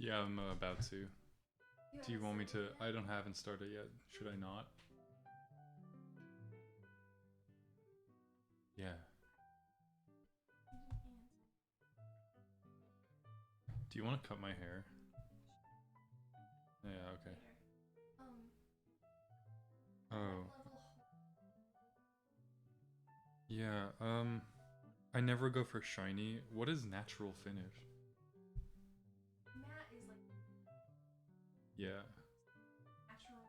Yeah, I'm about to. Do you want me to? I haven't started yet. Should I not? Yeah. Do you want to cut my hair? Yeah, okay. Oh. Yeah, I never go for shiny. What is natural finish? Matte is like Yeah. natural.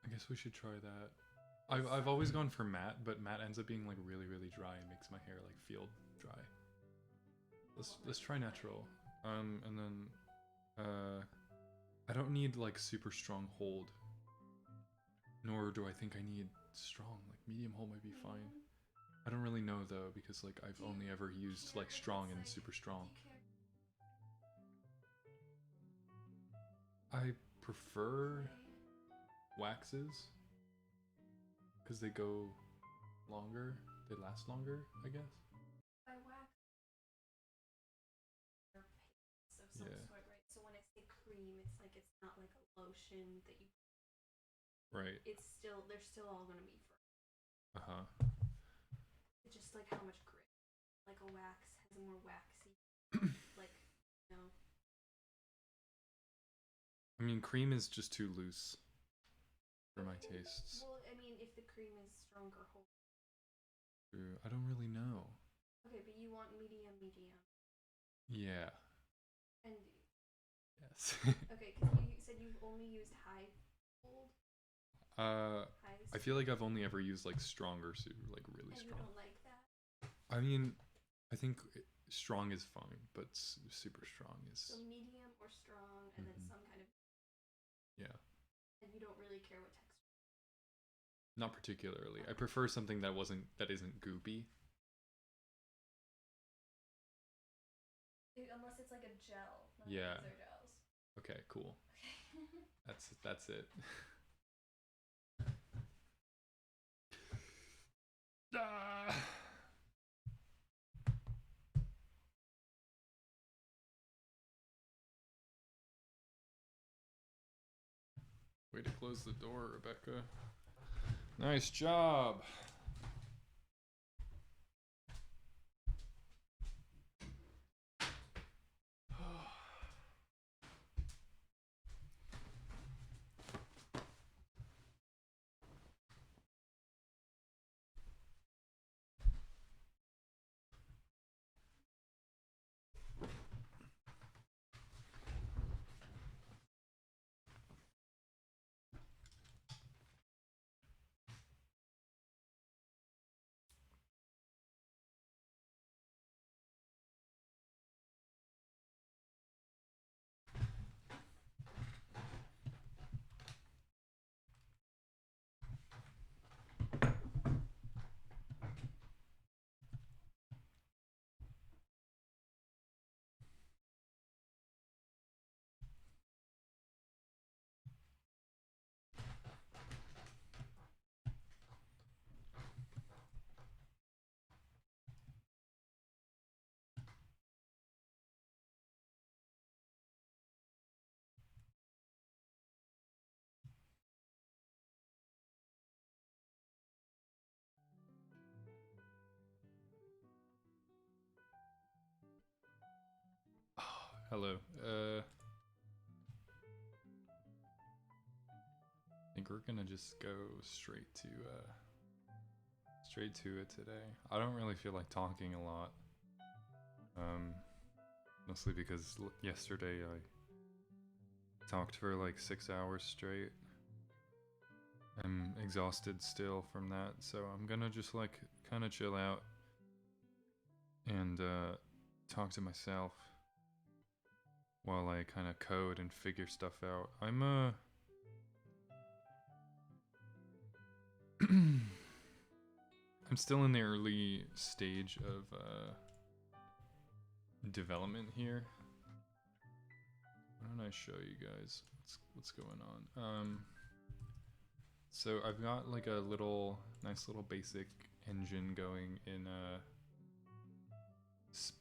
I guess we should try that. I've always gone for matte, but matte ends up being like really dry and makes my hair like feel dry. Let's try natural. And then I don't need like super strong hold. Nor do I think I need strong. Like medium hold might be fine. I don't really know though because like I've only ever used like strong and super strong. I prefer waxes because they go longer. They last longer, I guess. By wax, or paste of some sort, right? So when I say cream, it's like it's not like a lotion that you. Right. They're still all gonna be firm. It's just like how much grit. Like a wax has a more waxy, like, you know. I mean, cream is just too loose for my tastes. Well, I mean, if the cream is stronger, hold. I don't really know. Okay, but you want medium. Yeah. And yes. okay, because you said you've only used high hold. I feel like I've only ever used like stronger, like really and strong. You don't like that? I mean, I think strong is fine, but super strong is. So medium or strong, and then some kind of. Yeah. And you don't really care what texture. Not particularly. I prefer something that isn't goopy. Unless it's like a gel. Yeah. These are gels. Okay, cool. Okay. That's it. Way to close the door, Rebecca. Nice job. Hello. I think we're gonna just go straight to it today. I don't really feel like talking a lot. Mostly because yesterday I talked for like 6 hours straight. I'm exhausted still from that, so I'm gonna just like kind of chill out and talk to myself while I kind of code and figure stuff out. I'm I'm still in the early stage of development here. Why don't I show you guys what's going on? So I've got like a nice little basic engine going in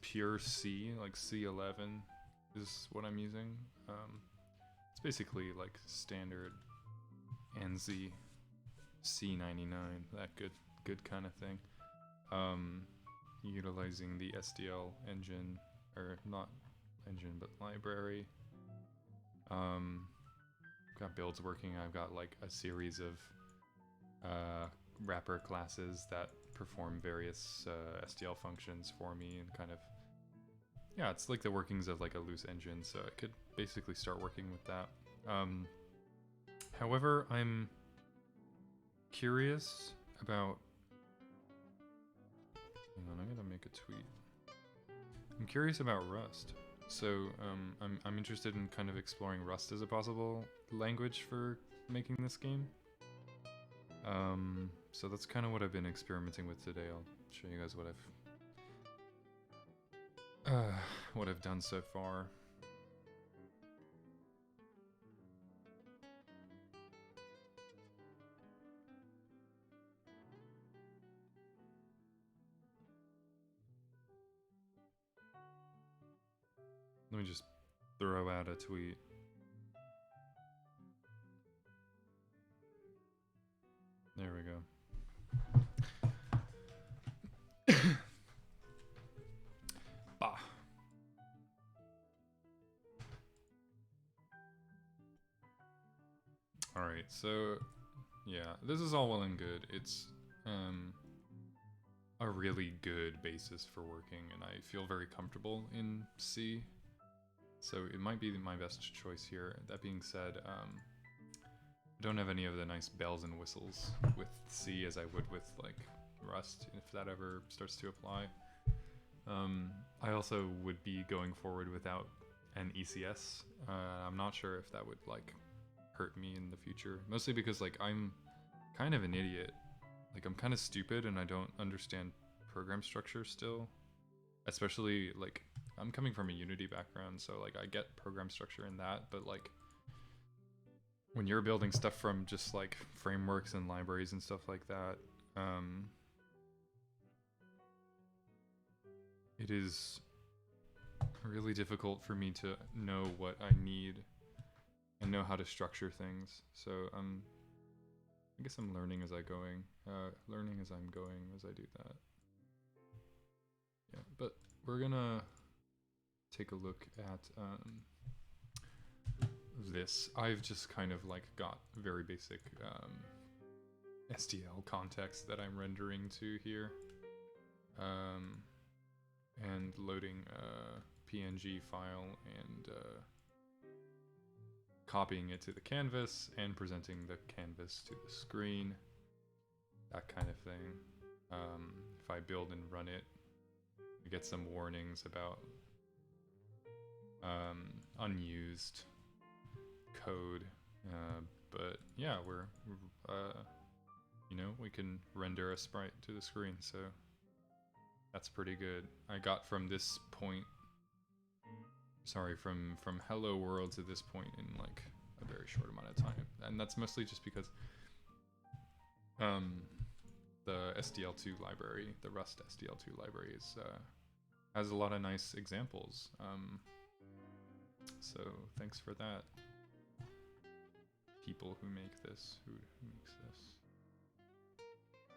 pure C, like C11 is what I'm using. It's basically like standard ANSI C99, that good kind of thing. Utilizing the SDL engine, or not engine, but library. Got builds working. I've got like a series of wrapper classes that perform various SDL functions for me, and kind of, yeah, it's like the workings of like a loose engine, so I could basically start working with that. However, I'm curious about, hang on, I gotta make a tweet. I'm curious about Rust. So I'm interested in kind of exploring Rust as a possible language for making this game. So that's kind of what I've been experimenting with today. I'll show you guys what I've done so far. Let me just throw out a tweet. There we go. Bah. Alright, so yeah, this is all well and good. It's a really good basis for working, and I feel very comfortable in C. So it might be my best choice here. That being said, I don't have any of the nice bells and whistles with C as I would with like Rust, if that ever starts to apply. I also would be going forward without an ECS. I'm not sure if that would like hurt me in the future, mostly because like I'm kind of an idiot. Like I'm kind of stupid and I don't understand program structure still, especially like I'm coming from a Unity background, so like I get program structure in that, but like when you're building stuff from just like frameworks and libraries and stuff like that, it is really difficult for me to know what I need and know how to structure things. So I guess I'm learning as I'm going as I do that. Yeah, but we're gonna take a look at this. I've just kind of like got very basic STL context that I'm rendering to here, and loading a PNG file and copying it to the canvas and presenting the canvas to the screen, that kind of thing. If I build and run it, I get some warnings about unused code, but yeah, we're you know, we can render a sprite to the screen, so that's pretty good. I got from this point, sorry, from hello world to this point in like a very short amount of time, and that's mostly just because the SDL2 library, the Rust SDL2 library, is has a lot of nice examples. So thanks for that, people who make this, who makes this.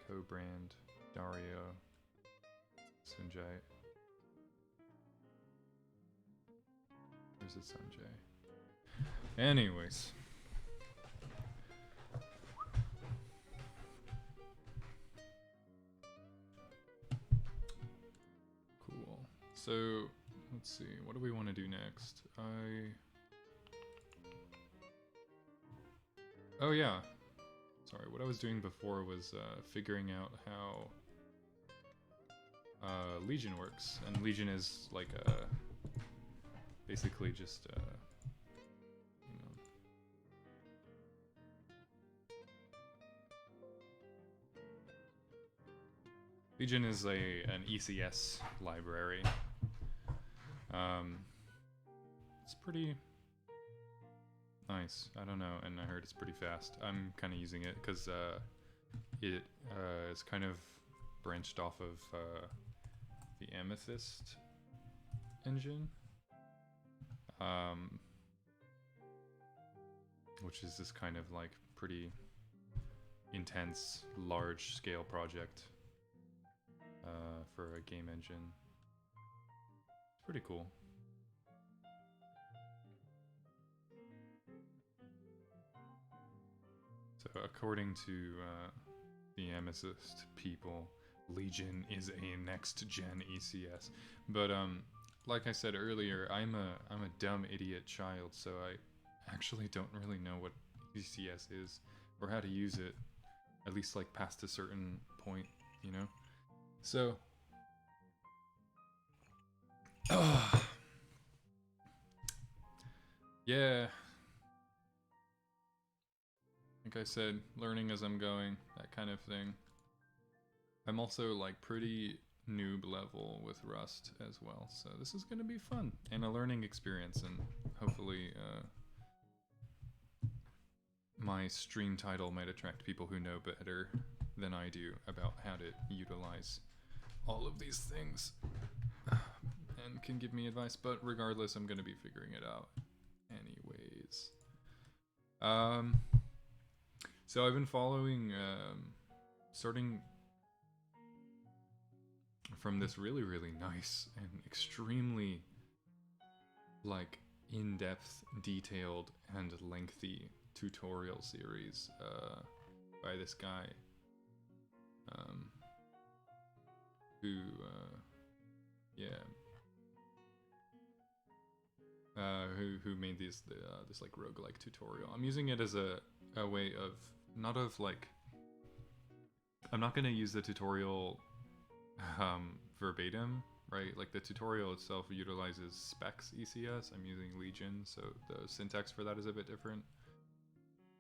Co-brand, Dario, Sanjay. Where's it, Sanjay? Anyways. Cool. So, let's see. What do we want to do next? Oh yeah. Sorry, what I was doing before was figuring out how Legion works. And Legion is like basically just you know, Legion is an ECS library. It's pretty nice. I don't know, and I heard it's pretty fast. I'm kind of using it because it is kind of branched off of the Amethyst engine, which is this kind of like pretty intense, large-scale project for a game engine. It's pretty cool. So according to the Amethyst people, Legion is a next-gen ECS. But like I said earlier, I'm a dumb idiot child, so I actually don't really know what ECS is or how to use it, at least like past a certain point, you know? So yeah, like I said, learning as I'm going, that kind of thing. I'm also like pretty noob level with Rust as well, so this is gonna be fun and a learning experience, and hopefully my stream title might attract people who know better than I do about how to utilize all of these things and can give me advice, but regardless, I'm gonna be figuring it out anyways. So I've been following, starting from this really, really nice and extremely, like, in-depth, detailed, and lengthy tutorial series by this guy who, who made this like roguelike tutorial. I'm using it as a way of, not of like, I'm not gonna use the tutorial verbatim, right? Like the tutorial itself utilizes specs ECS. I'm using Legion, so the syntax for that is a bit different.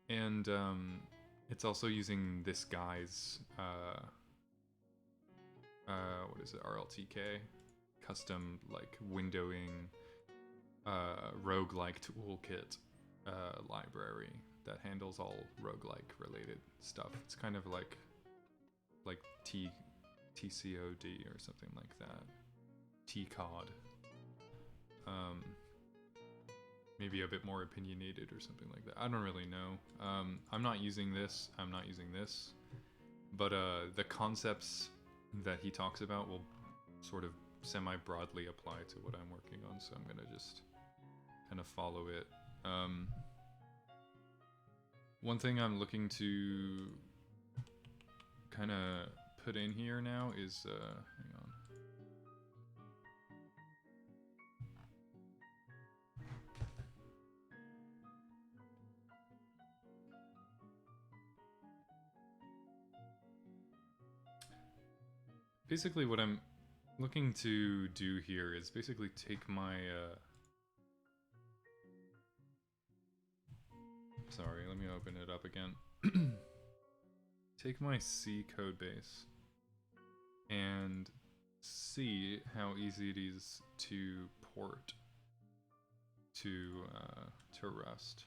And it's also using this guy's what is it, RLTK, custom like windowing roguelike toolkit library that handles all roguelike related stuff. It's kind of like TCOD or something like that. TCOD. Maybe a bit more opinionated or something like that. I don't really know. I'm not using this. I'm not using this. But the concepts that he talks about will sort of semi-broadly apply to what I'm working on, so I'm gonna just kind of follow it. One thing I'm looking to kind of put in here now is, hang on. Basically what I'm looking to do here is basically take my, sorry, let me open it up again. Take my C code base and see how easy it is to port to Rust.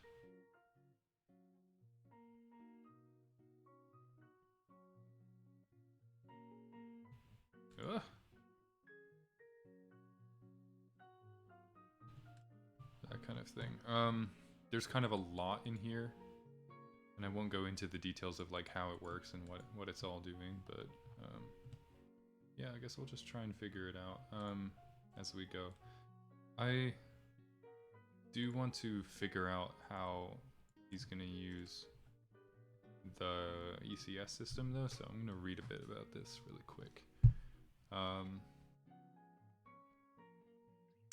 Ugh. That kind of thing. There's kind of a lot in here, and I won't go into the details of like how it works and what it's all doing, but yeah, I guess we'll just try and figure it out as we go. I do want to figure out how he's gonna use the ECS system though, so I'm gonna read a bit about this really quick.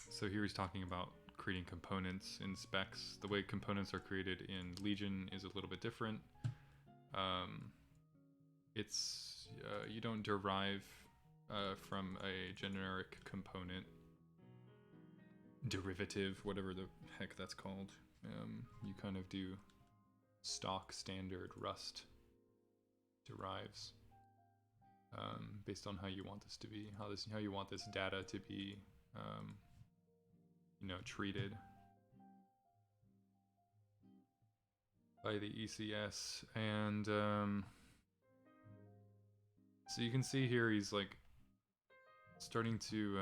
So here he's talking about creating components in specs. The way components are created in Legion is a little bit different. It's you don't derive from a generic component derivative, whatever the heck that's called. You kind of do stock standard Rust derives based on how you want this to be, how you want this data to be, you know, treated. by the ECS, and so you can see here he's like starting to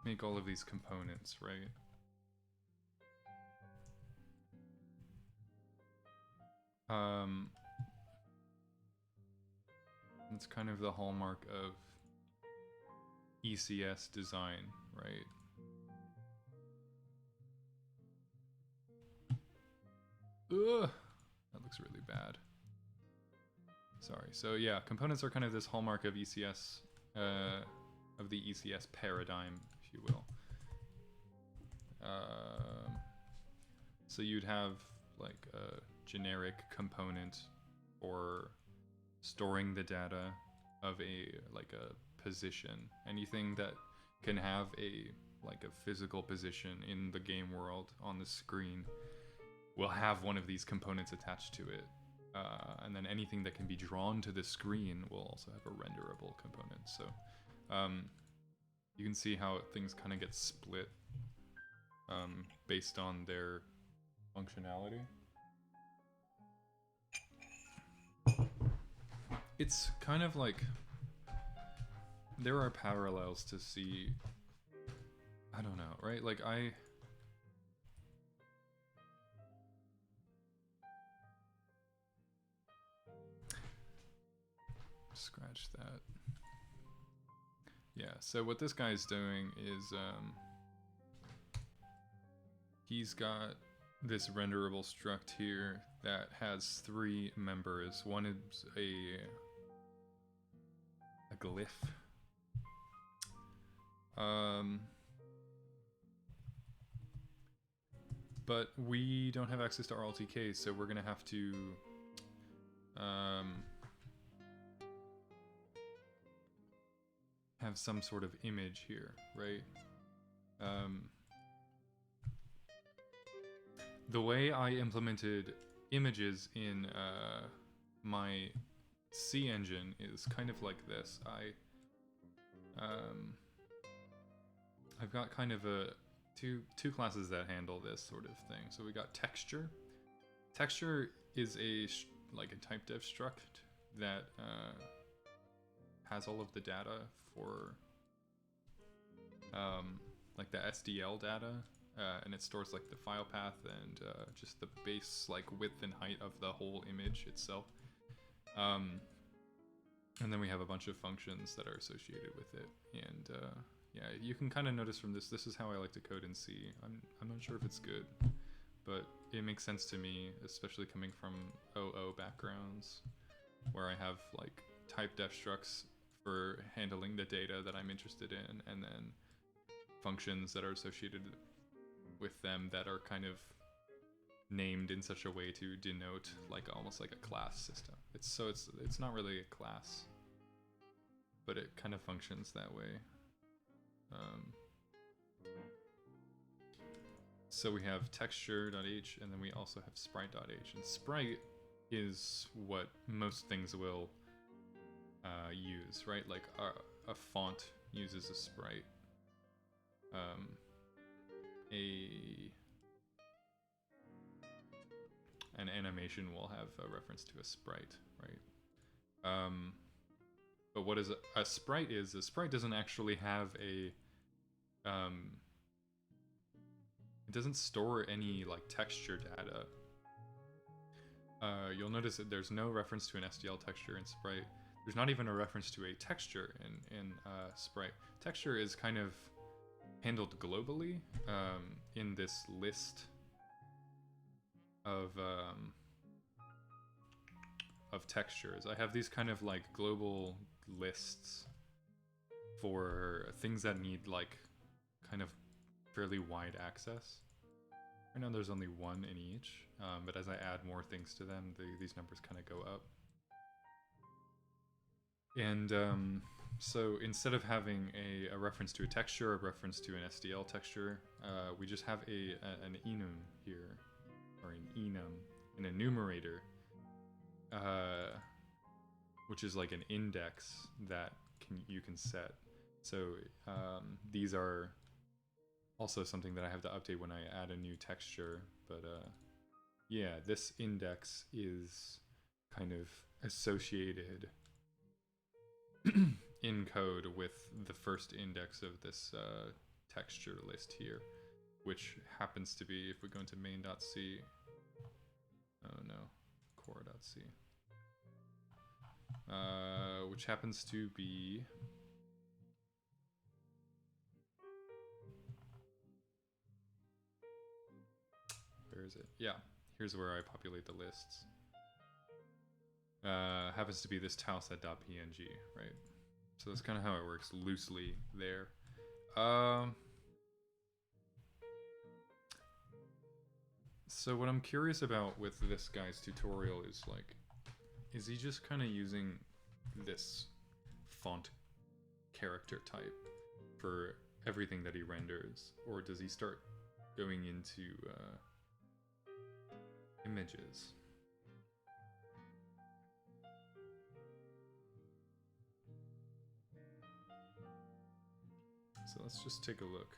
make all of these components, right? It's kind of the hallmark of ECS design, right? Ugh, that looks really bad. Sorry. So yeah, components are kind of this hallmark of ECS, of the ECS paradigm, if you will. So you'd have like a generic component for storing the data of a position. Anything that can have a physical position in the game world on the screen will have one of these components attached to it. And then anything that can be drawn to the screen will also have a renderable component. So you can see how things kind of get split based on their functionality. It's kind of like there are parallels to see. I don't know, right? Like scratch that. Yeah, so what this guy's doing is he's got this renderable struct here that has 3 members. One is a glyph. But we don't have access to RLTK, so we're gonna have to have some sort of image here, right? The way I implemented images in my C engine is kind of like this. I've got kind of two classes that handle this sort of thing. So we got texture. Texture is a type dev struct that has all of the data for like the SDL data, and it stores like the file path and just the base width and height of the whole image itself. And then we have a bunch of functions that are associated with it. And yeah, you can kind of notice from this is how I like to code in C. I'm not sure if it's good, but it makes sense to me, especially coming from OO backgrounds, where I have type def structs for handling the data that I'm interested in, and then functions that are associated with them that are kind of named in such a way to denote almost like a class system. It's not really a class, but it kind of functions that way. So we have texture.h, and then we also have sprite.h, and sprite is what most things will use, right? Like a font uses a sprite. An animation will have a reference to a sprite, right? But what is a sprite is, a sprite doesn't actually have a, it doesn't store any texture data. You'll notice that there's no reference to an SDL texture in sprite. There's not even a reference to a texture in sprite. Texture is kind of handled globally in this list of textures. I have these kind of global lists for things that need kind of fairly wide access. Right now there's only 1 in each, but as I add more things to them, these numbers kind of go up. And so instead of having a reference to a texture, a reference to an SDL texture, we just have an enum here, or an enum, an enumerator, which is like an index that you can set. So these are also something that I have to update when I add a new texture, but yeah, this index is kind of associated in code with the first index of this texture list here, which happens to be, if we go into main.c, oh no, core.c, which happens to be where is it? Yeah, here's where I populate the lists. Happens to be this tileset.png, right? So that's kind of how it works loosely there. So what I'm curious about with this guy's tutorial is like, is he just kind of using this font character type for everything that he renders, or does he start going into images? So let's just take a look.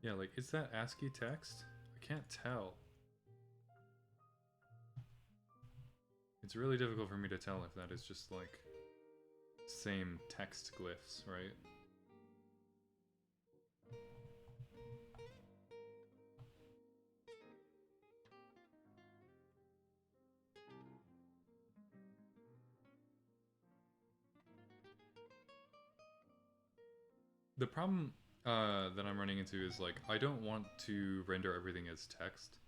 Yeah, like, is that ASCII text? I can't tell. It's really difficult for me to tell if that is just like same text glyphs, right? The problem that I'm running into is like, I don't want to render everything as text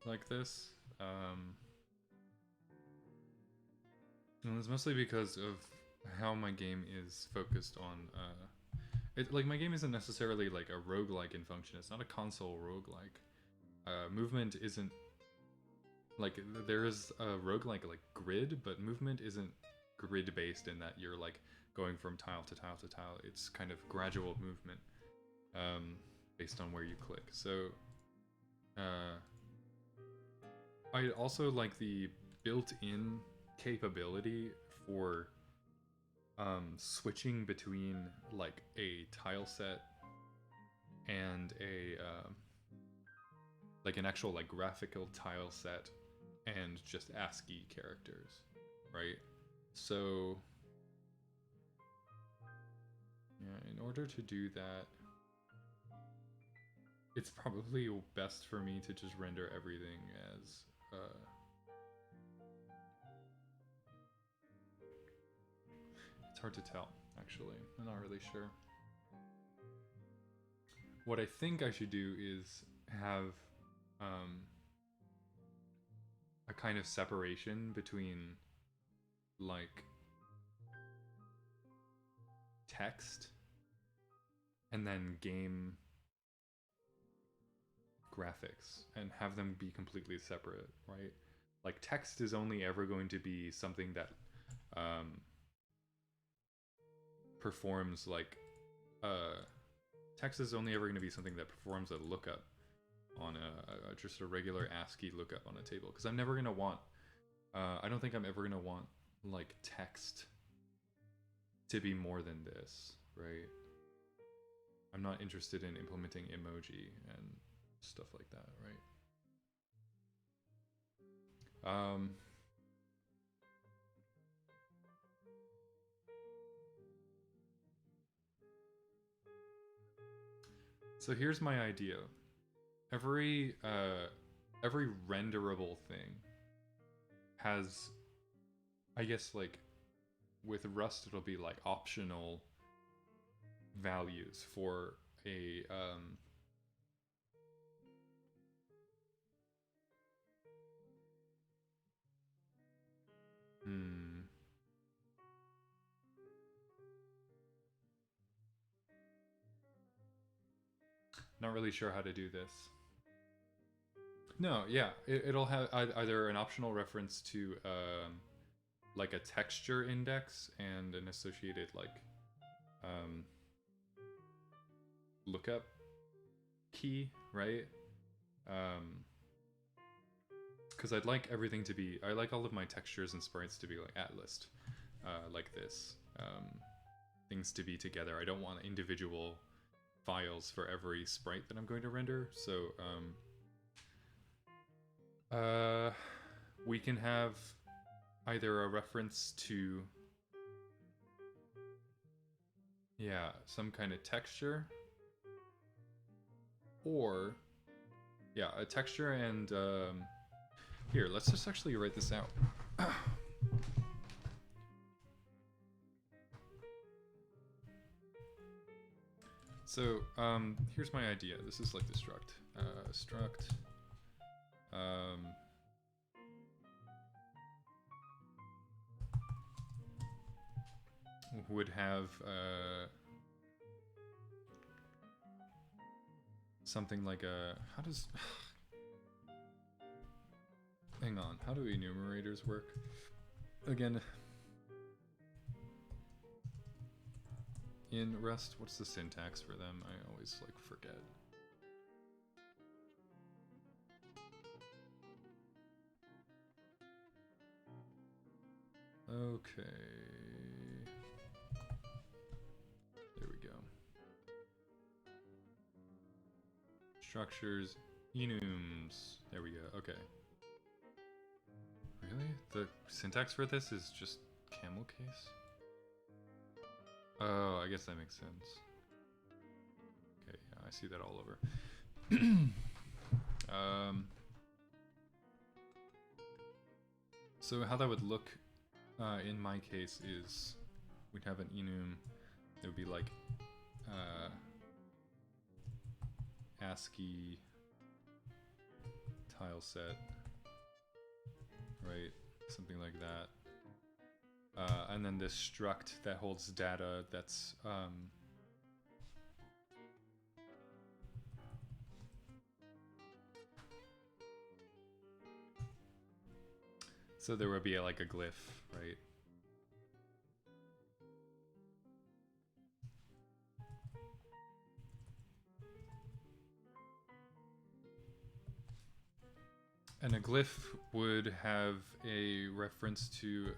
like this. And it's mostly because of how my game is focused on like my game isn't necessarily like a roguelike in function. It's not a console roguelike. Movement isn't like, there is a roguelike like grid, but movement isn't grid based in that you're like going from tile to tile to tile. It's kind of gradual movement based on where you click. So I also like the built-in capability for switching between like a tile set and a like an actual like graphical tile set and just ASCII characters, right? So yeah, in order to do that, it's probably best for me to just render everything as it's hard to tell, actually. I'm not really sure. What I think I should do is have a kind of separation between like text and then game graphics, and have them be completely separate, right? Like text is only ever going to be something that performs like text is only ever going to be something that performs a lookup on just a regular ASCII lookup on a table, because I'm never going to want I don't think I'm ever going to want like text to be more than this, right? I'm not interested in implementing emoji and stuff like that, right? So here's my idea. Every renderable thing has, I guess, like with Rust it'll be like optional values for a not really sure how to do this. No, yeah, it'll have either an optional reference to like a texture index and an associated like lookup key, right? because I'd like everything to be, I like all of my textures and sprites to be like at list, like this. Things to be together. I don't want individual files for every sprite that I'm going to render, so we can have either a reference to, yeah, some kind of texture, or, yeah, a texture and, here, let's just actually write this out. So, here's my idea. This is like the struct. Struct. Would have, something like a, how does, hang on, how do enumerators work? Again, in Rust, what's the syntax for them? I always like forget. Okay. There we go. Structures, enums. There we go. Okay. Really? The syntax for this is just camel case? Oh, I guess that makes sense. Okay, yeah, I see that all over. So how that would look in my case is we'd have an enum. It would be like ASCII tile set, right? Something like that. And then this struct that holds data that's so there would be like a glyph, right? And a glyph would have a reference to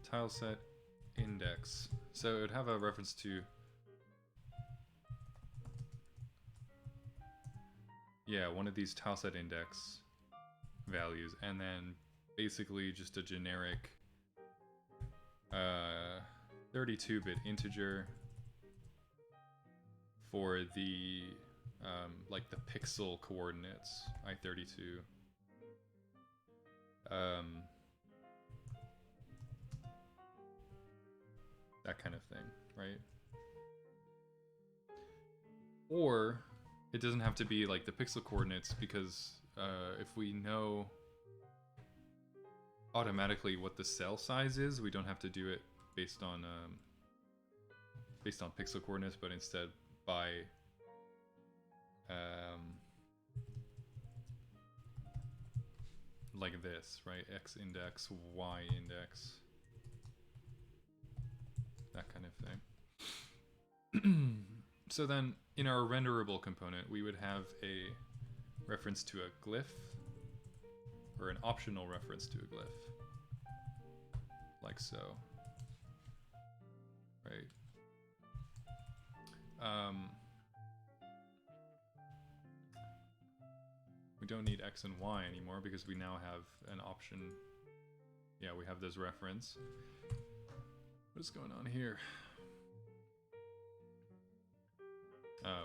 tileset index. So it would have a reference to, yeah, one of these tileset index values, and then basically just a generic 32-bit integer for the like the pixel coordinates, I32. That kind of thing, right? Or it doesn't have to be like the pixel coordinates, because if we know automatically what the cell size is, we don't have to do it based on pixel coordinates, but instead by like this, right? X index, Y index, that kind of thing. So then in our renderable component, we would have a reference to a glyph, or an optional reference to a glyph, like so, right? We don't need X and Y anymore because we now have an option. Yeah, we have this reference. What is going on here?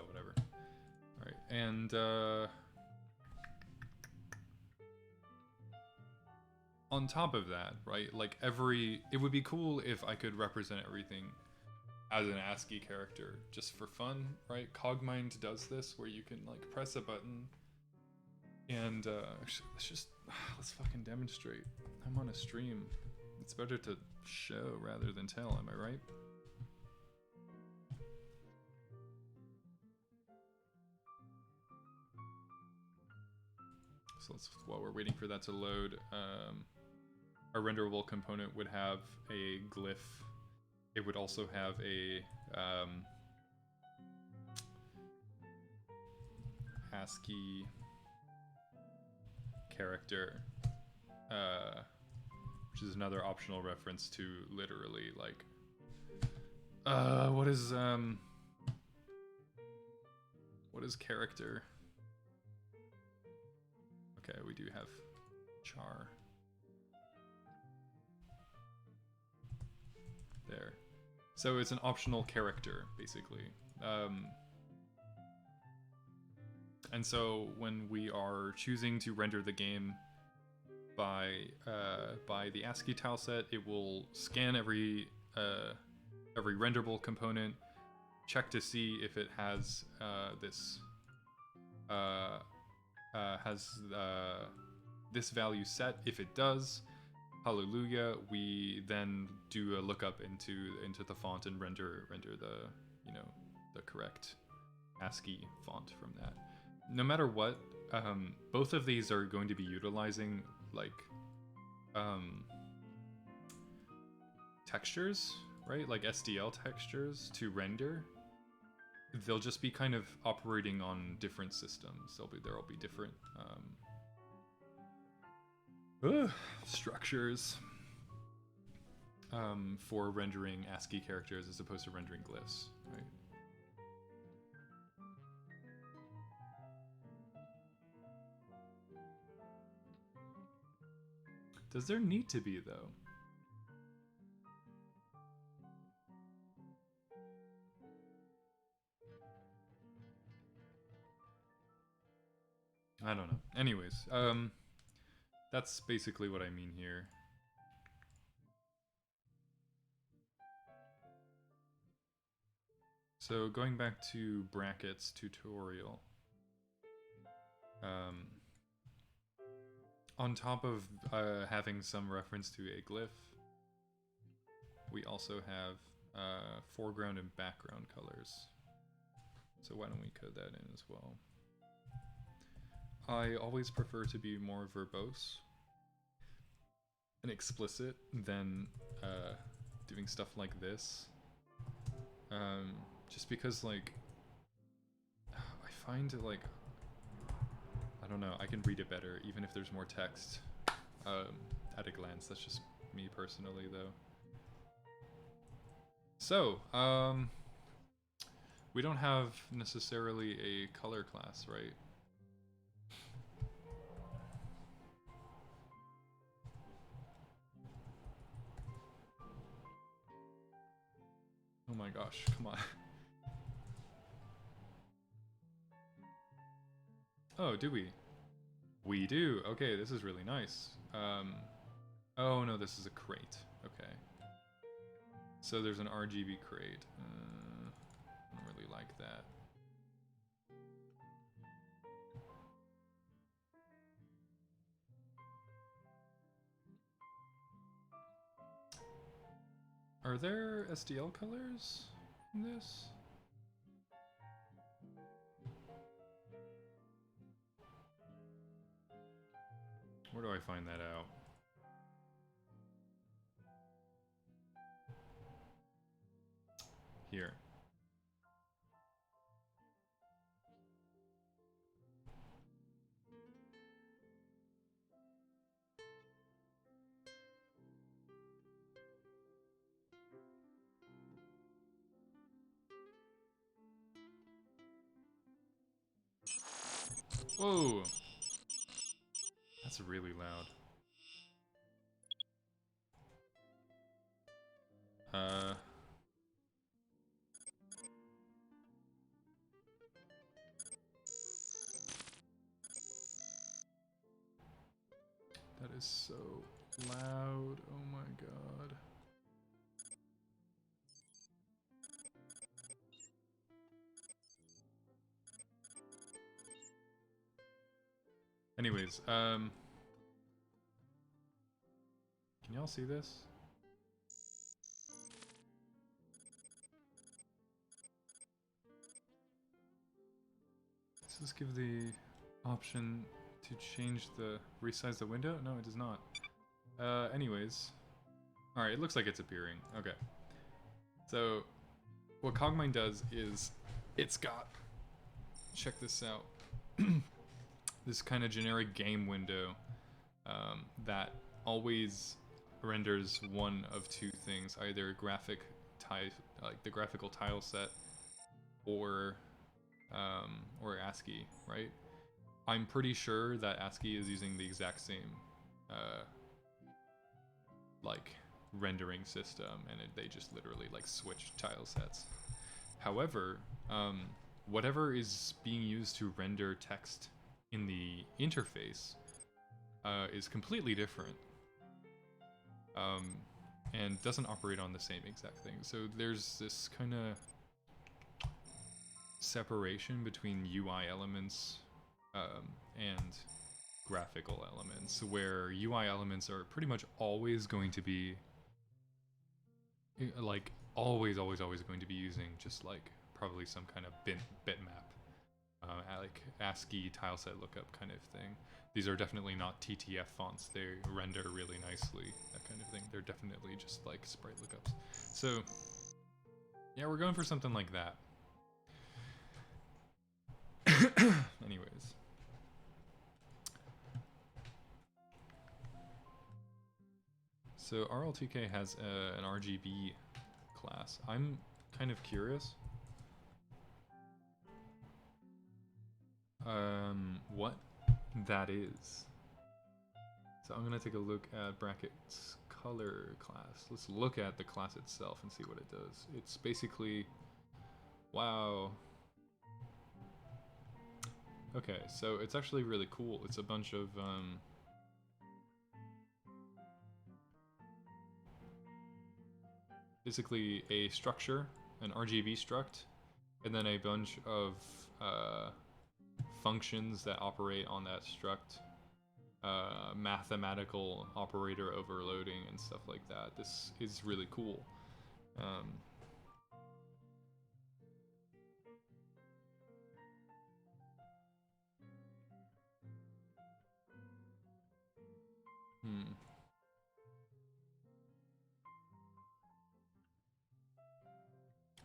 Whatever. All right, and on top of that, right, like it would be cool if I could represent everything as an ASCII character, just for fun, right? Cogmind does this, where you can like press a button, and let's fucking demonstrate. I'm on a stream. It's better to show rather than tell, am I right? So while we're waiting for that to load, our renderable component would have a glyph. It would also have a ASCII character, which is another optional reference to literally like what is character? Okay, we do have char. There. So it's an optional character, basically. And so when we are choosing to render the game by the ASCII tileset, it will scan every renderable component, check to see if it has this value set. If it does, hallelujah, we then do a lookup into the font and render the the correct ASCII font from that. No matter what, both of these are going to be utilizing like textures, right? Like SDL textures to render. They'll just be kind of operating on different systems. There'll be different structures for rendering ASCII characters as opposed to rendering glyphs, right? Does there need to be, though? I don't know. Anyways, that's basically what I mean here. So going back to brackets tutorial, on top of having some reference to a glyph, we also have foreground and background colors. So why don't we code that in as well? I always prefer to be more verbose and explicit than doing stuff like this. Just because, like, I find it, like, I don't know, I can read it better even if there's more text at a glance. That's just me personally, though. So, we don't have necessarily a color class, right? Oh my gosh, come on. Oh, do we? We do. Okay, this is really nice. Oh no, this is a crate. Okay. So there's an RGB crate. I don't really like that. Are there SDL colors in this? Where do I find that out? Here. Whoa! That's really loud. That is so loud. Oh my god. Anyways, can y'all see this? Does this give the option to change resize the window? No, it does not. Anyways. Alright, it looks like it's appearing. Okay. So, what Cogmine does is, it's got, check this out. this kind of generic game window that always renders one of two things, either like the graphical tile set, or ASCII, right? I'm pretty sure that ASCII is using the exact same like rendering system, and they just literally like switch tile sets. However, whatever is being used to render text in the interface is completely different, and doesn't operate on the same exact thing. So there's this kind of separation between UI elements and graphical elements, where UI elements are pretty much always going to be like always going to be using just like probably some kind of bitmap, like ASCII tileset lookup kind of thing. These are definitely not TTF fonts. They render really nicely, that kind of thing. They're definitely just like sprite lookups. So yeah, we're going for something like that. Anyways. So RLTK has an RGB class. I'm kind of curious what that is. So I'm gonna take a look at brackets color class. Let's look at the class itself and see what it does. It's basically, wow. Okay, so it's actually really cool. It's a bunch of basically a structure, an RGB struct, and then a bunch of functions that operate on that struct, mathematical operator overloading and stuff like that. This is really cool.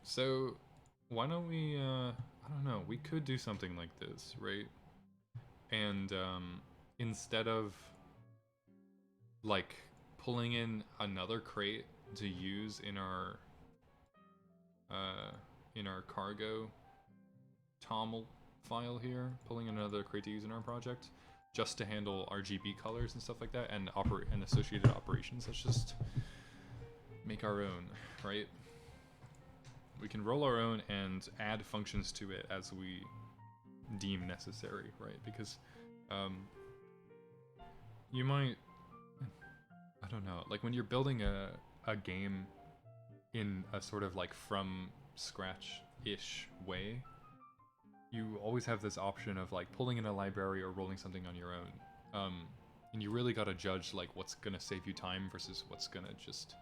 So why don't we, I don't know, we could do something like this, right? And instead of like pulling in another crate to use in our cargo toml file here, pulling in another crate to use in our project, just to handle RGB colors and stuff like that, and associated operations. Let's just make our own, right? We can roll our own and add functions to it as we deem necessary, right? Because you might, I don't know, like when you're building a game in a sort of like from scratch-ish way, you always have this option of like pulling in a library or rolling something on your own. And you really gotta judge like what's gonna save you time versus what's gonna just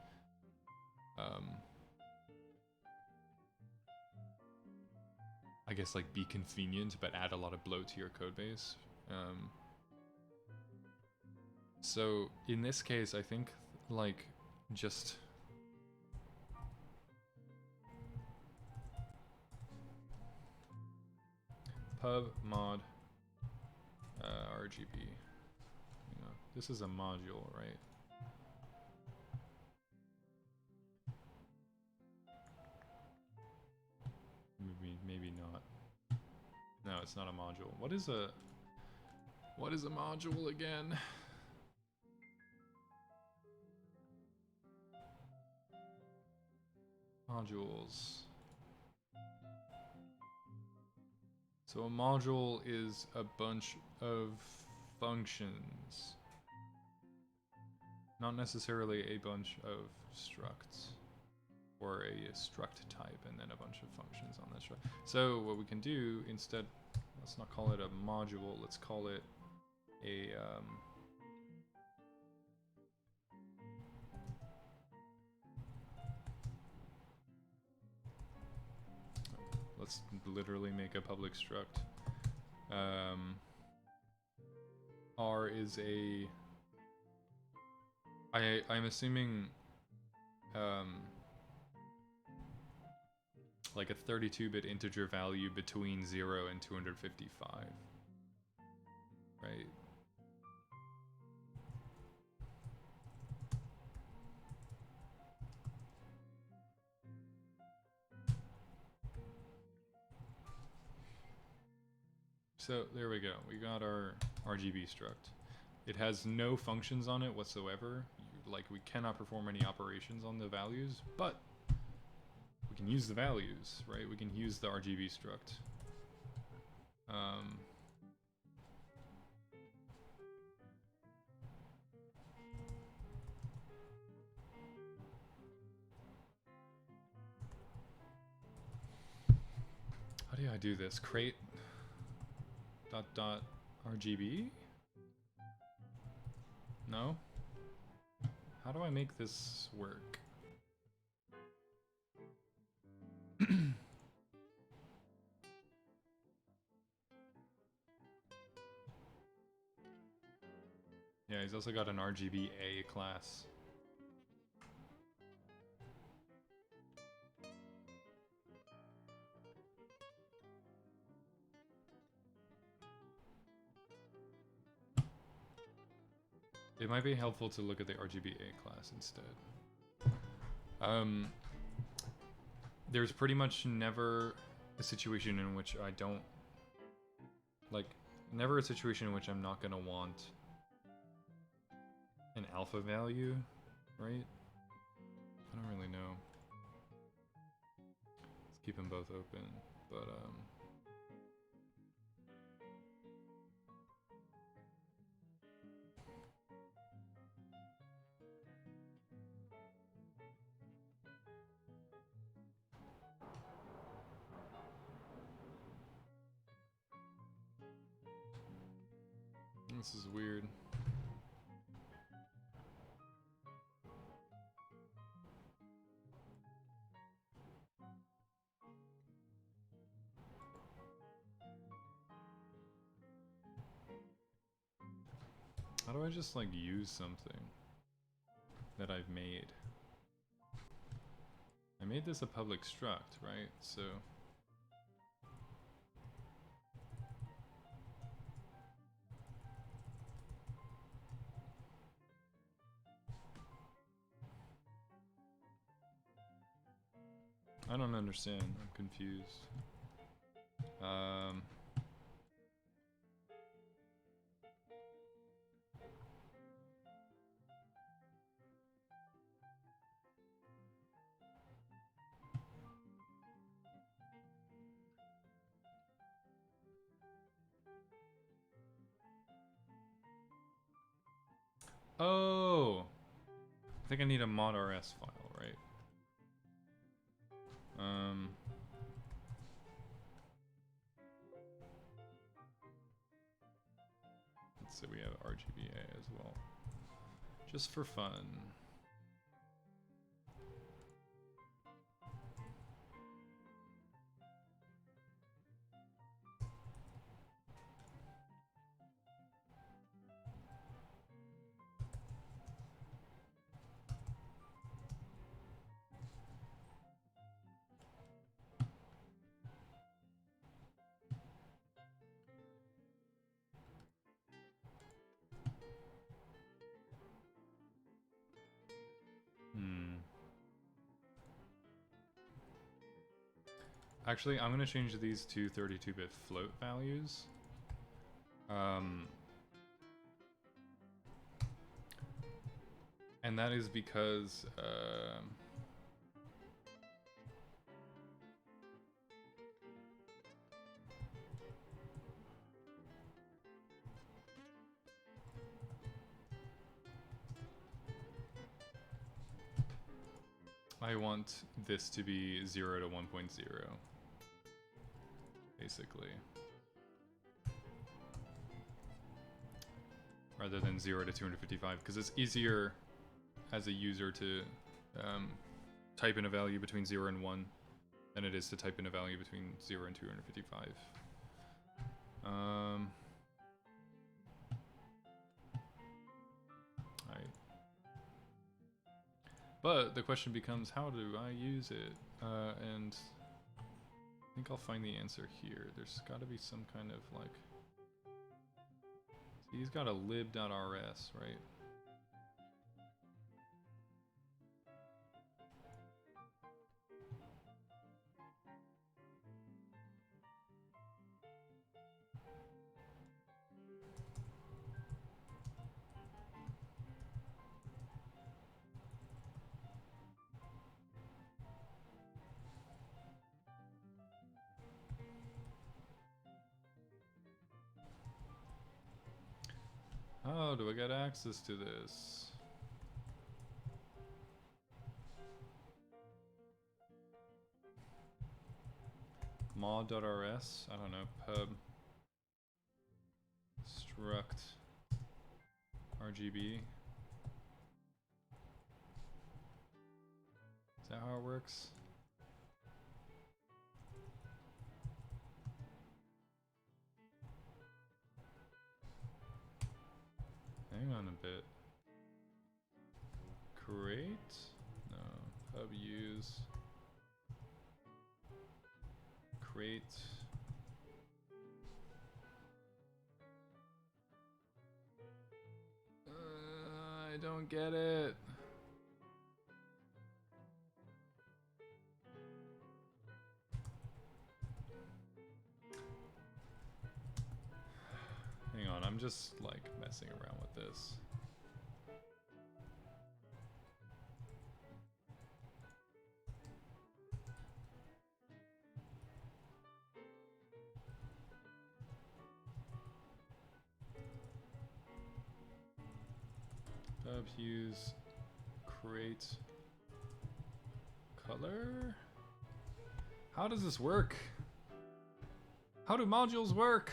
I guess like be convenient but add a lot of bloat to your code base. So in this case, I think like just pub mod RGB. You know, this is a module, right? Maybe not. No, it's not a module. What is a module again? Modules. So a module is a bunch of functions, not necessarily a bunch of structs, or a struct type and then a bunch of functions on that struct. So what we can do instead, let's not call it a module, let's call it a let's literally make a public struct. R is a, I'm assuming like a 32-bit integer value between 0 and 255. right? So there we go. We got our RGB struct. It has no functions on it whatsoever. Like, we cannot perform any operations on the values, but we can use the values, right? We can use the RGB struct. How do I do this? Crate dot RGB? No? How do I make this work? Yeah, he's also got an RGBA class. It might be helpful to look at the RGBA class instead. There's pretty much never a situation in which I don't... Like, never a situation in which I'm not gonna want an alpha value, right? I don't really know. Let's keep them both open, but this is weird. How do I just, like, use something that I've made? I made this a public struct, right? So... I don't understand. I'm confused. Oh! I think I need a mod RS file, right? Let's say we have RGBA as well. Just for fun. Actually, I'm going to change these to 32-bit float values. And that is because... I want this to be 0 to 1.0. Basically. Rather than 0 to 255, because it's easier as a user to type in a value between 0 and 1 than it is to type in a value between 0 and 255. But the question becomes, how do I use it? And I think I'll find the answer here. There's got to be some kind of, like, He's got a lib.rs, right? How do I get access to this? mod.rs, I don't know, pub struct RGB. Is that how it works? Hang on a bit. Create? No. Pub use. Create. I don't get it. Hang on, I'm just like messing around with this. Pub hues, create color. How does this work? How do modules work?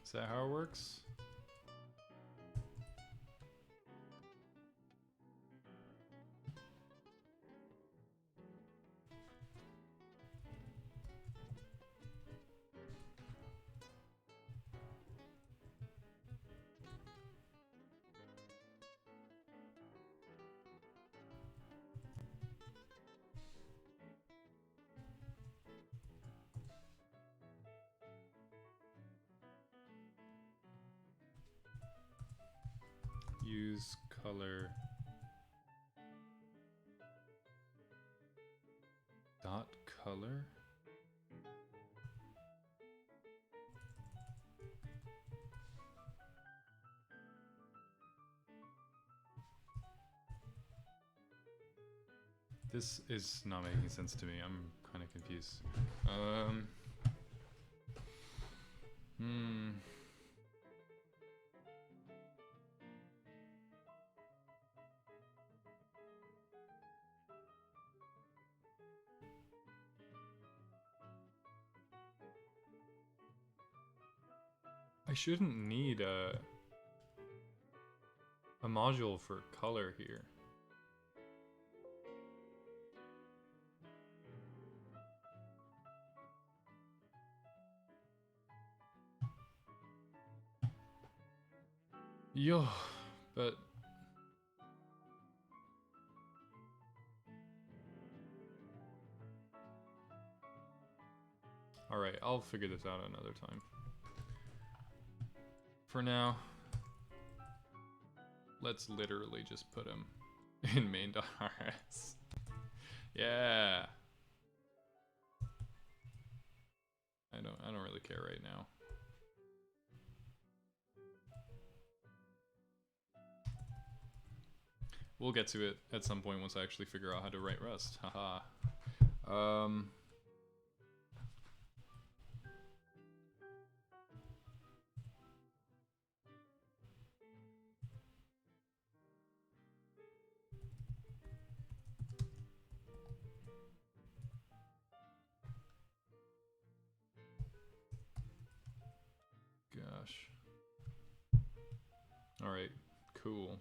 Is that how it works? Use color dot color. This is not making sense to me. I'm kind of confused. I shouldn't need a module for color here. Yo, but all right, I'll figure this out another time. For now, let's literally just put him in main.rs. Yeah. I don't really care right now. We'll get to it at some point once I actually figure out how to write Rust. Haha. gosh. Alright, cool.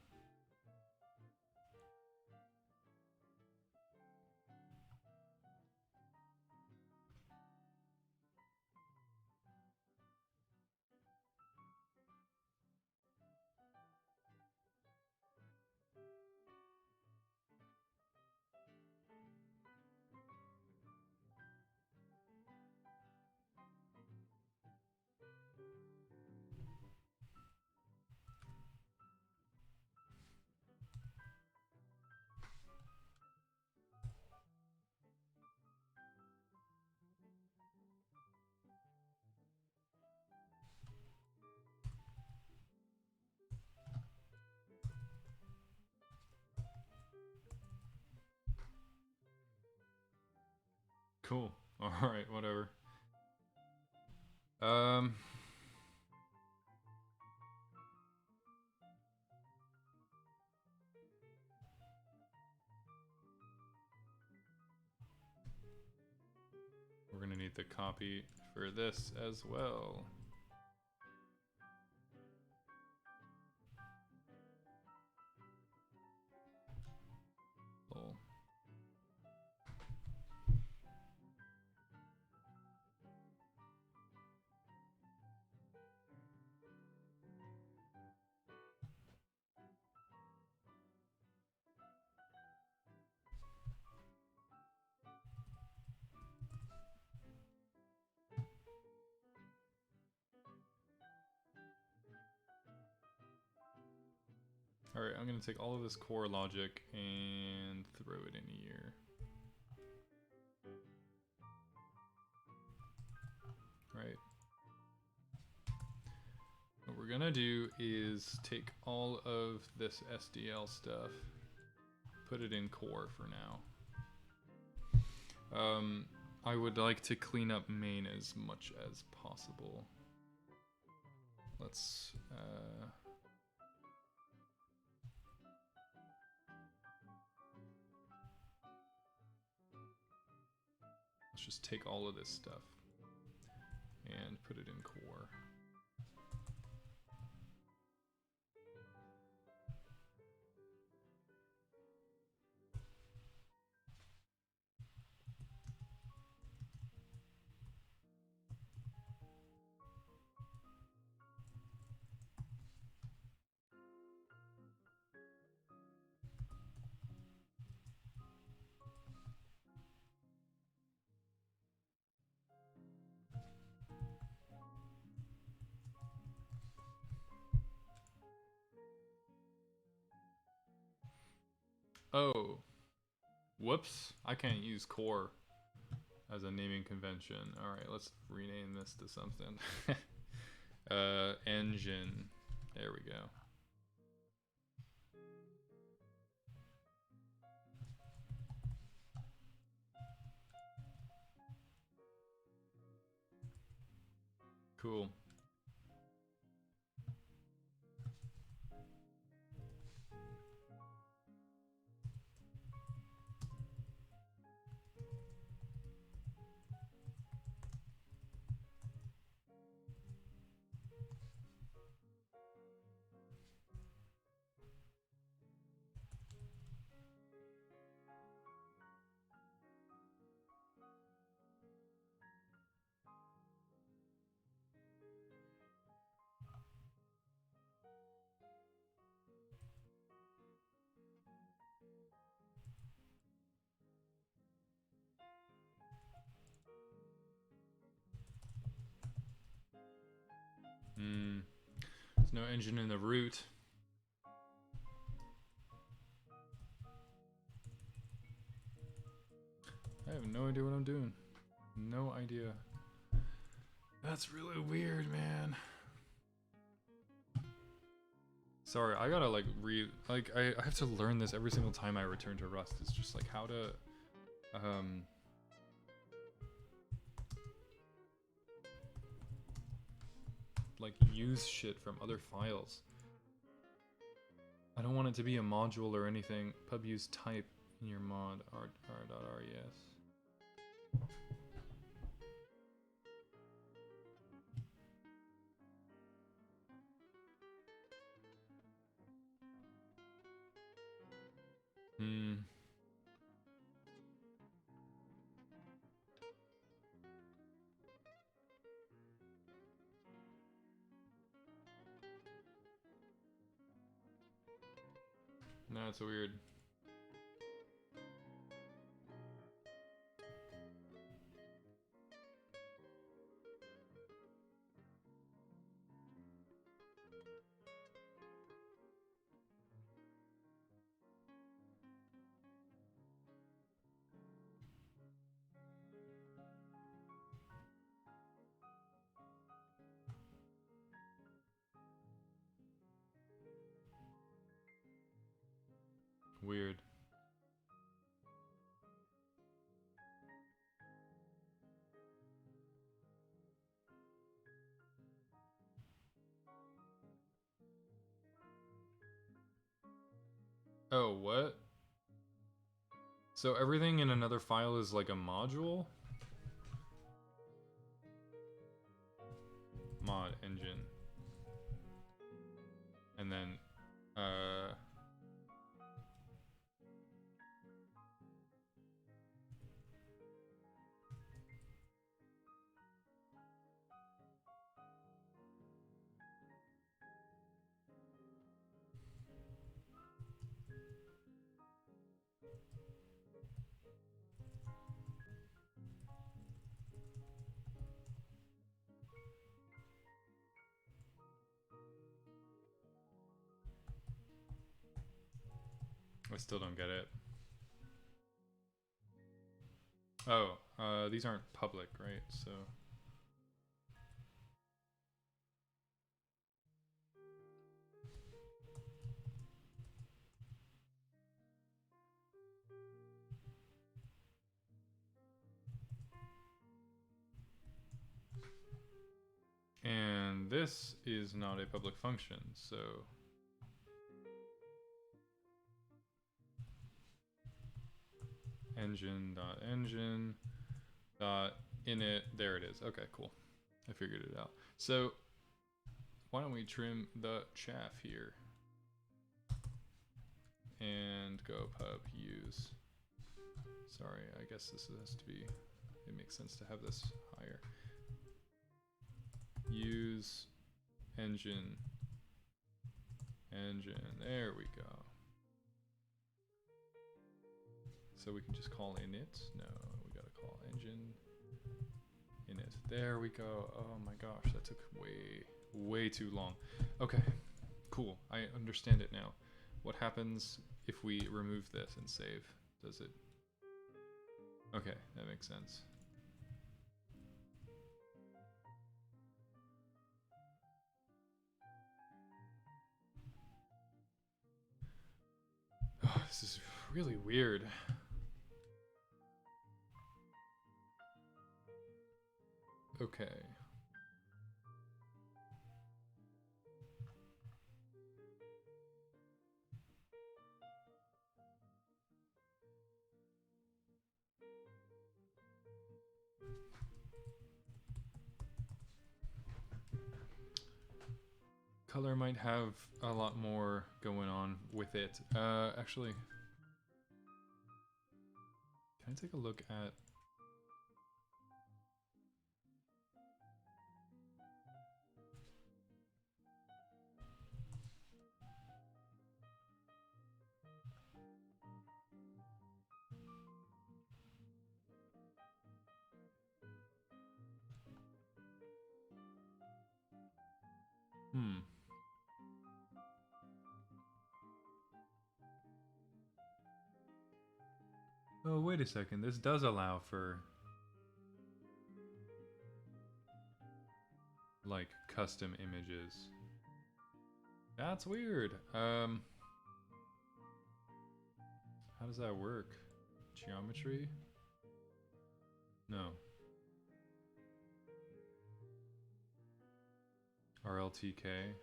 Cool. Alright, whatever. We're gonna need the copy for this as well. Lol. Alright, I'm gonna take all of this core logic and throw it in here. Right. What we're gonna do is take all of this SDL stuff, put it in core for now. I would like to clean up main as much as possible. Let's just take all of this stuff and put it in core. Oh, whoops, I can't use core as a naming convention. Alright, let's rename this to something. Engine. There we go. Cool. There's no engine in the root. I have no idea what I'm doing. No idea. That's really weird, man. Sorry, I gotta like I have to learn this every single time I return to Rust. It's just like how to like use shit from other files. I don't want it to be a module or anything. Pub use type in your mod r.res. No, it's weird. Weird. Oh, what? So everything in another file is like a module? Mod engine. And then, I still don't get it. Oh, these aren't public, right? So. And this is not a public function, so. Engine.engine dot init. There it is. Okay, cool. I figured it out. So why don't we trim the chaff here and go pub use. Sorry, I guess this has to be. It makes sense to have this higher. Use engine. There we go. So we can just call init. No, we gotta call engine init. There we go. Oh my gosh, that took way too long. Okay, cool. I understand it now. What happens if we remove this and save? Does it? Okay, that makes sense. Oh, this is really weird. Okay. Color might have a lot more going on with it. Actually, can I take a look at... Oh, wait a second. This does allow for... like, custom images. That's weird. How does that work? Geometry? No. RLTK?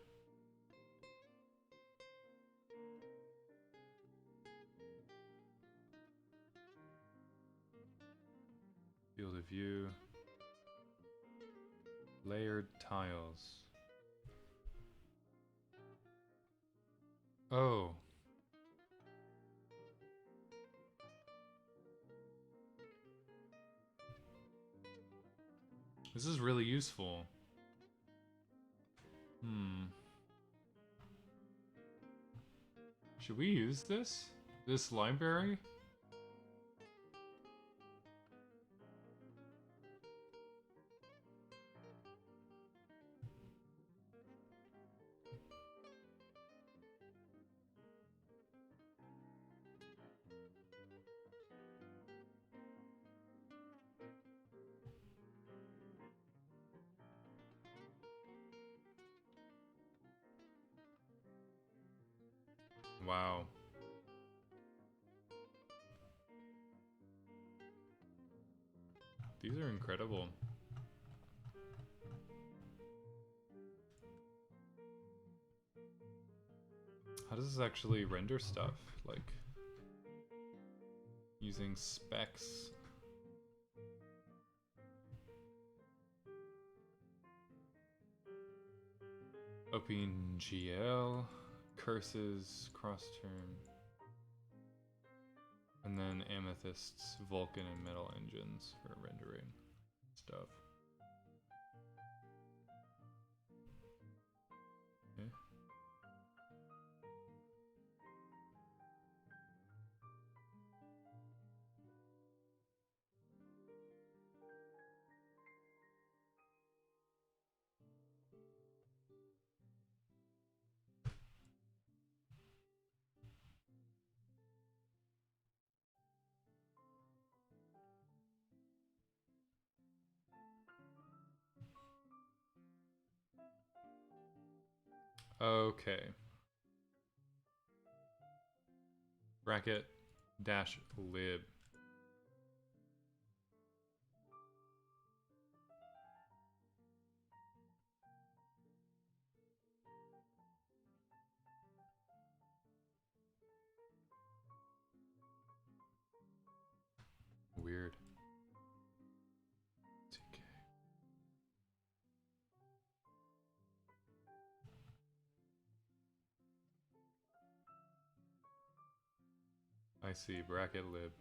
Field of view. Layered tiles. Oh. This is really useful. Should we use this? This library? Wow. These are incredible. How does this actually render stuff? Like, using specs. OpenGL, curses, cross term, and then amethysts, Vulkan, and metal engines for rendering stuff. Okay. Okay. Bracket dash lib. Weird. TK. I see, bracket lib.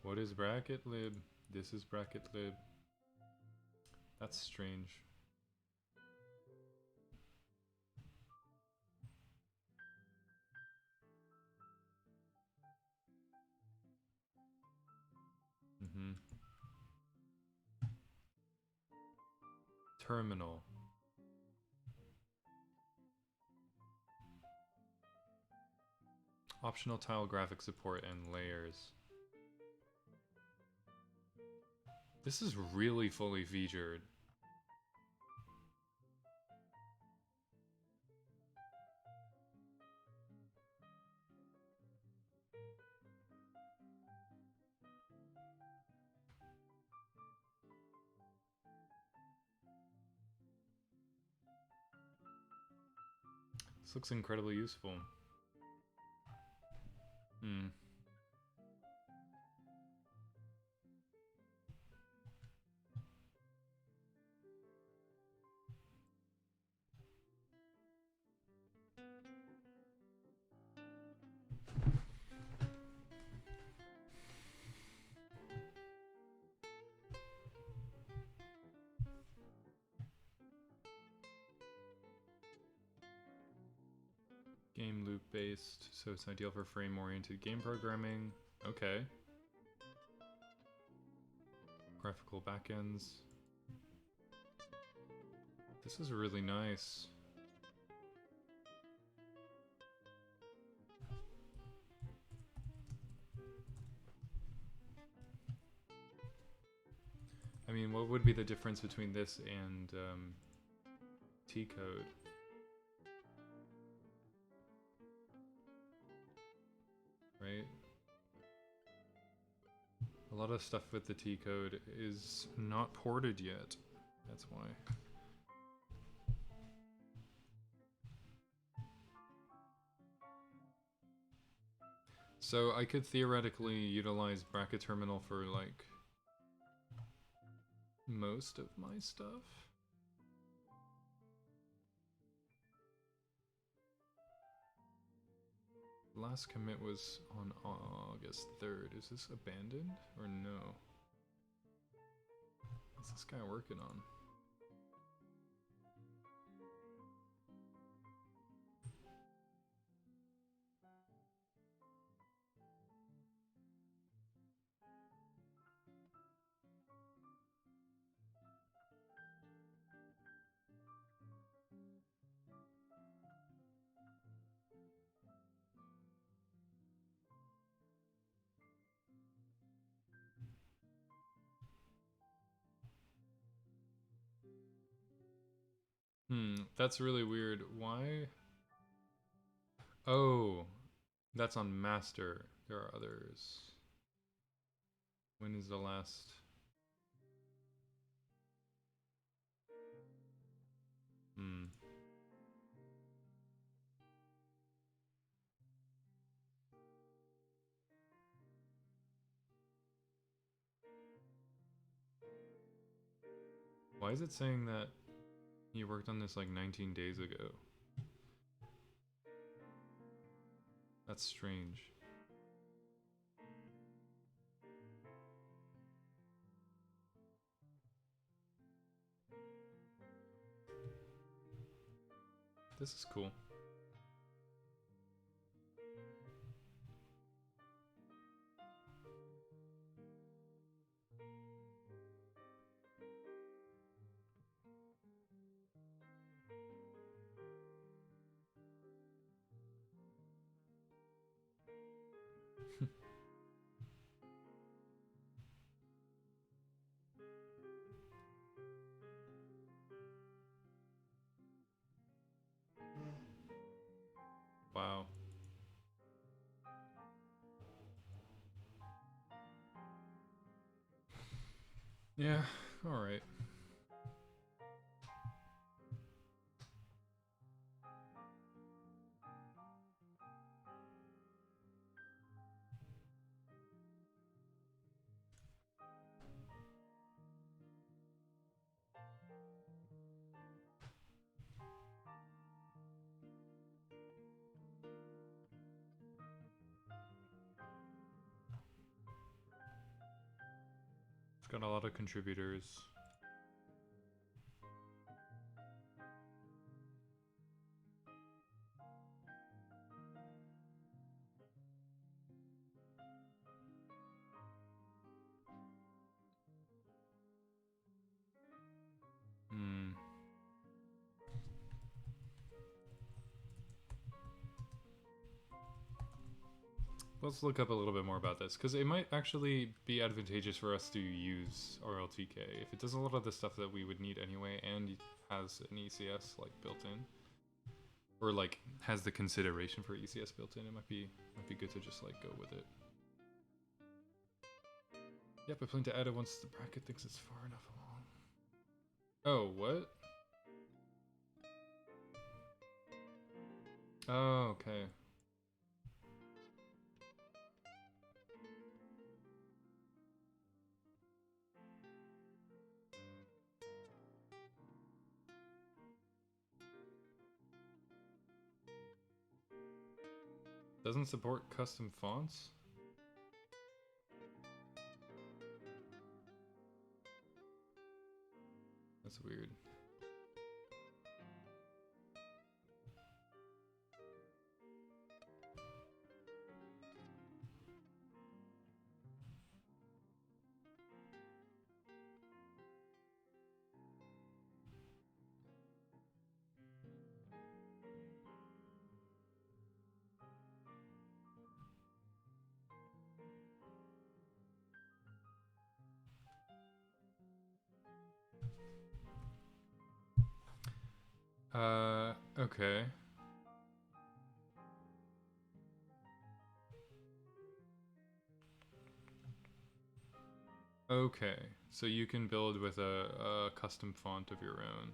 What is bracket lib? This is bracket lib. That's strange. Terminal. Optional tile graphic support and layers. This is really fully featured. This looks incredibly useful. Game loop based, so it's ideal for frame oriented game programming. Okay. Graphical backends. This is really nice. I mean, what would be the difference between this and T-code? Right? A lot of stuff with the T-code is not ported yet. That's why. So I could theoretically utilize bracket terminal for like most of my stuff. Last commit was on August 3rd. Is this abandoned or no? What's this guy working on? That's really weird. Why? Oh, that's on master. There are others. When is the last? Hmm. Why is it saying that he worked on this like 19 days ago? That's strange. This is cool. Wow. Yeah, alright. It's got a lot of contributors. Hmm. Let's look up a little bit more about this, because it might actually be advantageous for us to use RLTK. If it does a lot of the stuff that we would need anyway, and has an ECS like built in, or like has the consideration for ECS built in, it might be good to just like go with it. Yep, I plan to add it once the bracket thinks it's far enough along. Oh, what? Oh, okay. Doesn't support custom fonts? That's weird. Okay. Okay, so you can build with a custom font of your own.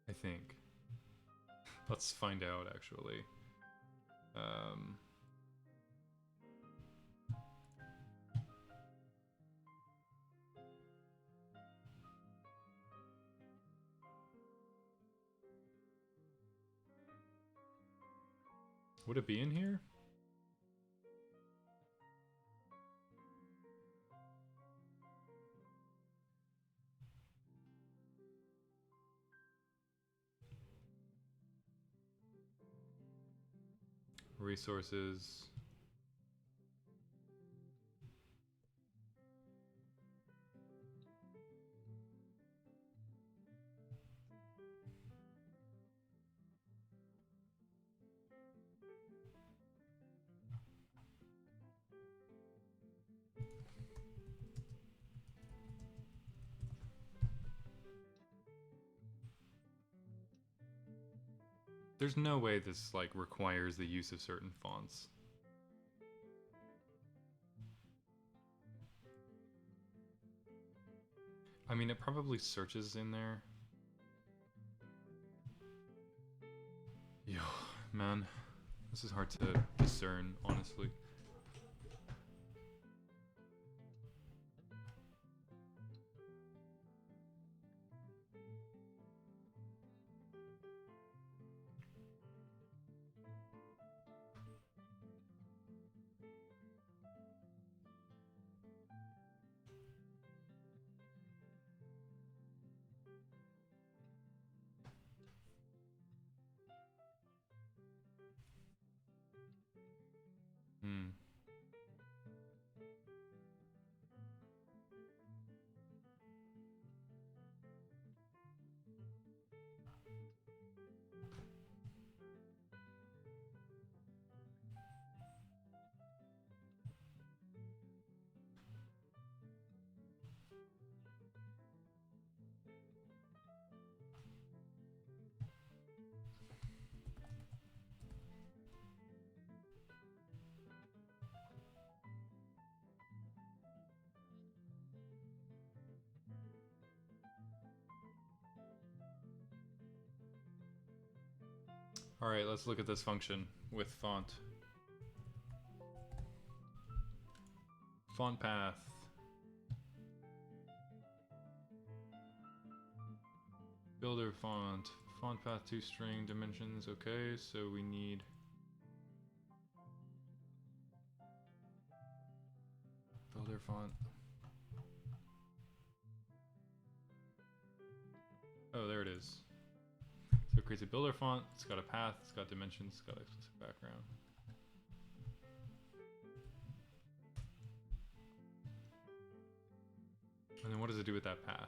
I think. Let's find out, actually. Would it be in here? Resources. There's no way this like requires the use of certain fonts. I mean, it probably searches in there. Yo, man, this is hard to discern, honestly. Hmm. Alright, let's look at this function with font. Font path. Builder font. Font path to string dimensions. Okay, so we need builder font. Oh, there it is. So it creates a builder font, it's got a path, it's got dimensions, it's got a specific background. And then what does it do with that path?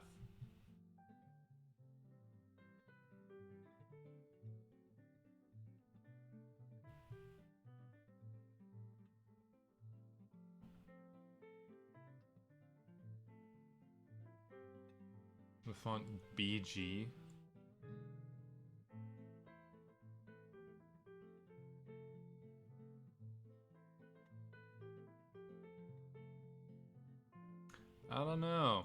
The font BG. I don't know.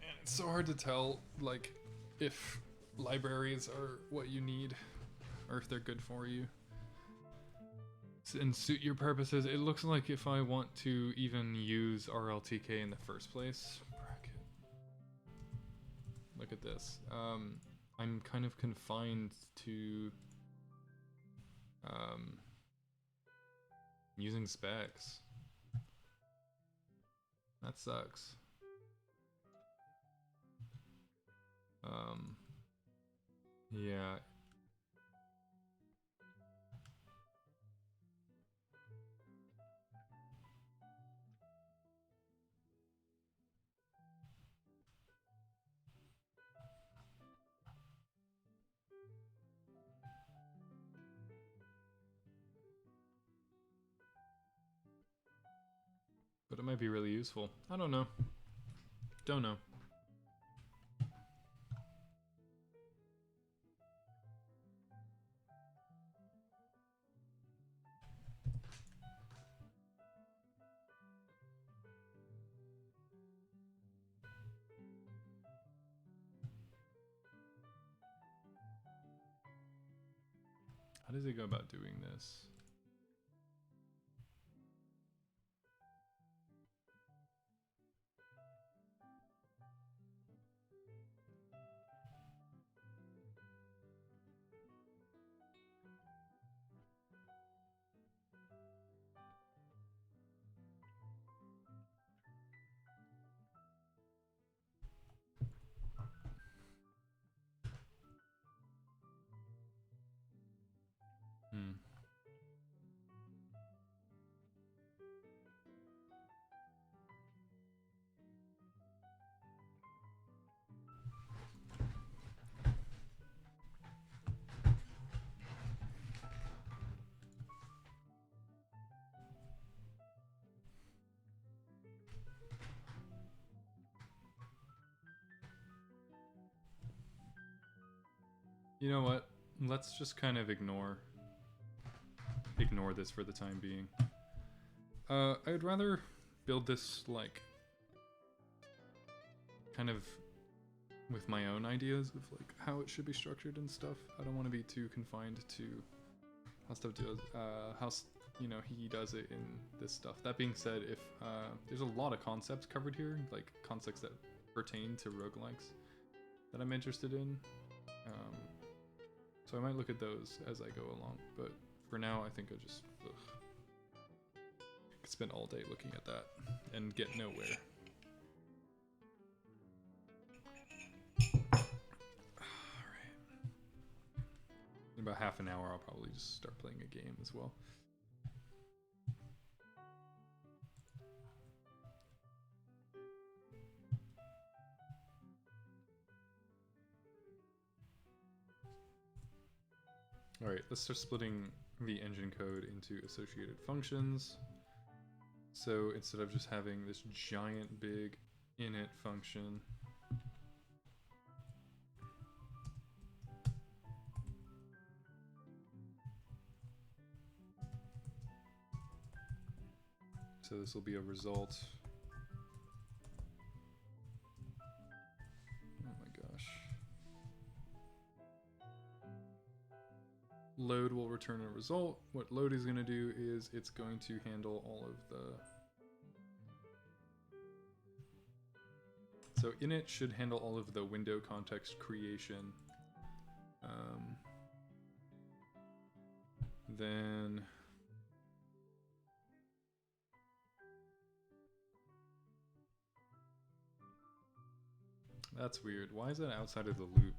Man, it's so hard to tell, like, if libraries are what you need, or if they're good for you. And suit your purposes. It looks like if I want to even use RLTK in the first place, bracket. Look at this. I'm kind of confined to using specs. That sucks. Yeah. But it might be really useful. I don't know. Don't know. How does it go about doing this? Hmm. You know what? Let's just kind of ignore this for the time being. I would rather build this like kind of with my own ideas of like how it should be structured and stuff. I don't want to be too confined to how stuff does, you know, he does it in this stuff. That being said, if there's a lot of concepts covered here, like concepts that pertain to roguelikes that I'm interested in. So I might look at those as I go along, but for now I think I just could spend all day looking at that and get nowhere. Alright. In about half an hour I'll probably just start playing a game as well. Alright, let's start splitting the engine code into associated functions. So instead of just having this giant big init function, so this will be a result. Oh my gosh. Load will return a result. What load is going to do is it's going to handle all of the... So init should handle all of the window context creation. Then... That's weird. Why is that outside of the loop?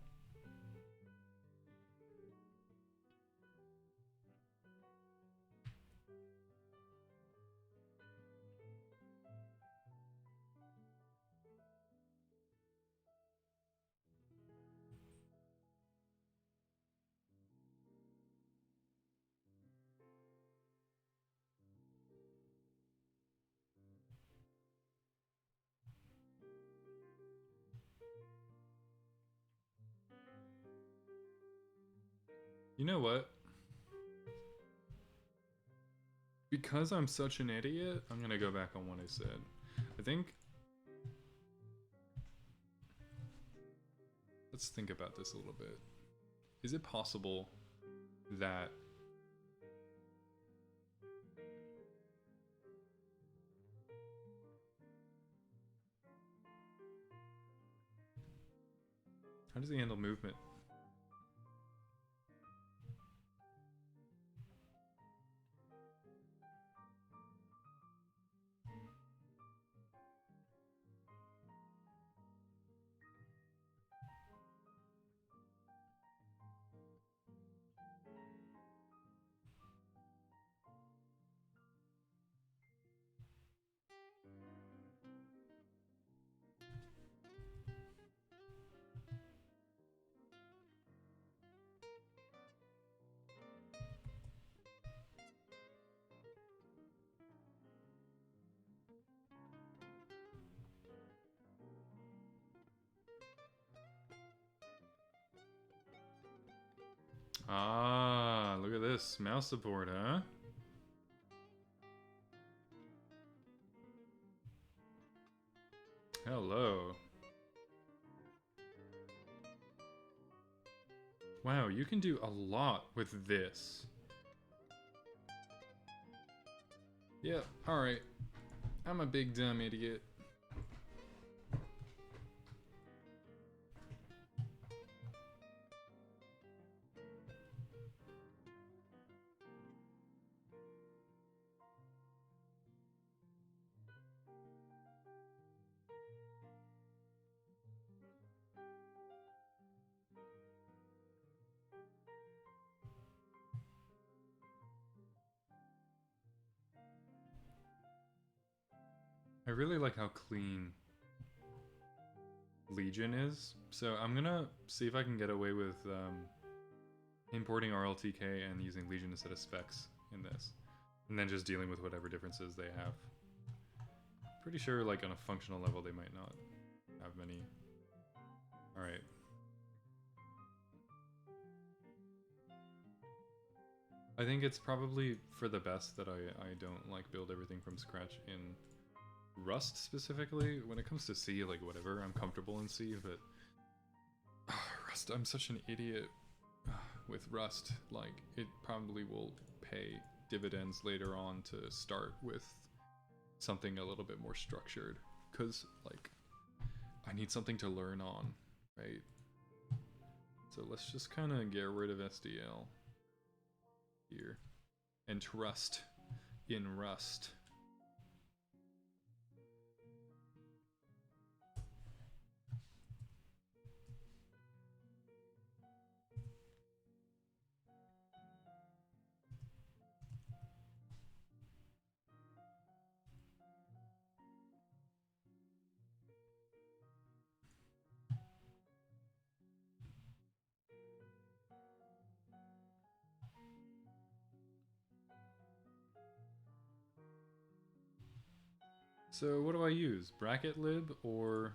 You know what? Because I'm such an idiot, I'm gonna go back on what I said. I think... Let's think about this a little bit. Is it possible that... How does he handle movement? Ah, look at this. Mouse support, huh? Hello. Wow, you can do a lot with this. Yeah, alright. I'm a big dumb idiot. I really like how clean Legion is, so I'm gonna see if I can get away with importing RLTK and using Legion instead of specs in this, and then just dealing with whatever differences they have. Pretty sure like on a functional level they might not have many. Alright. I think it's probably for the best that I don't like build everything from scratch in Rust specifically. When it comes to C, like whatever, I'm comfortable in C, but Rust, I'm such an idiot with Rust. Like, it probably will pay dividends later on to start with something a little bit more structured, because like I need something to learn on, right? So let's just kind of get rid of SDL here and trust in Rust. So what do I use? Bracket lib or...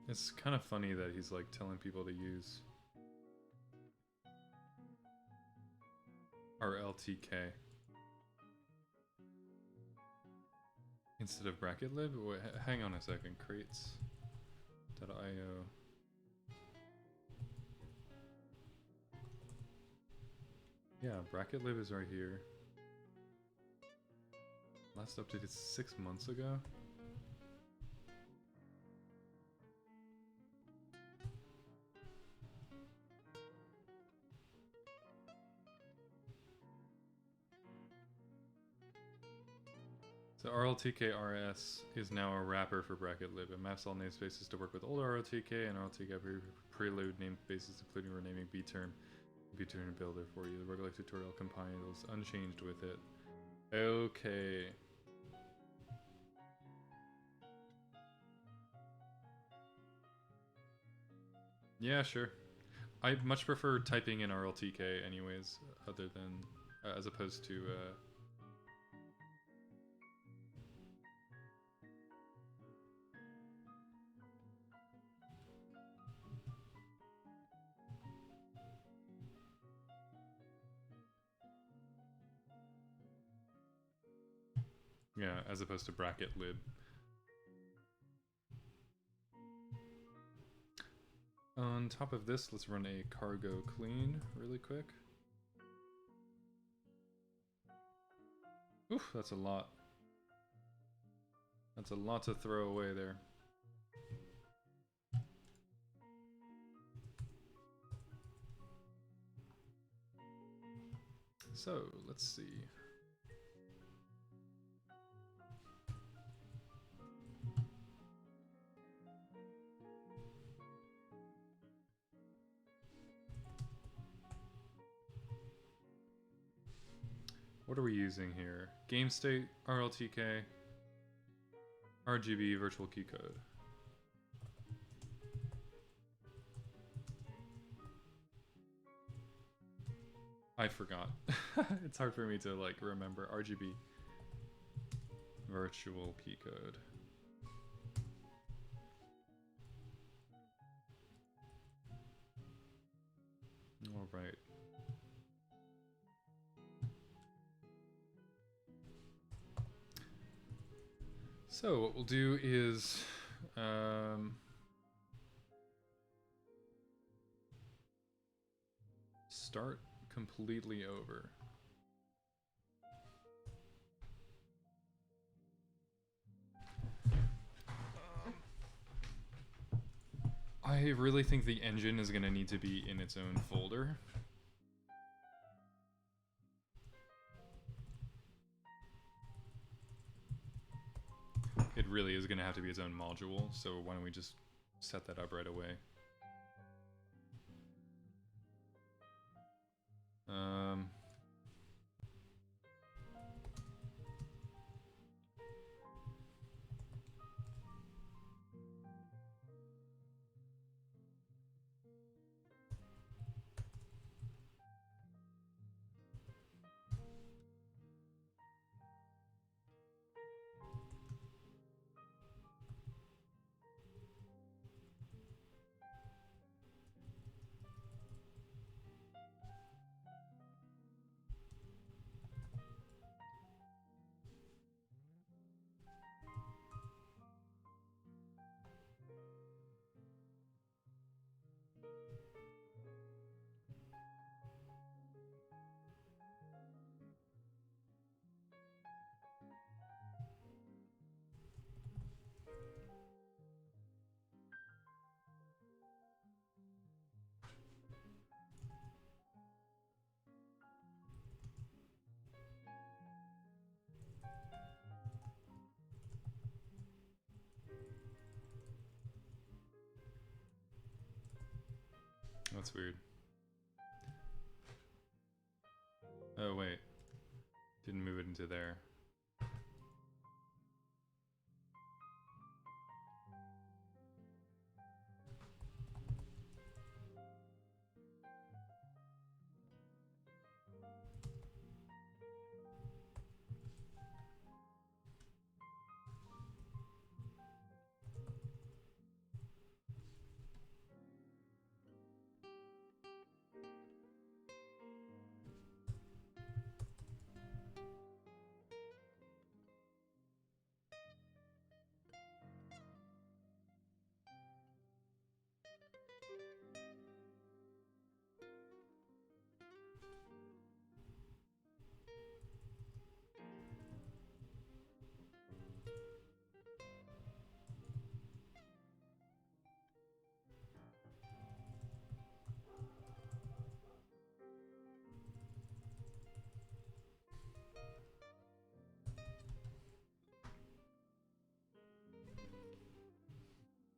It's kind of funny that he's like telling people to use RLTK instead of bracket lib. Wait, hang on a second. Crates.io. Yeah, bracket lib is right here. Last updated 6 months ago. So RLTK-RS is now a wrapper for bracket lib. It maps all namespaces to work with older RLTK and RLTK prelude namespaces, including renaming bterm builder for you. The roguelike tutorial compiles unchanged with it. Okay. Yeah, sure. I much prefer typing in RLTK anyways, other than, as opposed to, yeah, as opposed to bracket lib. On top of this, let's run a cargo clean really quick. Oof, that's a lot. That's a lot to throw away there. So, let's see. What are we using here? Game state, RLTK, RGB, virtual key code. I forgot. It's hard for me to like remember. RGB, virtual key code. All right. So what we'll do is start completely over. I really think the engine is going to need to be in its own folder. It really is going to have to be its own module, so why don't we just set that up right away. That's weird. Oh wait, didn't move it into there.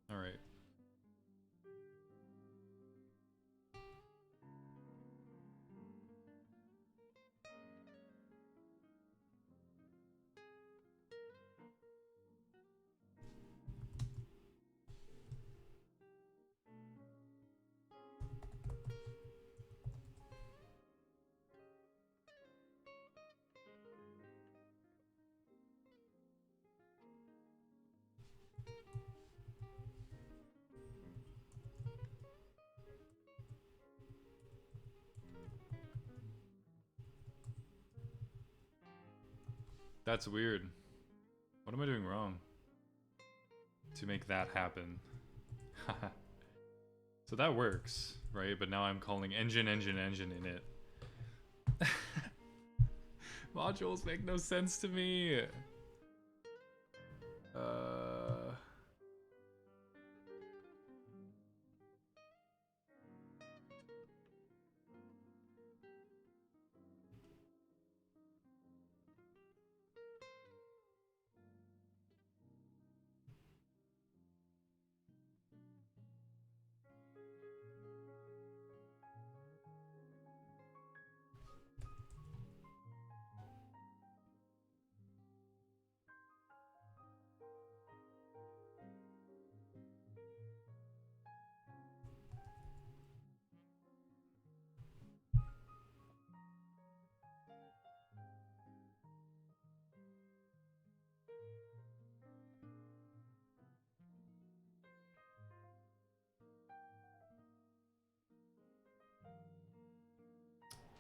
All right. That's weird. What am I doing wrong to make that happen? So that works, right? But now I'm calling engine in it. Modules make no sense to me.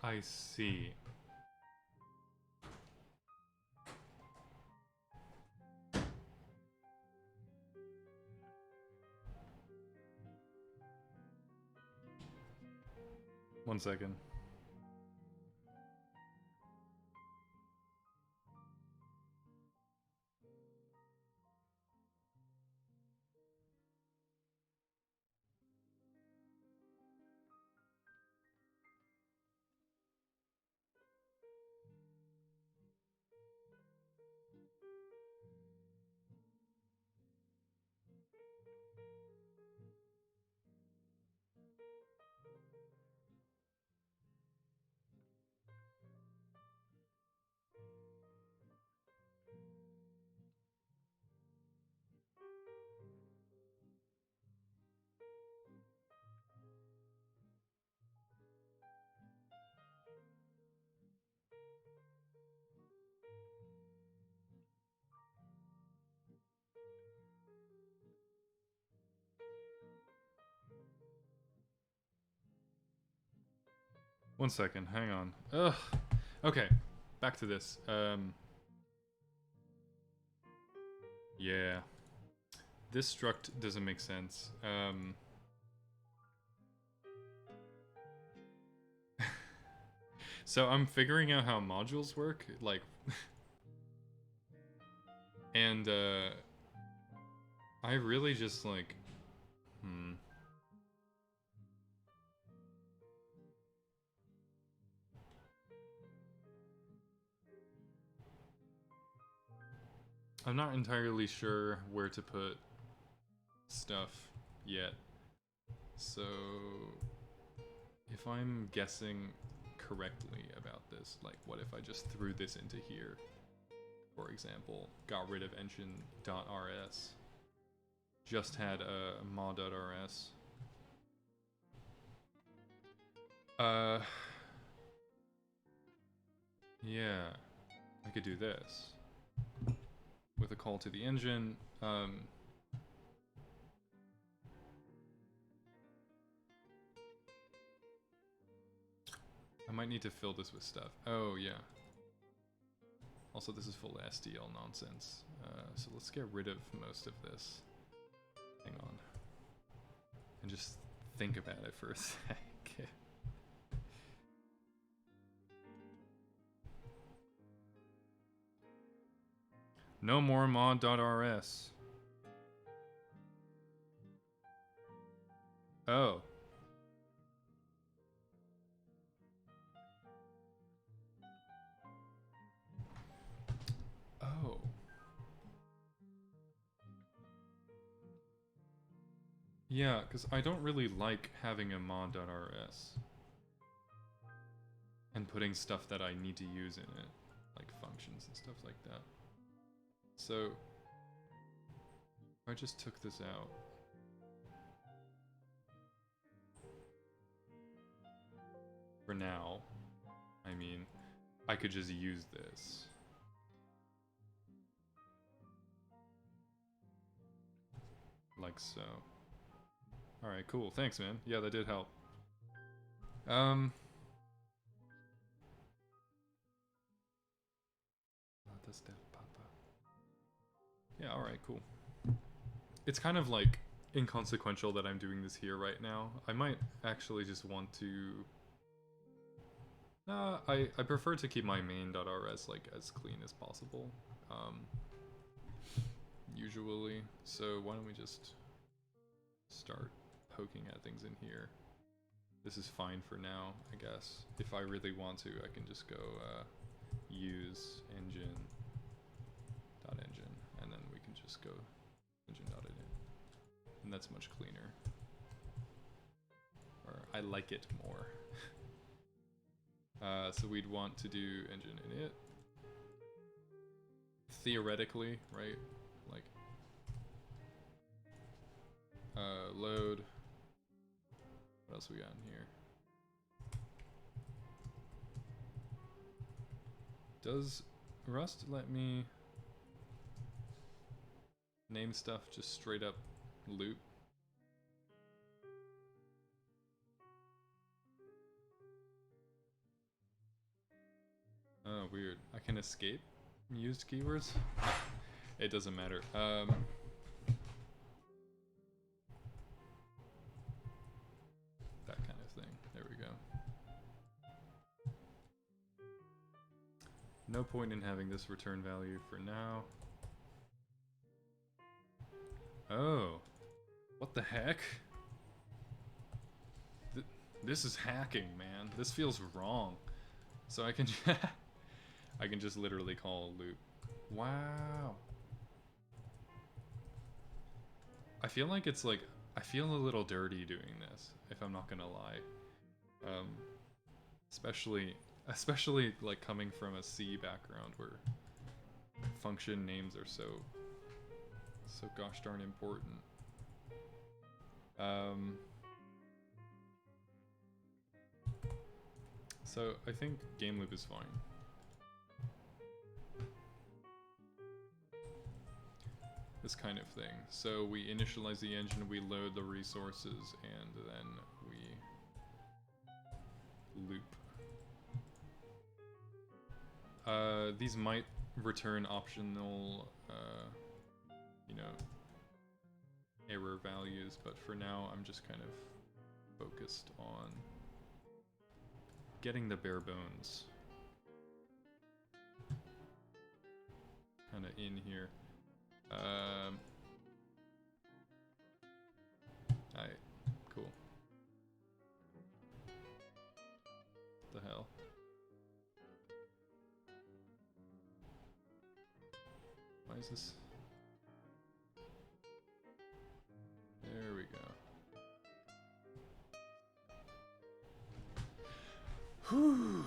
I see. One second. One second, hang on. Ugh. Okay, back to this. Yeah. This struct doesn't make sense. So I'm figuring out how modules work, like... and, I really just, like... I'm not entirely sure where to put stuff yet. So if I'm guessing correctly about this, like what if I just threw this into here, for example, got rid of engine.rs, just had a mod.rs. Yeah, I could do this with a call to the engine. I might need to fill this with stuff. Oh, yeah. Also, this is full of SDL nonsense. So let's get rid of most of this. Hang on. And just think about it for a sec. No more mod.rs. Oh. Oh. Yeah, because I don't really like having a mod.rs and putting stuff that I need to use in it, like functions and stuff like that. So, I just took this out. For now, I mean, I could just use this. Like so. Alright, cool. Thanks, man. Yeah, that did help. Yeah, alright, cool. It's kind of like inconsequential that I'm doing this here right now. I might actually just want to... I prefer to keep my main.rs like as clean as possible. Usually. So why don't we just start poking at things in here. This is fine for now, I guess. If I really want to, I can just go use engine.engine, and then we can just go engine.init. And that's much cleaner. Or I like it more. So we'd want to do engine init. Theoretically, right? Like, load. What else we got in here? Does Rust let me name stuff just straight up loop? Oh, weird. I can escape used keywords? It doesn't matter. That kind of thing. There we go. No point in having this return value for now. Oh. What the heck? This is hacking, man. This feels wrong. So I can I can just literally call a loop. Wow. I feel like it's like, I feel a little dirty doing this, if I'm not gonna lie. Especially like coming from a C background where function names are so gosh darn important. So I think game loop is fine. This kind of thing. So we initialize the engine, we load the resources, and then we loop. These might return optional, you know, error values, but for now I'm just kind of focused on getting the bare bones kind of in here. Alright, cool. What the hell? Why is this? There we go. Whew.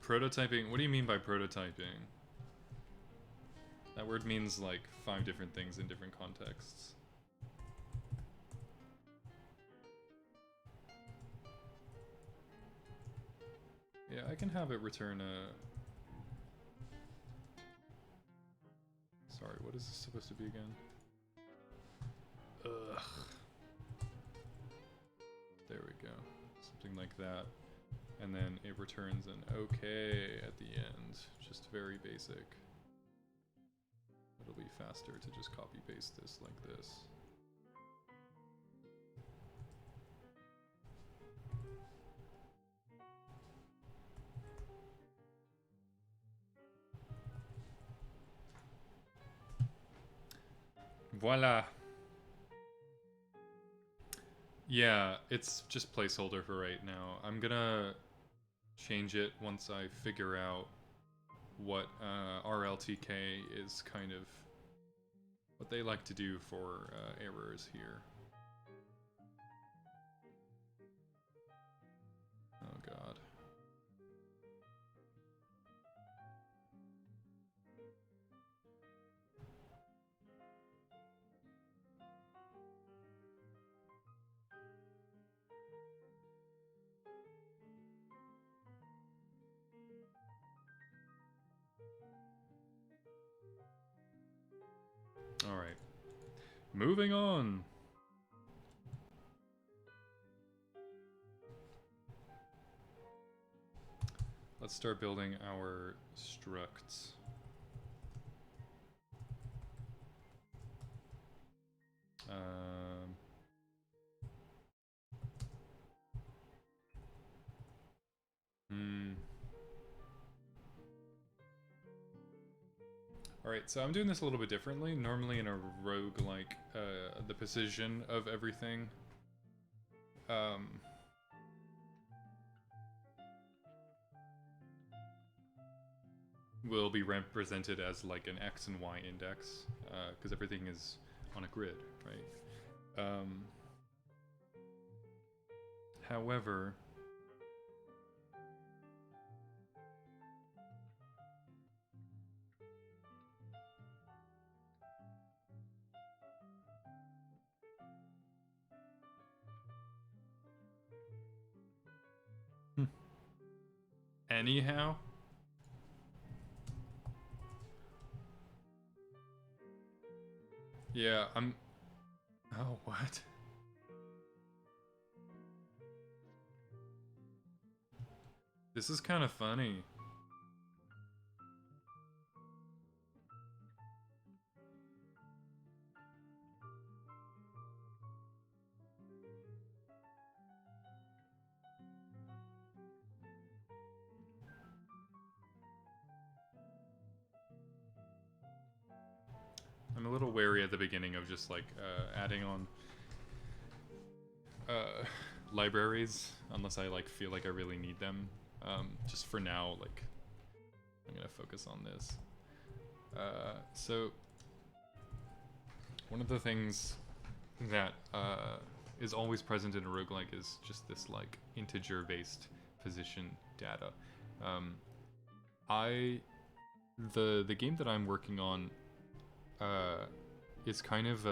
Prototyping? What do you mean by prototyping? That word means like 5 different things in different contexts. Yeah, I can have it return a... Sorry, what is this supposed to be again? Ugh. There we go. Something like that. And then it returns an okay at the end. Just very basic. It'll be faster to just copy paste this like this. Voila! Yeah, it's just placeholder for right now. I'm gonna change it once I figure out what RLTK is kind of what they like to do for errors here. Oh god. Alright. Moving on! Let's start building our structs. Alright, so I'm doing this a little bit differently. Normally in a roguelike, the position of everything will be represented as like an X and Y index, because everything is on a grid, right? However, anyhow, yeah, I'm... Oh, what? This is kind of funny. I'm a little wary at the beginning of just like adding on libraries unless I like feel like I really need them. Just for now, like I'm gonna focus on this. So one of the things that is always present in a roguelike is just this like integer-based position data. The game that I'm working on is kind of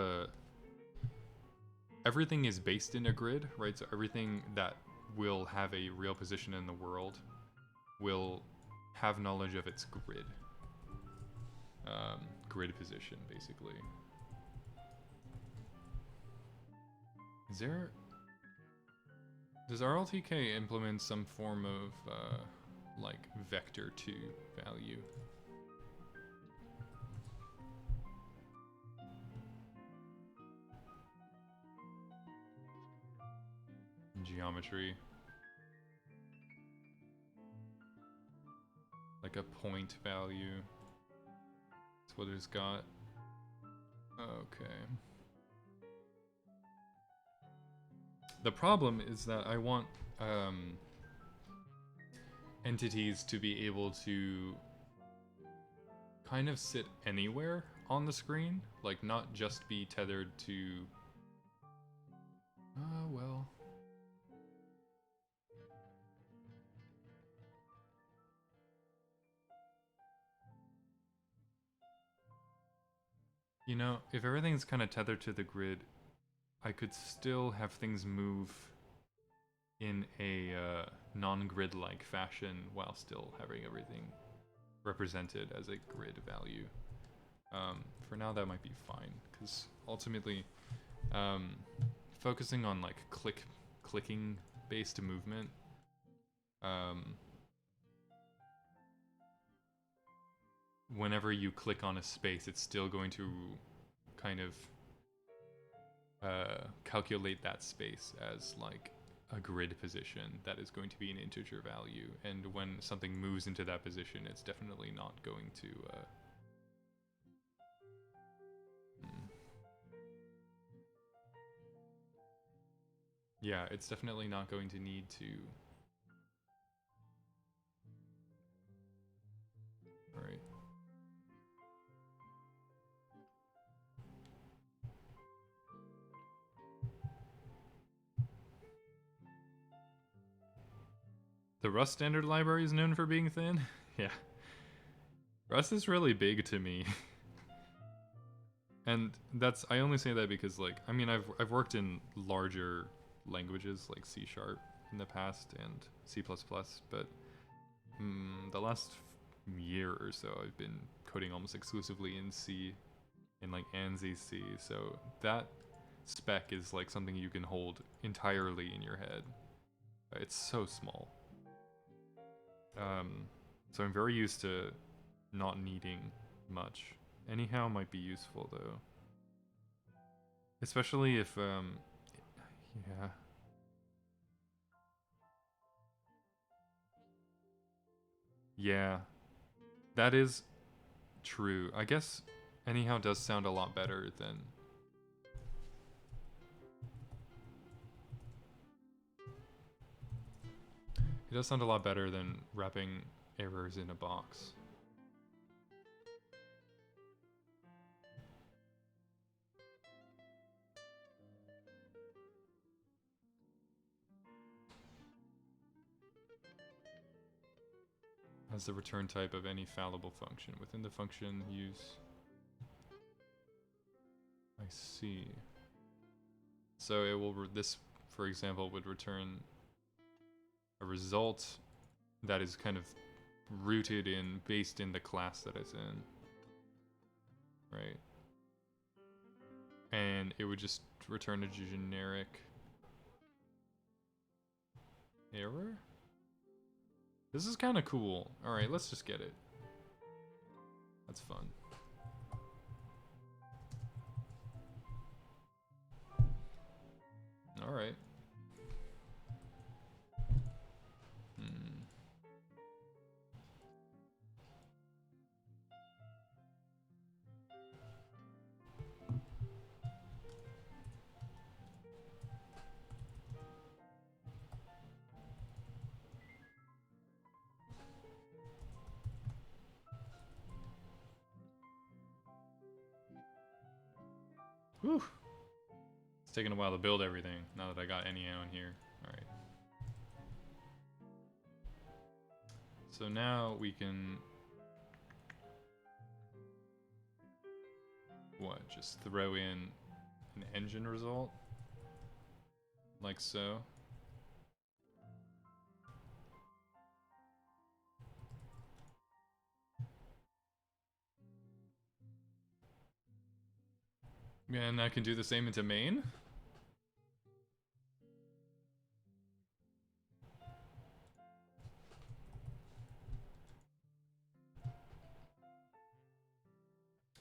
everything is based in a grid, right? So everything that will have a real position in the world will have knowledge of its grid. Grid position, basically. Does RLTK implement some form of like vector to value? Geometry. Like a point value. That's what it's got. Okay. The problem is that I want entities to be able to kind of sit anywhere on the screen, like not just be tethered to... well... You know, if everything's kind of tethered to the grid, I could still have things move in a non-grid-like fashion while still having everything represented as a grid value. For now, that might be fine, because ultimately, focusing on like clicking-based movement, whenever you click on a space, it's still going to kind of calculate that space as like a grid position that is going to be an integer value, and when something moves into that position, it's definitely not going to yeah, it's definitely not going to need to... Alright. The Rust standard library is known for being thin? Yeah. Rust is really big to me. And that's, I only say that because, like, I mean, I've worked in larger languages like C# in the past and C++, but the last year or so I've been coding almost exclusively in C, in like ANSI C, so that spec is like something you can hold entirely in your head. It's so small. So I'm very used to not needing much. Anyhow might be useful though. Especially if, yeah. Yeah, that is true. I guess anyhow does sound a lot better than... It does sound a lot better than wrapping errors in a box. As the return type of any fallible function. Within the function, use... I see. So it will... This, for example, would return a result that is kind of rooted in, based in the class that it's in. Right? And it would just return a generic error? This is kind of cool. Alright, let's just get it. That's fun. Alright. Whew. It's taking a while to build everything, now that I got anyhow in here. Alright. So now we can... What, just throw in an engine result? Like so. And I can do the same into main?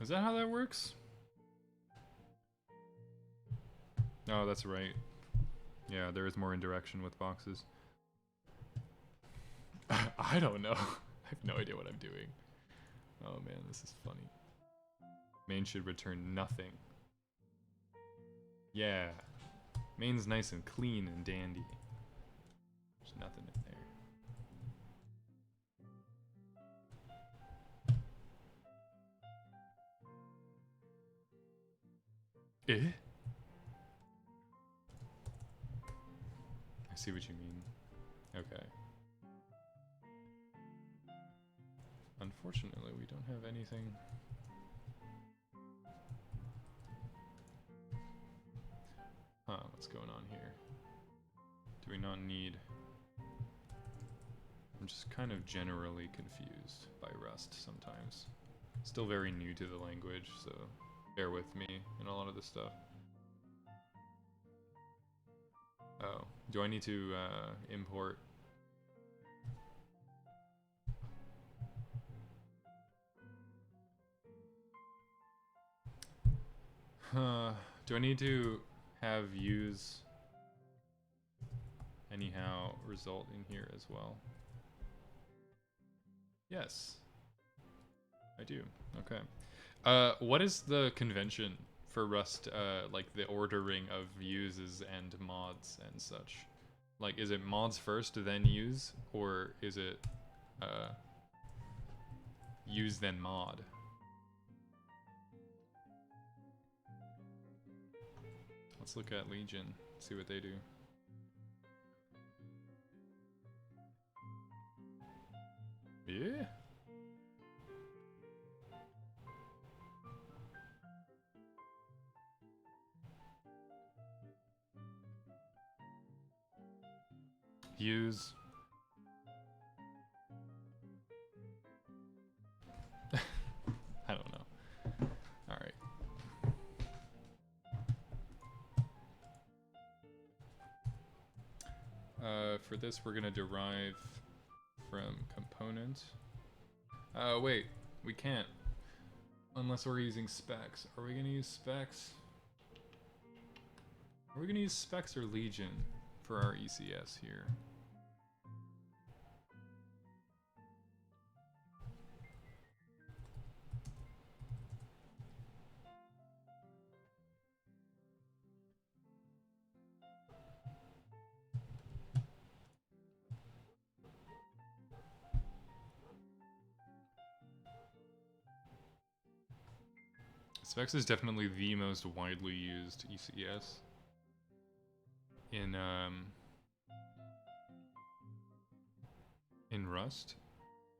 Is that how that works? Oh, that's right. Yeah, there is more indirection with boxes. I don't know. I have no idea what I'm doing. Oh man, this is funny. Main should return nothing. Yeah. Main's nice and clean and dandy. There's nothing in there. Eh? I see what you mean. Okay. Unfortunately, we don't have anything. Huh, what's going on here? Do we not need... I'm just kind of generally confused by Rust sometimes. Still very new to the language, so bear with me in a lot of this stuff. Oh, do I need to import? Do I need to have use anyhow result in here as well? Yes, I do. Okay. What is the convention for Rust, like the ordering of uses and mods and such? Like, is it mods first, then use, or is it use then mod? Let's look at Legion, see what they do. Yeah. Use. I don't know. Alright. For this, we're gonna derive from component. Wait, we can't. Unless we're using specs. Are we gonna use specs? Are we gonna use specs or Legion for our ECS here? Specs is definitely the most widely used ECS in Rust,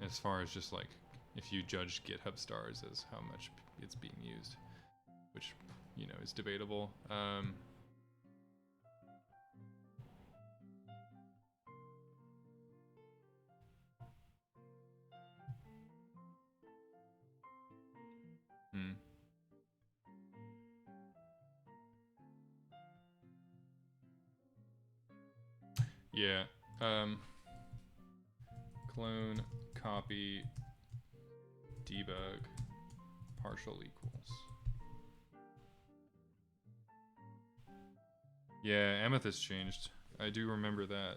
as far as just like if you judge GitHub stars as how much it's being used, which, you know, is debatable. Yeah. Clone, copy, debug, partial equals. Yeah, Amethyst changed. I do remember that.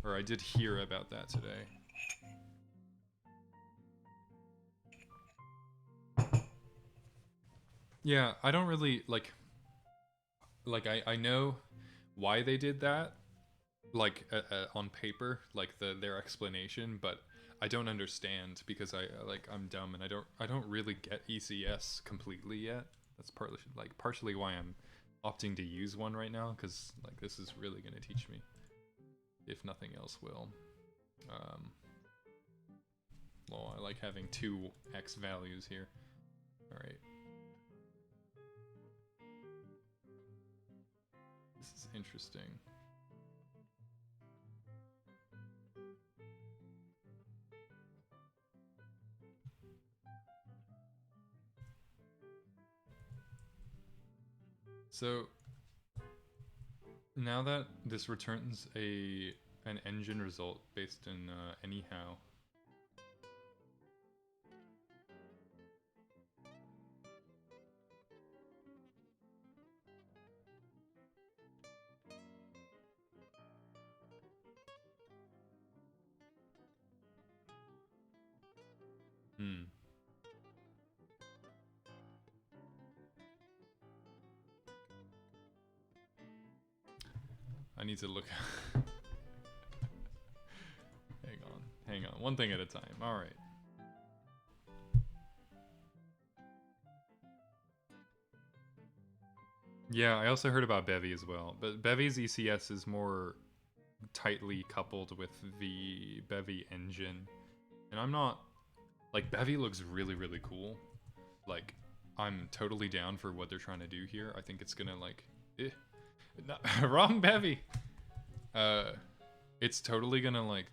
Or I did hear about that today. Yeah, I don't really, like I know why they did that, like on paper, like their explanation, but I don't understand because I'm dumb and I don't really get ECS completely yet. That's partially why I'm opting to use one right now, because like this is really gonna teach me, if nothing else will. Well, I like having two X values here. All right. This is interesting. So now that this returns an engine result based in anyhow. I need to look. Hang on. One thing at a time. All right. Yeah, I also heard about Bevy as well, but Bevy's ECS is more tightly coupled with the Bevy engine, and I'm not like Bevy looks really really cool. Like I'm totally down for what they're trying to do here. I think it's gonna like, no, wrong Bevy. It's totally gonna like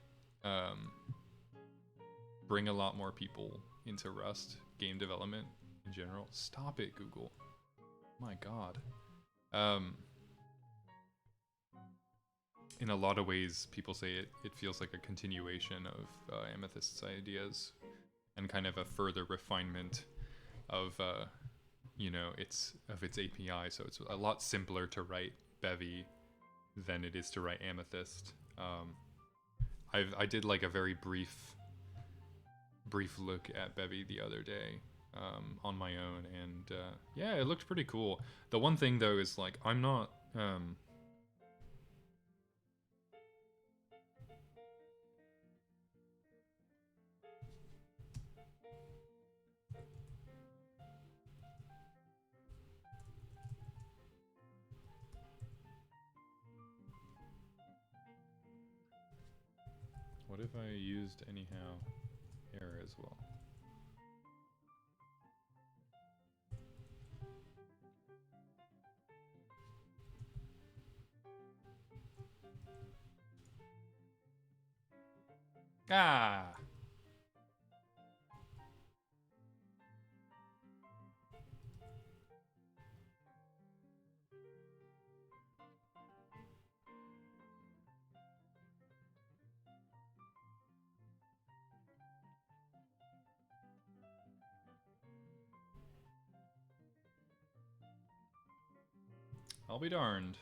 bring a lot more people into Rust game development in general. Stop it, Google. My God. In a lot of ways, people say it feels like a continuation of Amethyst's ideas and kind of a further refinement of you know, its API. So it's a lot simpler to write Bevy than it is to write Amethyst. I did like a very brief look at Bevy the other day on my own, and yeah, it looked pretty cool. The one thing though is like I'm not what if I used anyhow error as well? Ah! I'll be darned.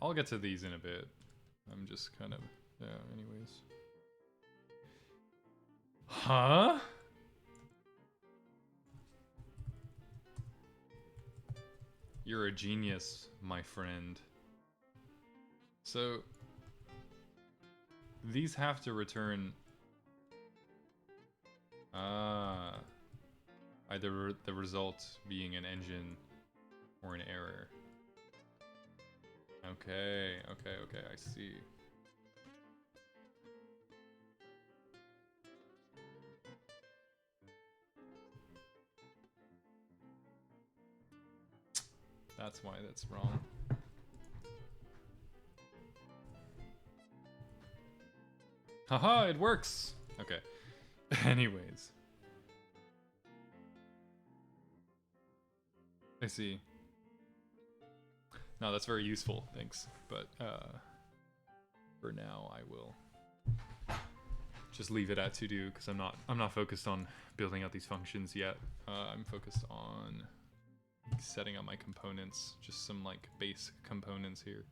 I'll get to these in a bit. I'm just kind of, yeah, anyways. Huh? You're a genius, my friend. So, these have to return... either the result being an engine or an error. Okay, I see. That's why that's wrong. Haha, it works! Okay. Anyways. I see. No, that's very useful, thanks. But for now I will just leave it at to do because I'm not focused on building out these functions yet. I'm focused on setting up my components, just some like base components here.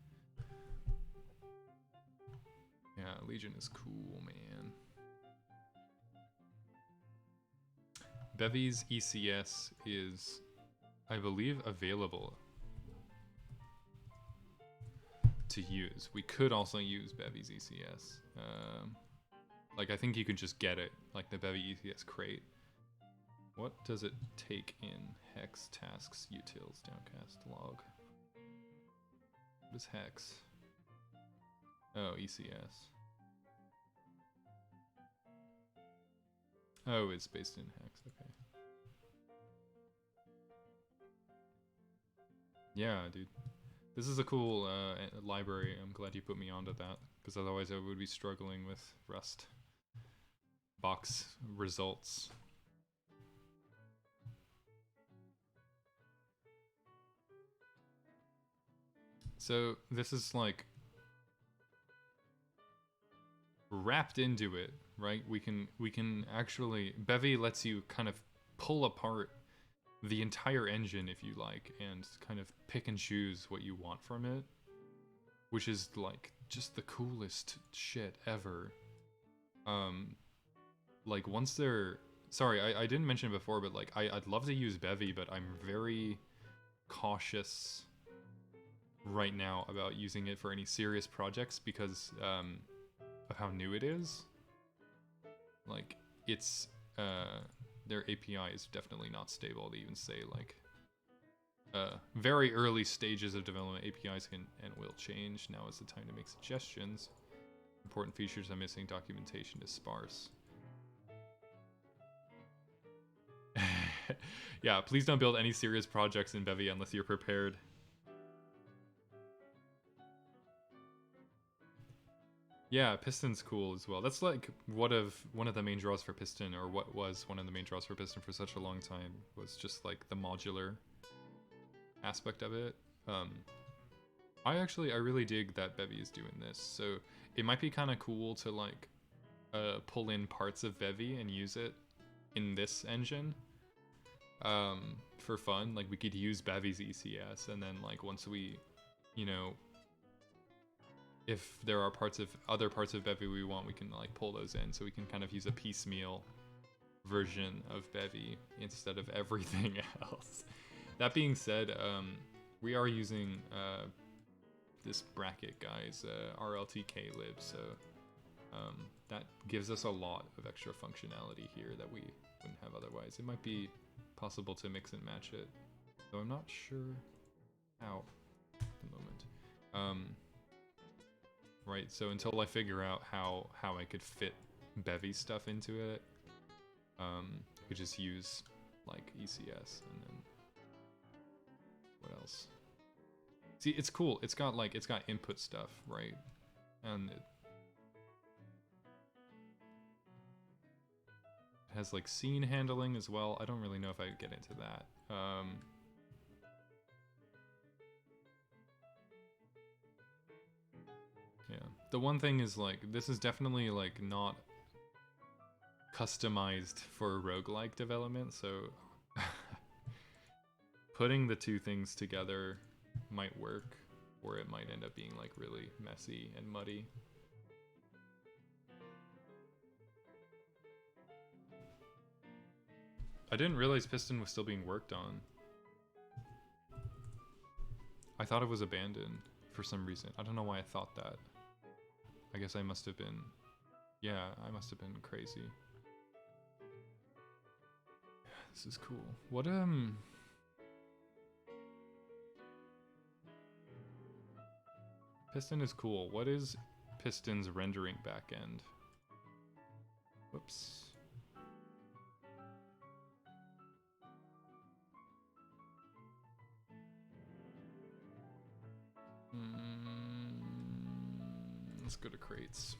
Yeah, Legion is cool, man. Bevy's ECS is, I believe, available to use. We could also use Bevy's ECS. Like, I think you can just get it, like the Bevy ECS crate. What does it take in hex, tasks, utils, downcast, log? What is hex? Oh, ECS. Oh, it's based in hex, okay. Yeah, dude. This is a cool library. I'm glad you put me onto that, because otherwise I would be struggling with Rust box results. So this is like wrapped into it, right? We can actually, Bevy lets you kind of pull apart the entire engine if you like, and kind of pick and choose what you want from it, which is like just the coolest shit ever. Like once they're, sorry, I didn't mention it before, but like I'd love to use Bevy, but I'm very cautious right now about using it for any serious projects because of how new it is. Like it's their API is definitely not stable. They even say like very early stages of development APIs can and will change. Now is the time to make suggestions. Important features are missing. Documentation is sparse. Yeah, please don't build any serious projects in Bevy unless you're prepared. Yeah, Piston's cool as well. That's like one of the main draws for Piston, or what was one of the main draws for Piston for such a long time, was just like the modular aspect of it. I really dig that Bevy is doing this, so it might be kind of cool to like pull in parts of Bevy and use it in this engine for fun. Like we could use Bevy's ECS, and then like once we, you know, if there are other parts of Bevy we want, we can like pull those in, so we can kind of use a piecemeal version of Bevy instead of everything else. That being said, we are using this bracket guy's RLTK lib, so that gives us a lot of extra functionality here that we wouldn't have otherwise. It might be possible to mix and match it, though I'm not sure how at the moment. Right, so until I figure out how I could fit Bevy stuff into it, I could just use like ECS, and then what else? See, it's cool. It's got input stuff, right? And it has like scene handling as well. I don't really know if I'd get into that. Yeah. The one thing is like, this is definitely like not customized for roguelike development, so putting the two things together might work, or it might end up being like really messy and muddy. I didn't realize Piston was still being worked on. I thought it was abandoned for some reason. I don't know why I thought that. I guess I must have been... Yeah, I must have been crazy. This is cool. What, Piston is cool. What is Piston's rendering backend? Whoops. Let's go to crates.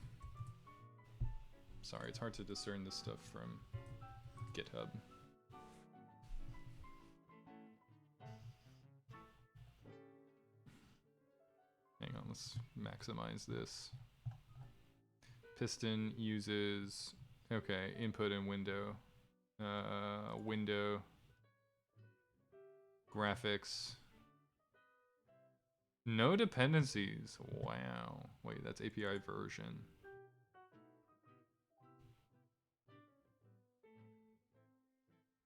Sorry, it's hard to discern this stuff from GitHub. Hang on, let's maximize this. Piston uses, okay, input and window. Window. Graphics. No dependencies. Wow. Wait, that's API version.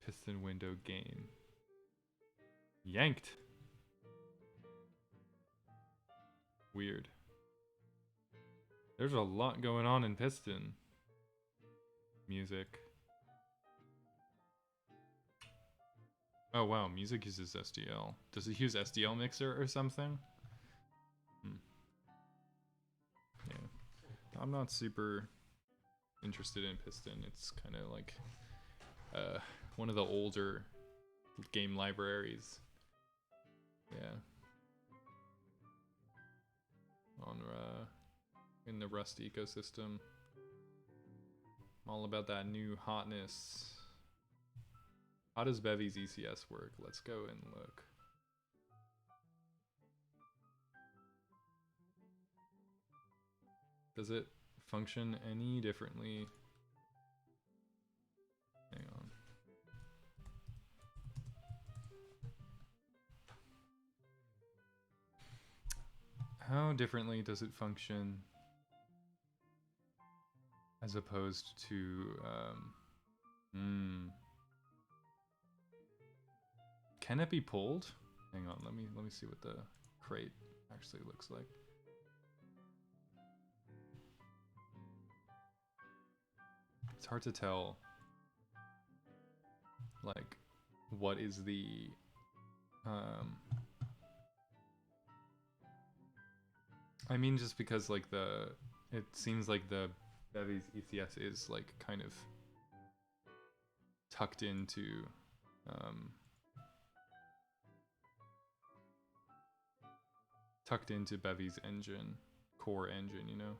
Piston window game. Yanked. Weird. There's a lot going on in Piston. Music. Oh wow, music uses SDL. Does it use SDL mixer or something? Yeah. I'm not super interested in Piston. It's kind of like one of the older game libraries. Yeah. On in the Rust ecosystem. I'm all about that new hotness. How does Bevy's ECS work? Let's go and look. Does it function any differently? Hang on. How differently does it function as opposed to can it be pulled? Hang on, let me see what the crate actually looks like. It's hard to tell. like what is the I mean, just because like it seems like the Bevy's ECS is like kind of tucked into Bevy's core engine, you know?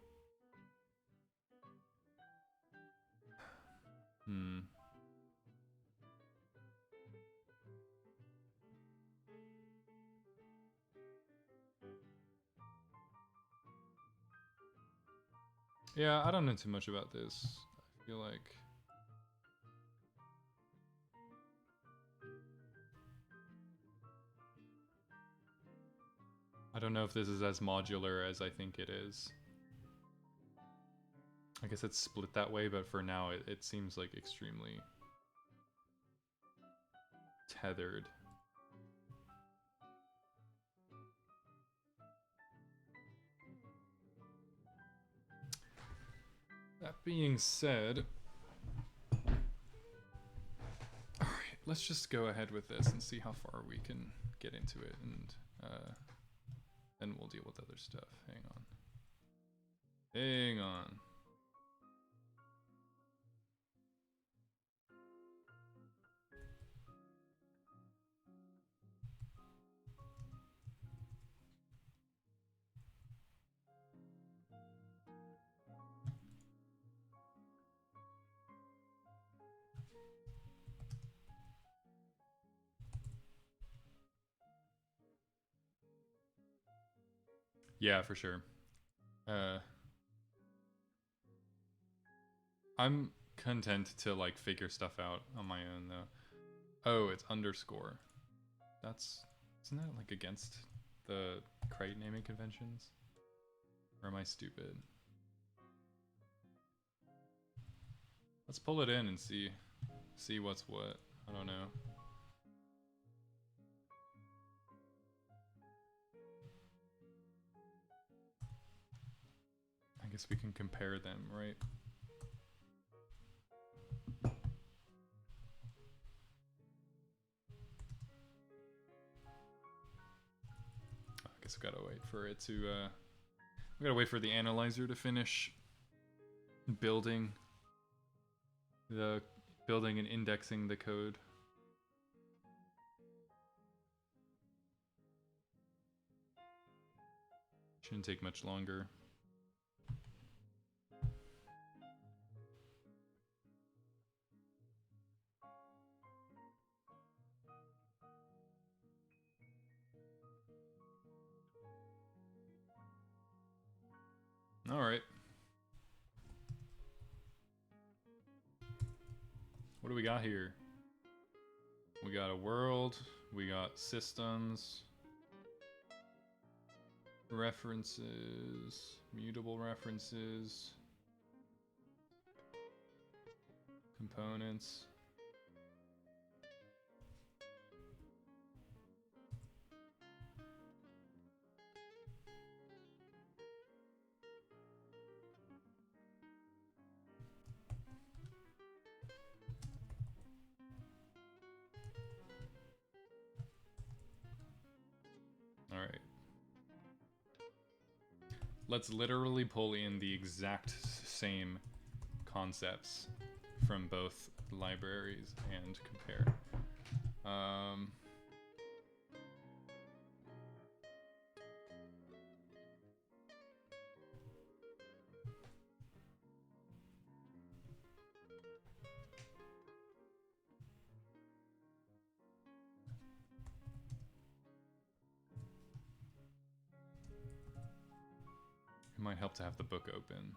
Yeah, I don't know too much about this. I feel like I don't know if this is as modular as I think it is. I guess it's split that way, but for now it seems like extremely tethered. That being said, alright, let's just go ahead with this and see how far we can get into it, and then we'll deal with other stuff. Hang on. Hang on. Yeah, for sure. I'm content to like figure stuff out on my own though. Oh, it's underscore. Isn't that like against the crate naming conventions? Or am I stupid? Let's pull it in and see what's what. I don't know. I guess we can compare them, right? I guess we gotta wait for it to, we gotta wait for the analyzer to finish building and indexing the code. Shouldn't take much longer. All right. What do we got here? We got a world, we got systems, references, mutable references, components. All right. Let's literally pull in the exact same concepts from both libraries and compare. It might help to have the book open.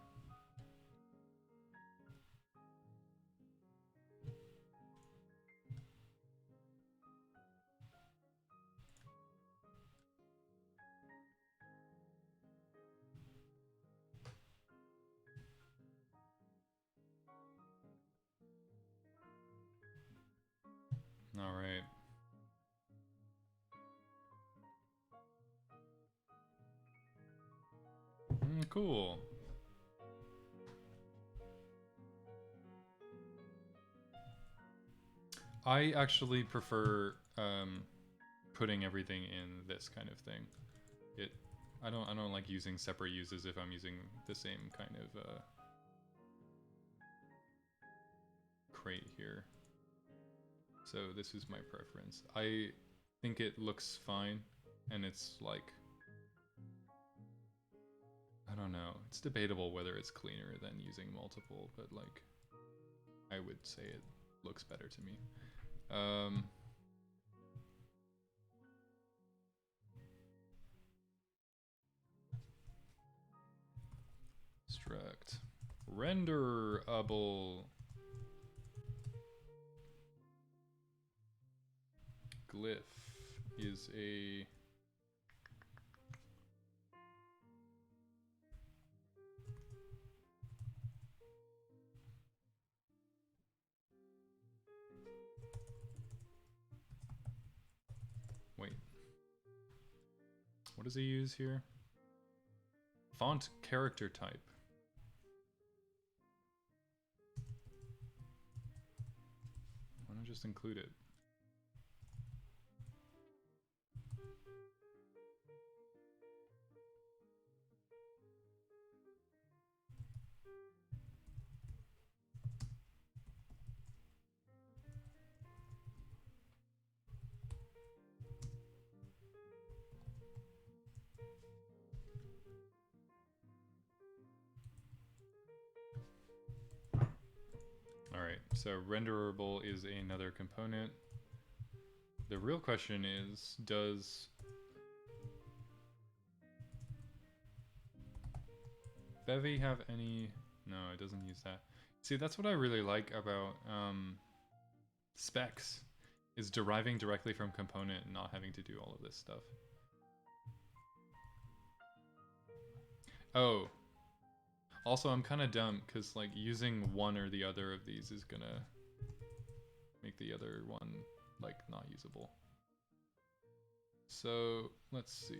All right. Cool. I actually prefer putting everything in this kind of thing. I don't like using separate uses if I'm using the same kind of crate here. So this is my preference. I think it looks fine, and it's like, I don't know. It's debatable whether it's cleaner than using multiple, but like, I would say it looks better to me. Struct renderable glyph is a wait. What does he use here? Font character type. Why not just include it? Alright, so renderable is another component. The real question is, does Bevy have any... No, it doesn't use that. See, that's what I really like about specs, is deriving directly from component and not having to do all of this stuff. Oh. Also, I'm kind of dumb, because like using one or the other of these is gonna make the other one like not usable. So, let's see.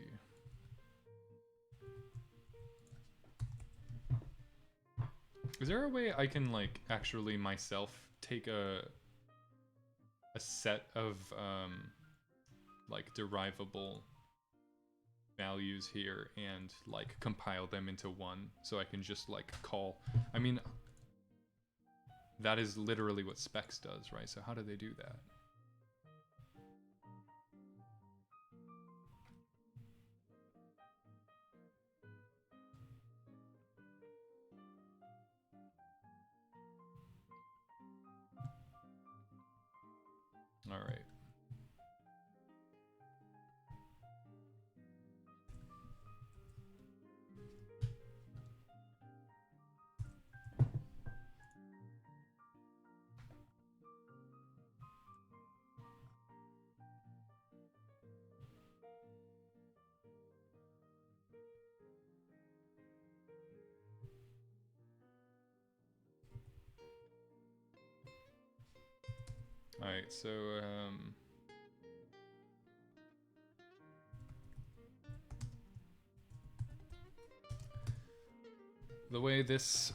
Is there a way I can like actually myself take a set of like derivable values here and like compile them into one, so I can just like call, I mean, that is literally what specs does, right? So how do they do that? All right. Alright, so, the way this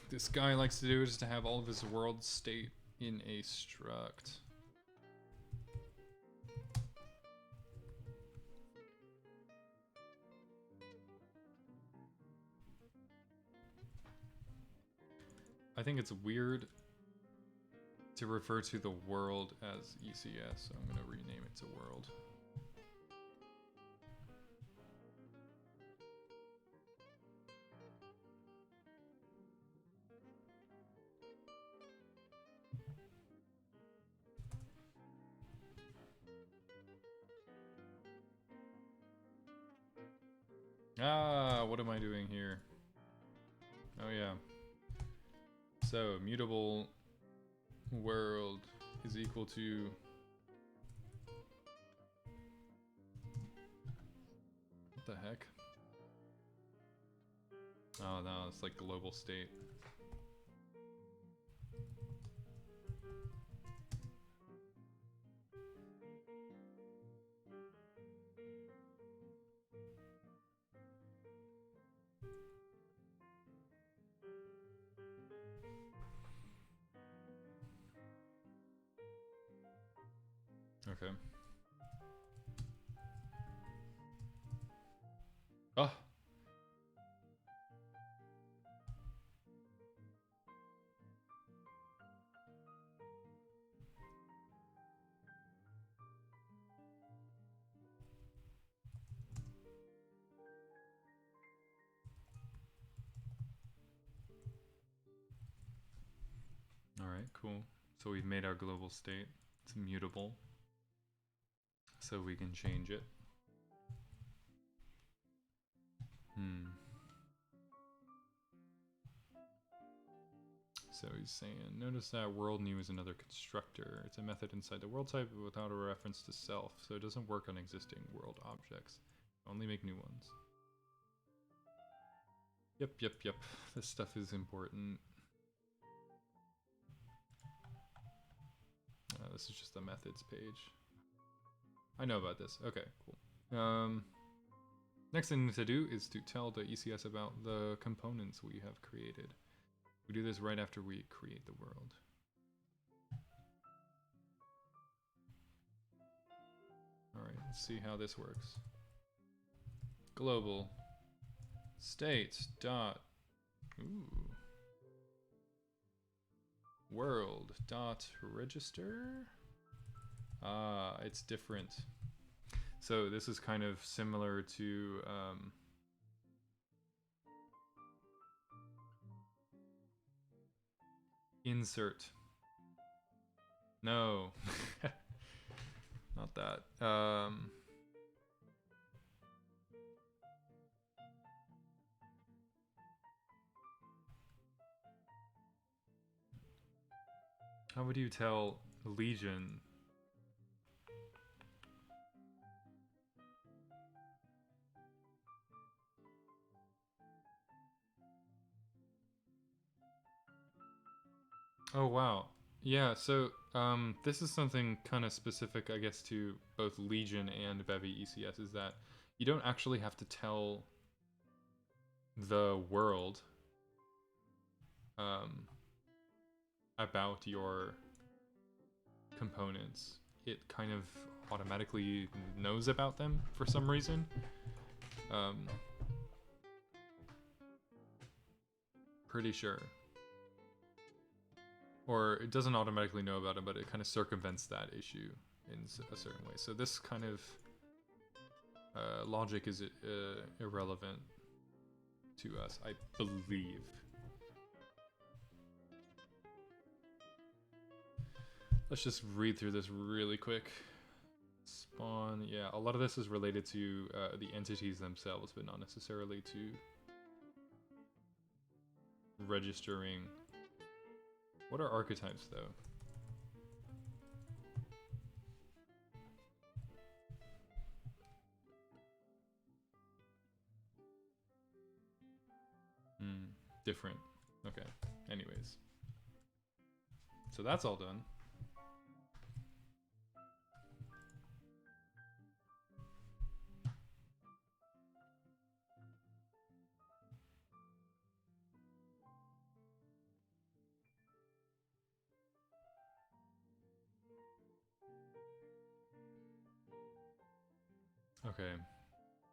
this guy likes to do is to have all of his world state in a struct. I think it's weird to refer to the world as ECS, so I'm going to rename it to world. Ah, what am I doing here? Oh yeah. So, mutable world is equal to what the heck? Oh no, it's like global state. Okay. Oh. Alright, cool. So we've made our global state. It's mutable. So we can change it. So he's saying, notice that world new is another constructor. It's a method inside the world type without a reference to self, so it doesn't work on existing world objects. Only make new ones. Yep. This stuff is important. This is just the methods page. I know about this. Okay, cool. Next thing to do is to tell the ECS about the components we have created. We do this right after we create the world. Alright, let's see how this works. Global state dot world dot register. It's different. So this is kind of similar to insert. No. Not that. How would you tell Legion? Oh wow. Yeah, so this is something kind of specific, I guess, to both Legion and Bevy ECS, is that you don't actually have to tell the world about your components. It kind of automatically knows about them for some reason. Pretty sure. Or it doesn't automatically know about it, but it kind of circumvents that issue in a certain way. So this kind of logic is irrelevant to us, I believe. Let's just read through this really quick. Spawn, yeah, a lot of this is related to the entities themselves, but not necessarily to registering. What are archetypes, though? Different. Okay. Anyways. So that's all done. Okay.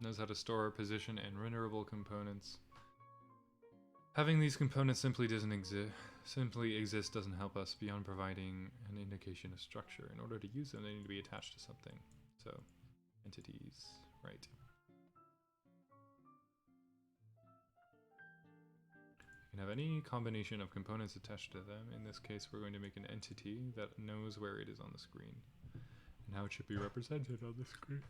Knows how to store, position, and renderable components. Having these components simply exist doesn't help us beyond providing an indication of structure. In order to use them, they need to be attached to something. So, entities, right. You can have any combination of components attached to them. In this case, we're going to make an entity that knows where it is on the screen and how it should be represented on the screen.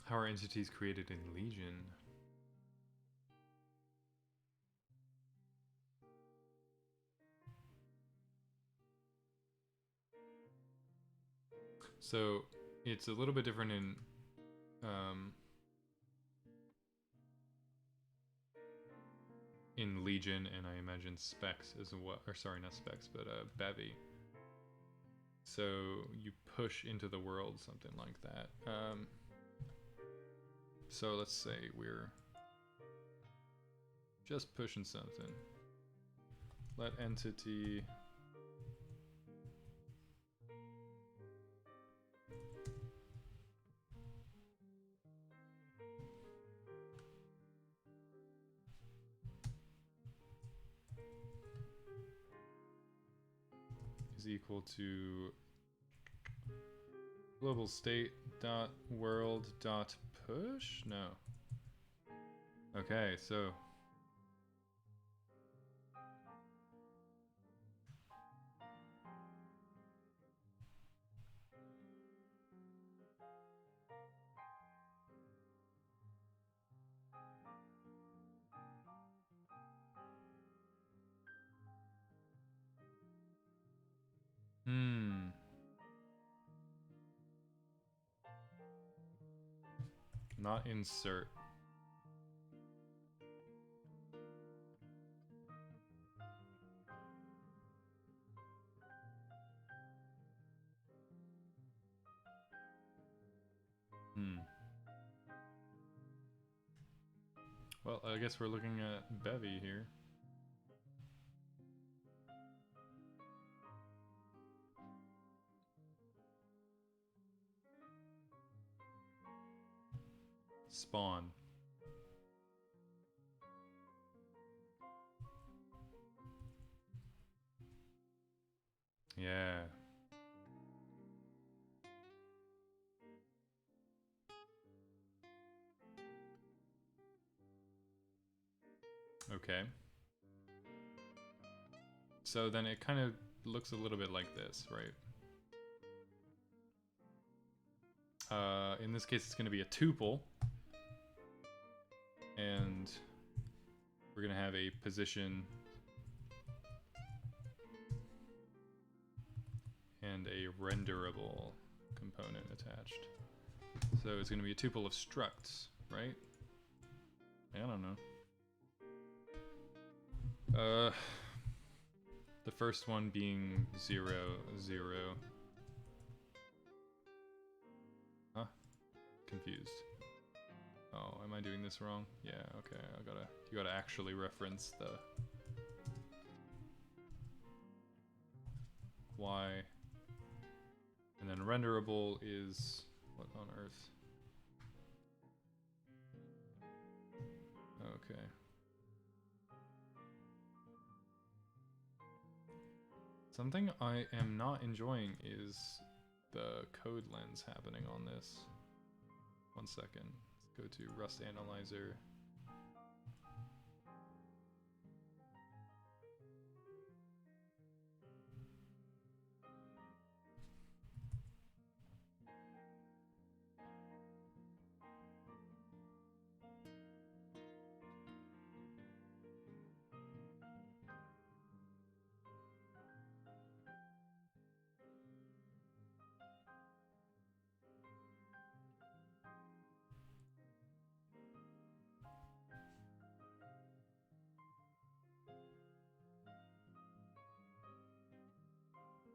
How are entities created in Legion? So it's a little bit different in Legion, and I imagine Specs as well. Or sorry, not Specs, but Bevy. So you push into the world, something like that. So let's say we're just pushing something. Let entity is equal to global state dot world dot push? No. Okay, so not insert. Well, I guess we're looking at Bevy here. Spawn. Yeah. Okay. So then it kind of looks a little bit like this, right? In this case, it's going to be a tuple. And we're going to have a position and a renderable component attached. So it's going to be a tuple of structs, right? I don't know. The first one being 0, 0. Huh? Confused. Oh, am I doing this wrong? Yeah, okay, you gotta actually reference the Y. And then renderable is what on earth? Okay. Something I am not enjoying is the code lens happening on this. 1 second. Let's go to Rust Analyzer.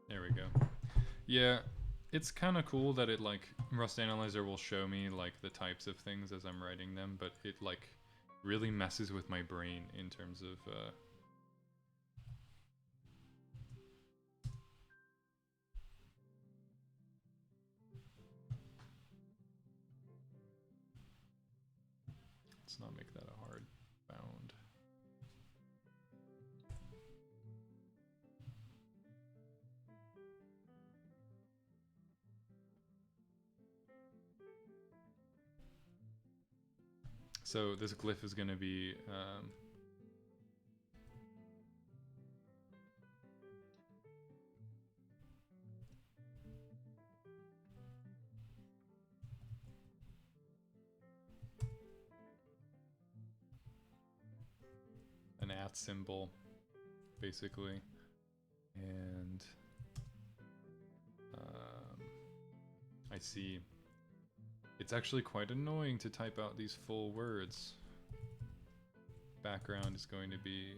There we go. Yeah, it's kind of cool that it like Rust Analyzer will show me like the types of things as I'm writing them, but it like really messes with my brain in terms of let's not make that a hard bound. So this glyph is going to be an @ symbol, basically, and I see. It's actually quite annoying to type out these full words background is going to be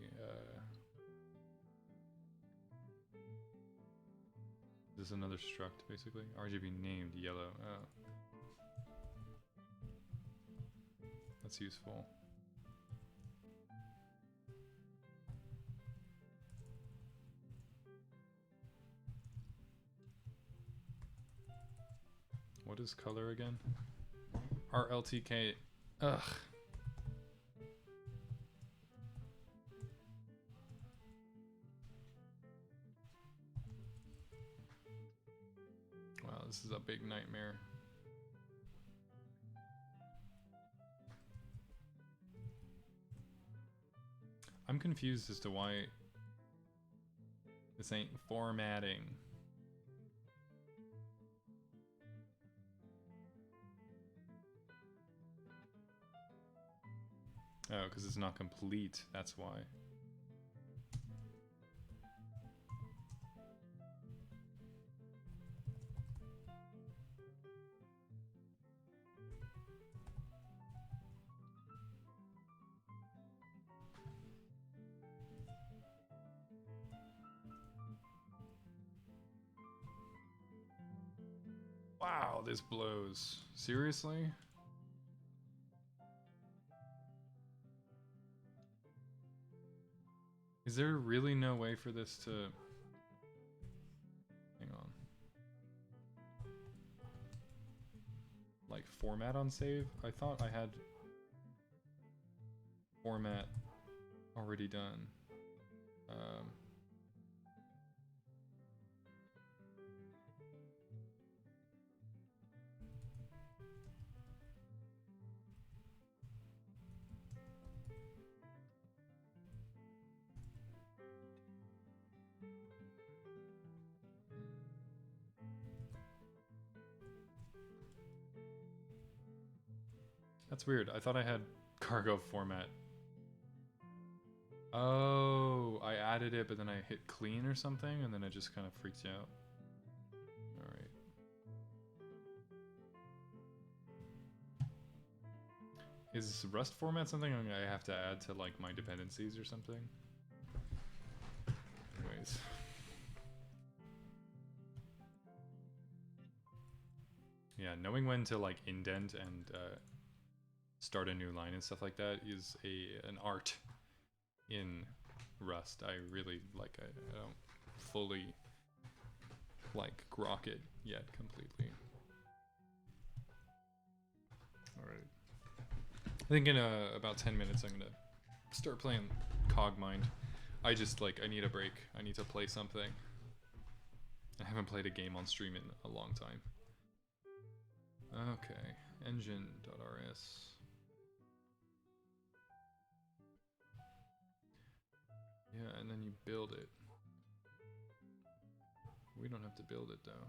this is another struct basically. RGB named yellow. Oh. That's useful. What is color again? RLTK. Ugh. Wow, this is a big nightmare. I'm confused as to why this ain't formatting. Oh, because it's not complete, that's why. Wow, this blows. Seriously? Is there really no way for this to... Hang on. Like format on save? I thought I had format already done. That's weird. I thought I had cargo format. Oh, I added it, but then I hit clean or something, and then it just kind of freaks you out. Alright. Is Rust format something I have to add to like my dependencies or something? Anyways. Yeah, knowing when to like indent and start a new line and stuff like that is an art in Rust. I really like it. I don't fully like grok it yet completely. Alright. I think in about 10 minutes I'm gonna start playing Cogmind. I need a break. I need to play something. I haven't played a game on stream in a long time. Okay, engine.rs. Yeah, and then you build it. We don't have to build it though.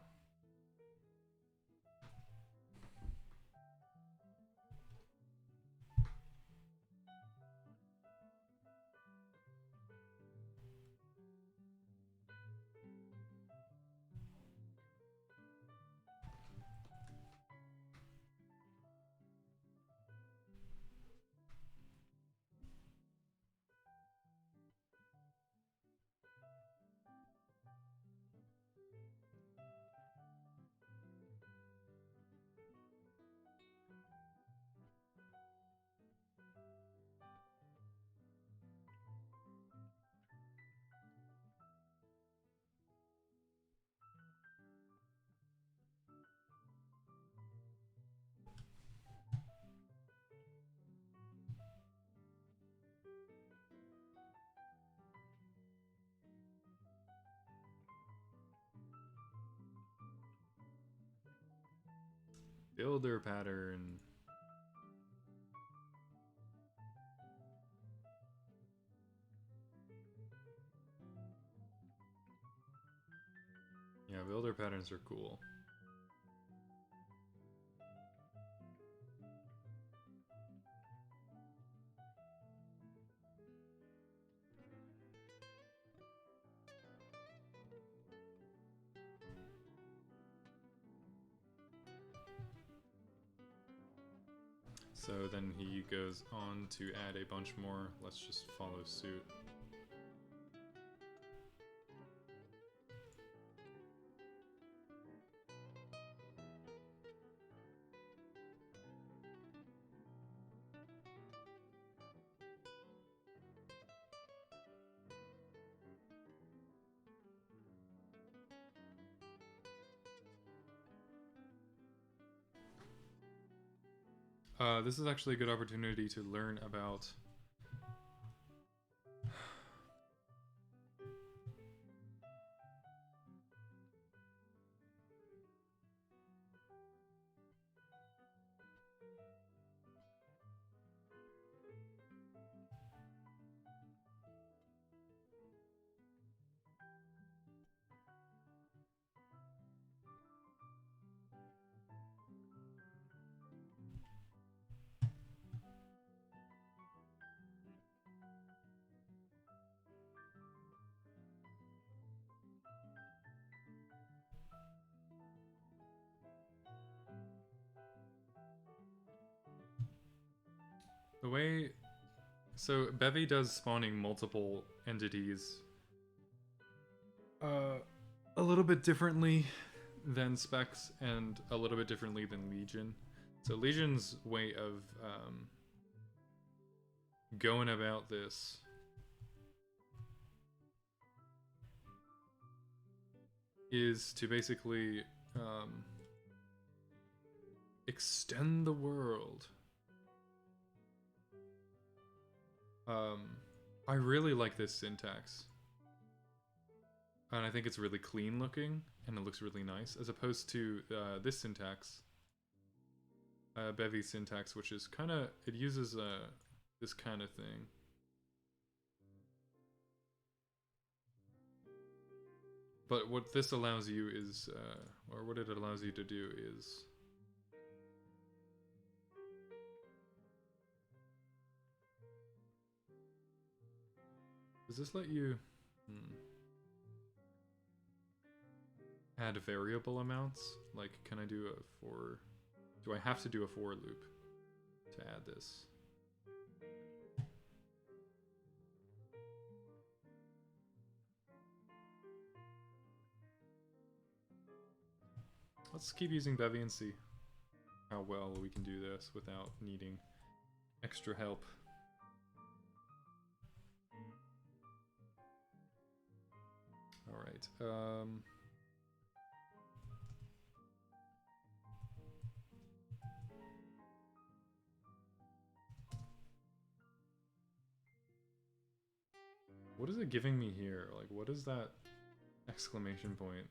Builder pattern. Yeah, builder patterns are cool. So then he goes on to add a bunch more. Let's just follow suit. This is actually a good opportunity to learn about the way. So Bevy does spawning multiple entities a little bit differently than Specs and a little bit differently than Legion. So Legion's way of going about this is to basically extend the world. I really like this syntax. And I think it's really clean looking, and it looks really nice, as opposed to this syntax. Bevy's syntax, which is kind of, it uses this kind of thing. But what this allows you is, or what it allows you to do is, does this let you add variable amounts? Like, can I do a for, do I have to do a for loop to add this? Let's keep using Bevy and see how well we can do this without needing extra help. Alright, what is it giving me here? Like, what is that exclamation point?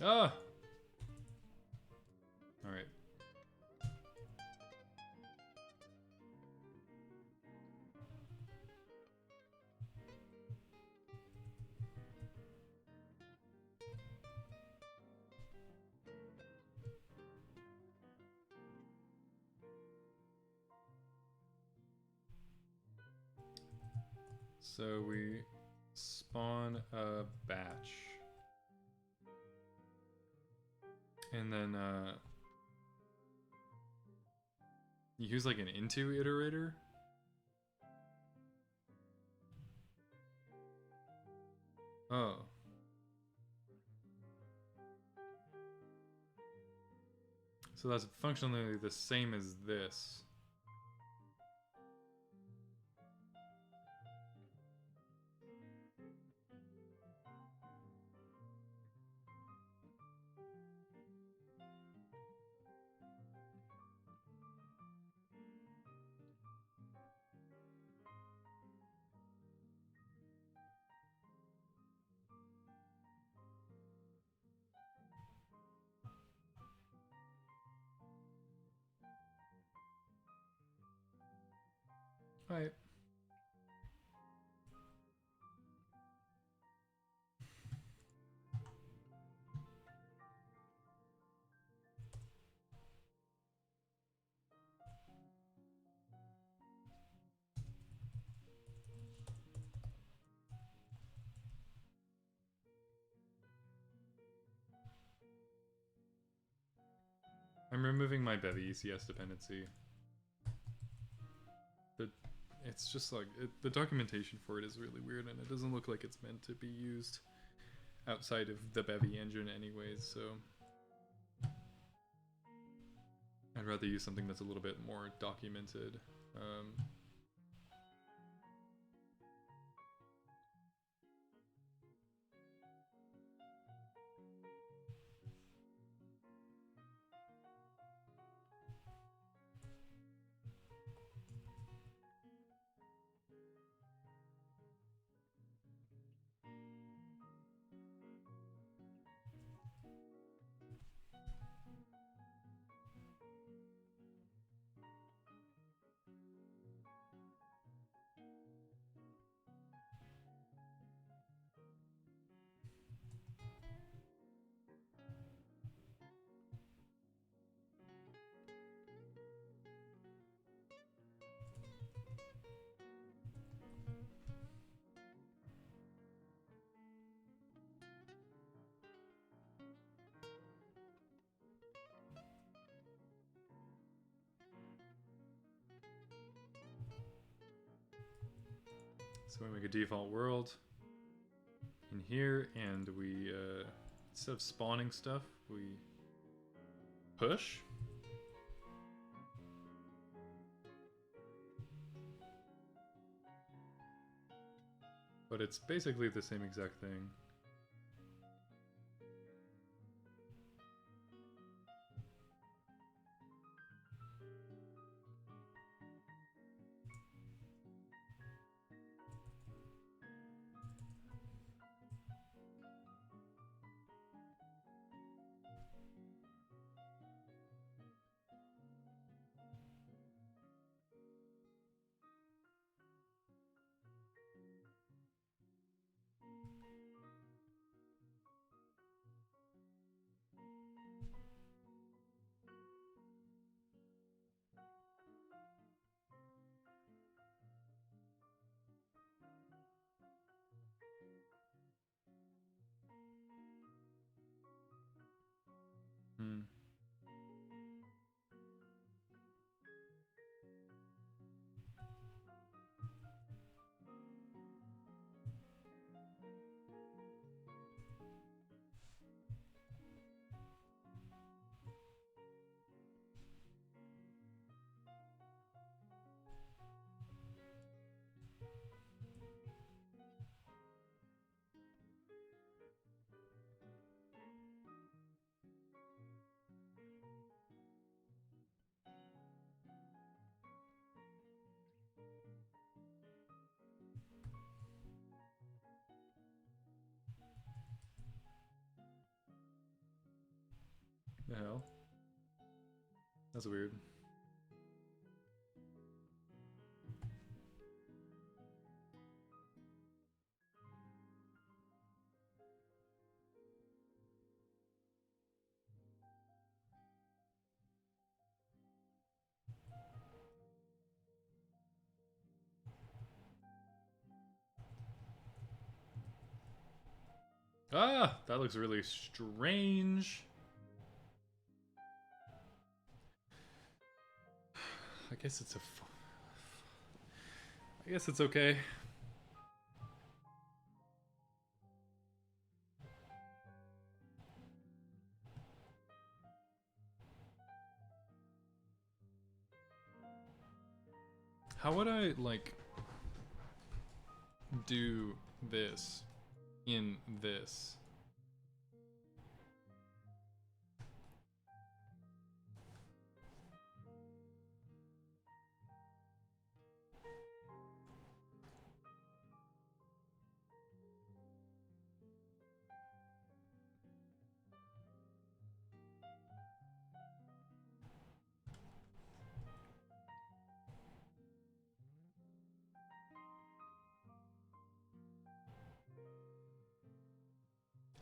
Ah! Alright. So we spawn a batch. And then you use like an into iterator. Oh. So that's functionally the same as this. Alright. I'm removing my Bevy ECS dependency. But it's just like, the documentation for it is really weird, and it doesn't look like it's meant to be used outside of the Bevy engine anyways, so I'd rather use something that's a little bit more documented. So we make a default world in here, and we, instead of spawning stuff, we push. But it's basically the same exact thing. Hmm. The hell? That's weird. Ah, that looks really strange. I guess it's I guess it's okay. How would I, like, do this in this?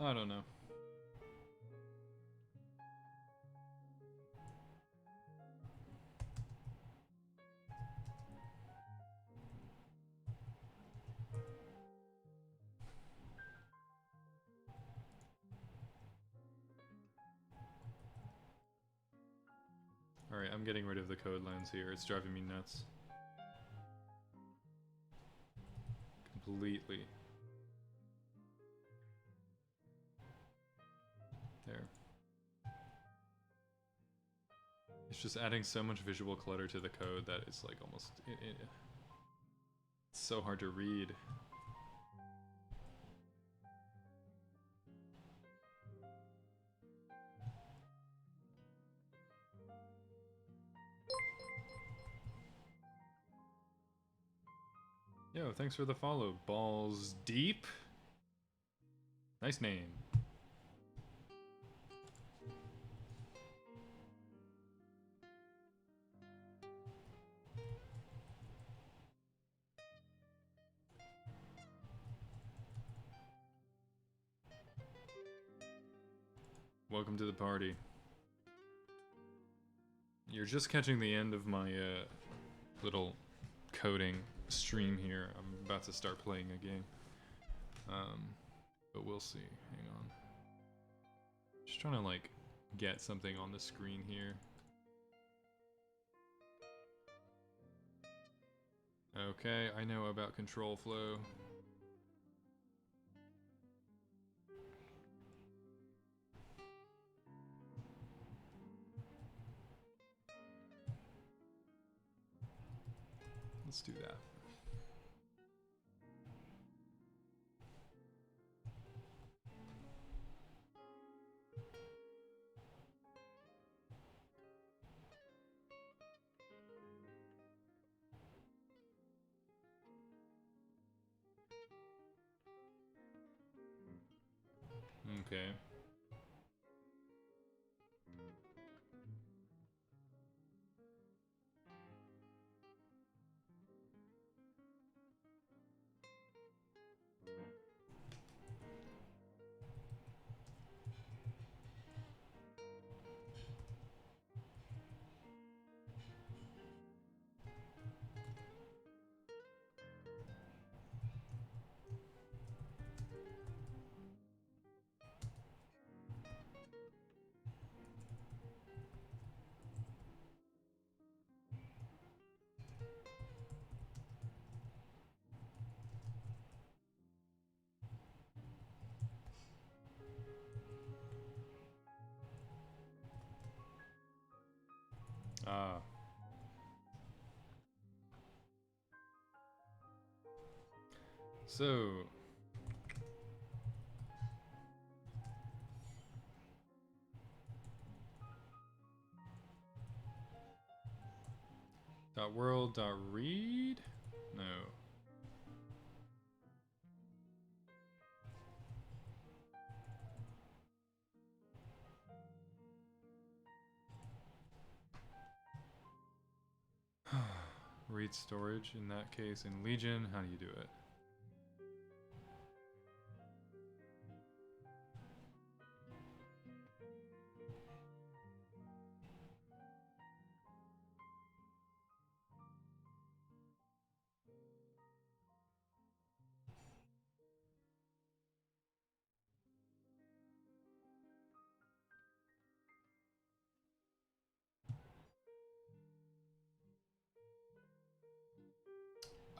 I don't know. Alright, I'm getting rid of the code lines here. It's driving me nuts. Completely. There. It's just adding so much visual clutter to the code that it's like almost... it's so hard to read. Yo, thanks for the follow. Balls Deep? Nice name. Welcome to the party. You're just catching the end of my little coding stream here. I'm about to start playing a game. But we'll see. Hang on. Just trying to like get something on the screen here. Okay, I know about control flow. Let's do that. Okay. Ah. So... .world.read? No. Read storage in that case. In Legion, how do you do it?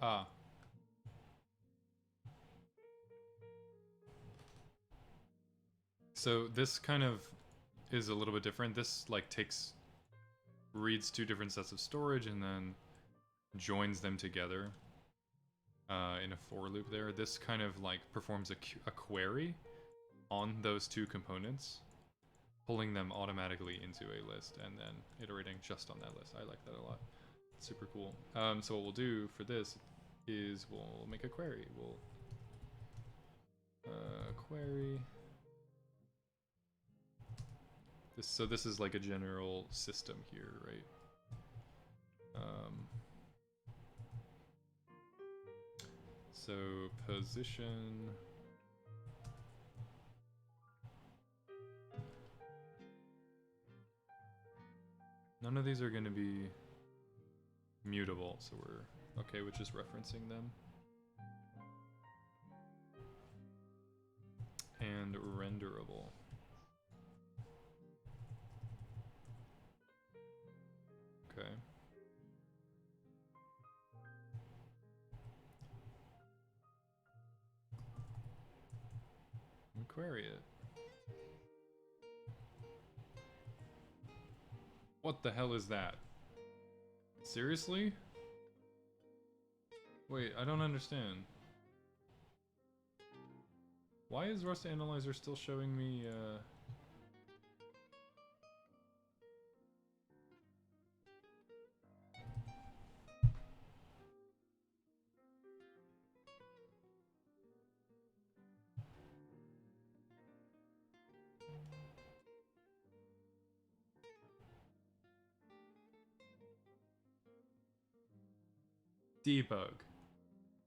Ah. So this kind of is a little bit different. This like reads two different sets of storage and then joins them together in a for loop there. This kind of like performs a query on those two components, pulling them automatically into a list and then iterating just on that list. I like that a lot. It's super cool. So what we'll do for this is we'll make a query. We'll query. So this is like a general system here, right? So position none of these are going to be mutable, so we're okay with just referencing them. And renderable. Okay. And query it. What the hell is that? Seriously? Wait, I don't understand. Why is Rust Analyzer still showing me, debug?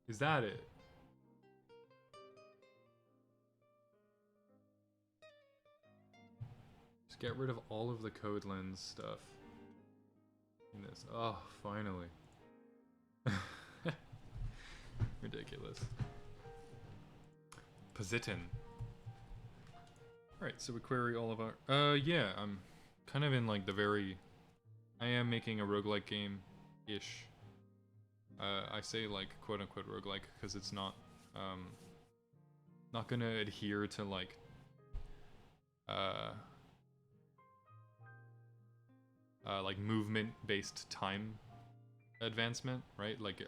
Is that it? Just get rid of all of the code lens stuff in this. Oh, finally. Ridiculous. Positin. Alright, so we query all of our... yeah, I'm kind of in like the very... I am making a roguelike game-ish. I say like quote-unquote roguelike because it's not gonna adhere to like like movement-based time advancement, right? Like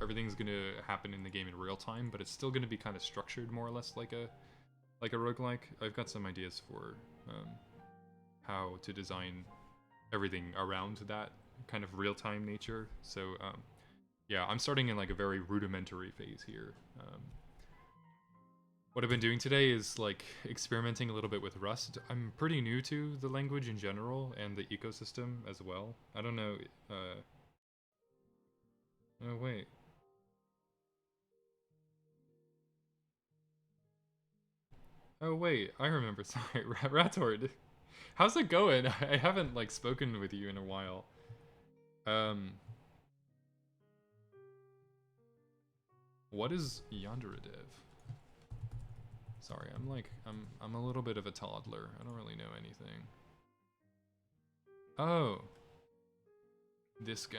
everything's gonna happen in the game in real time, but it's still gonna be kind of structured more or less like a roguelike. I've got some ideas for how to design everything around that kind of real-time nature. So yeah, I'm starting in like a very rudimentary phase here. What I've been doing today is like experimenting a little bit with Rust. I'm pretty new to the language in general and the ecosystem as well. I don't know. Oh wait. Oh wait, I remember. Sorry, Ratord. How's it going? I haven't like spoken with you in a while. What is Yonderadev? Sorry, I'm a little bit of a toddler. I don't really know anything. Oh. This guy.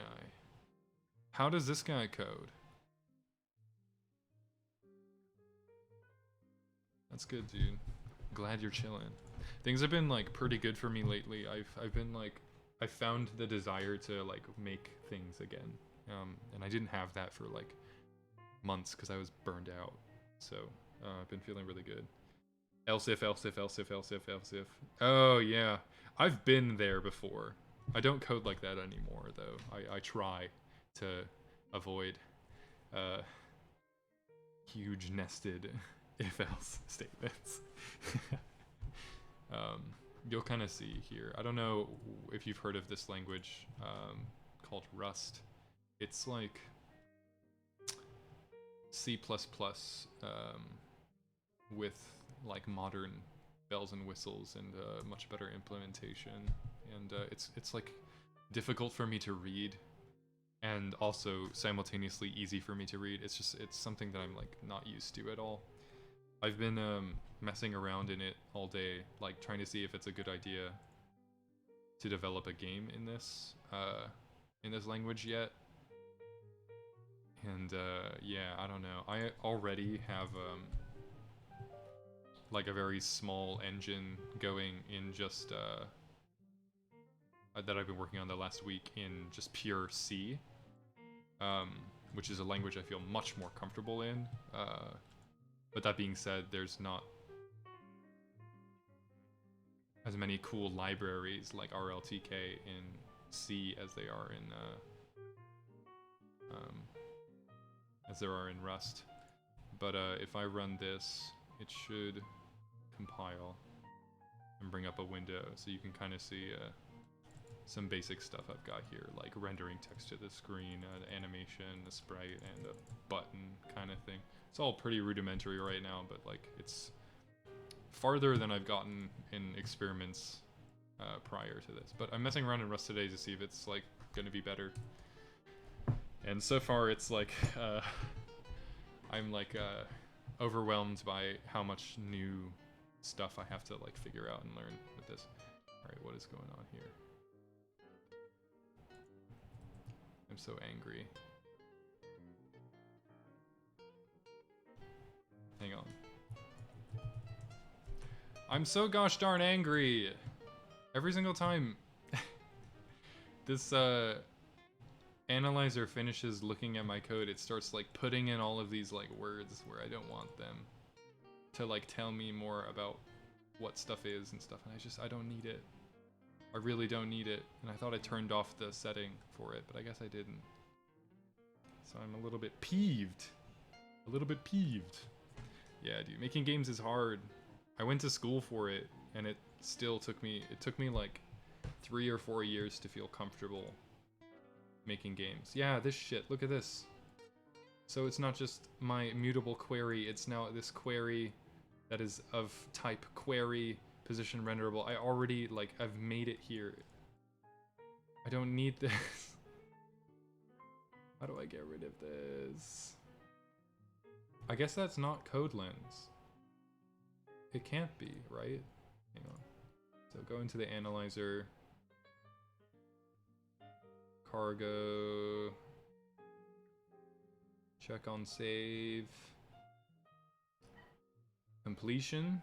How does this guy code? That's good, dude. Glad you're chilling. Things have been like pretty good for me lately. I've been like I found the desire to like make things again. And I didn't have that for like months because I was burned out. So I've been feeling really good. Else if. Oh yeah, I've been there before. I don't code like that anymore though. I try to avoid huge nested if-else statements. You'll kind of see here. I don't know if you've heard of this language called Rust. It's like C++ with like modern bells and whistles and much better implementation. And it's like difficult for me to read and also simultaneously easy for me to read. It's something that I'm like not used to at all. I've been messing around in it all day, like trying to see if it's a good idea to develop a game in this language yet. And yeah, I don't know. I already have like a very small engine going in just that I've been working on the last week in just pure C, which is a language I feel much more comfortable in. But that being said, there's not as many cool libraries like RLTK in C as they are in as there are in Rust. But if I run this, it should compile and bring up a window, so you can kind of see some basic stuff I've got here, like rendering text to the screen, an animation, a sprite, and a button kind of thing. It's all pretty rudimentary right now, but like it's farther than I've gotten in experiments prior to this. But I'm messing around in Rust today to see if it's like gonna be better. And so far it's like I'm like overwhelmed by how much new stuff I have to like figure out and learn with this. Alright, what is going on here? I'm so angry. Hang on. I'm so gosh darn angry! Every single time this analyzer finishes looking at my code, it starts like putting in all of these like words where I don't want them to like tell me more about what stuff is and stuff, and I don't need it. I really don't need it, and I thought I turned off the setting for it, but I guess I didn't. So I'm a little bit peeved. A little bit peeved. Yeah, dude, making games is hard. I went to school for it, and it still took me like 3 or 4 years to feel comfortable making games. Yeah, this shit, look at this. So it's not just my mutable query, it's now this query that is of type query position renderable. I already, like, I've made it here. I don't need this. How do I get rid of this? I guess that's not code lens. It can't be, right? Hang on. So go into the analyzer. Cargo. Check on save. Completion.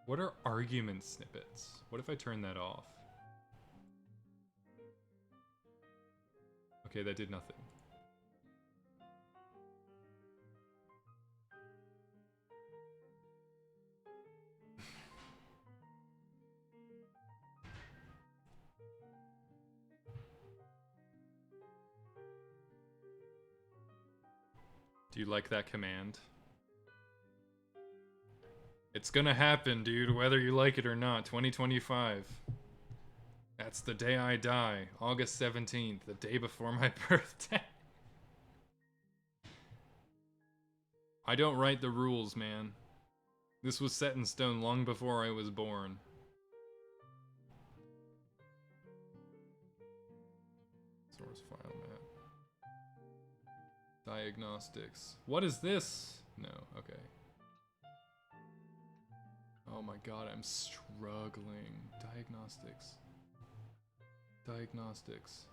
What are argument snippets? What if I turn that off? Okay, that did nothing. Do you like that command? It's gonna happen, dude, whether you like it or not. 2025. That's the day I die. August 17th, the day before my birthday. I don't write the rules, man. This was set in stone long before I was born. Source file map. Diagnostics. What is this? No, okay. Oh my god, I'm struggling. Diagnostics. Diagnostics.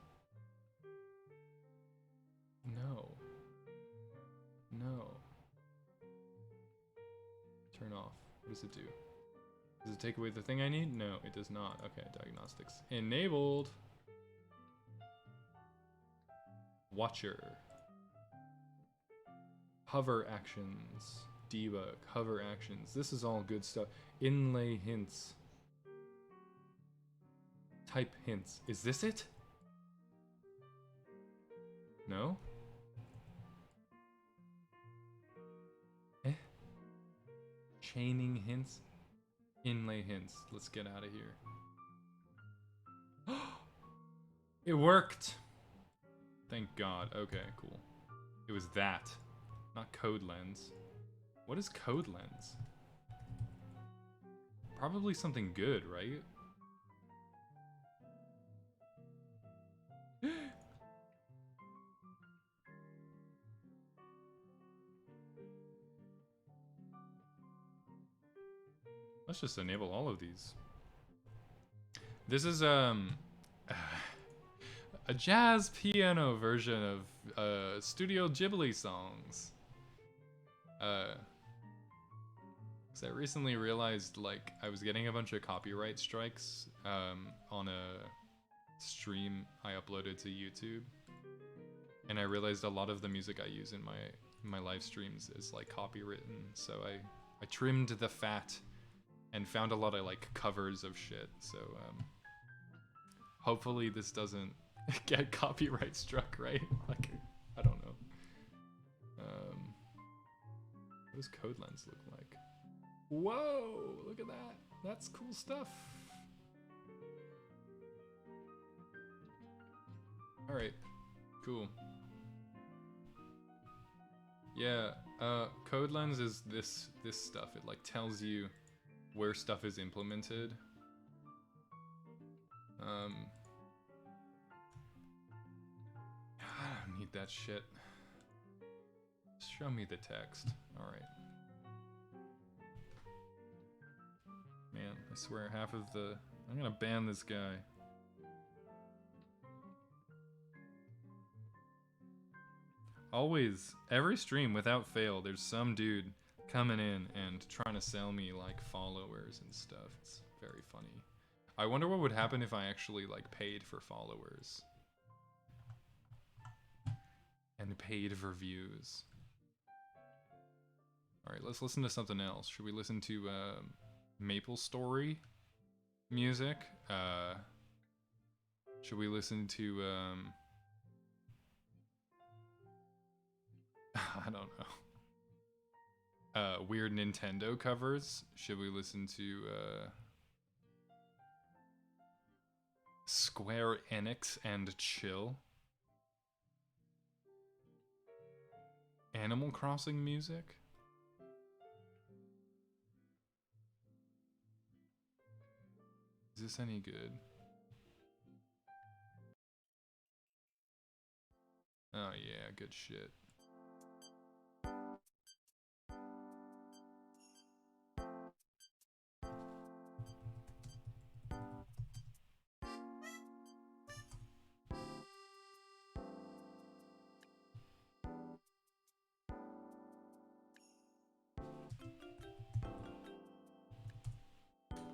No. No. Turn off. What does it do? Does it take away the thing I need? No, it does not. Okay, diagnostics. Enabled. Watcher. Hover actions. Debug. Hover actions. This is all good stuff. Inlay hints. Type hints. Is this it? No? Eh? Chaining hints? Inlay hints. Let's get out of here. It worked! Thank God. Okay, cool. It was that. Not code lens. What is code lens? Probably something good, right? Let's just enable all of these. This is a jazz piano version of Studio Ghibli songs. Because I recently realized, like, I was getting a bunch of copyright strikes on a stream I uploaded to YouTube, and I realized a lot of the music I use in my live streams is like copywritten. So I trimmed the fat and found a lot of like covers of shit. So hopefully this doesn't get copyright struck, right? Like, I don't know. What does code lens look like? Whoa, look at that. That's cool stuff. Alright, cool. Yeah, code lens is this stuff. It like tells you where stuff is implemented. I don't need that shit. Show me the text. Alright. Man, I swear half of the... I'm gonna ban this guy. Always, every stream without fail, there's some dude coming in and trying to sell me like followers and stuff. It's very funny. I wonder what would happen if I actually like paid for followers. And paid for views. Alright, let's listen to something else. Should we listen to Maple Story music? Should we listen to I don't know. Weird Nintendo covers? Should we listen to Square Enix and Chill? Animal Crossing music? Is this any good? Oh yeah, good shit.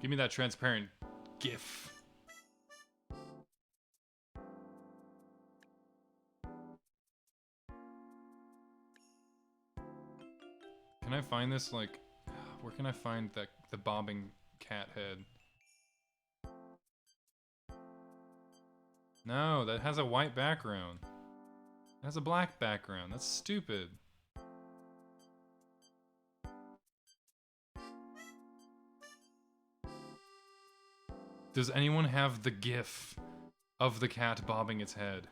Give me that transparent GIF. Can I find this, like, where can I find the bobbing cat head? No, that has a white background. It has a black background. That's stupid. Does anyone have the GIF of the cat bobbing its head?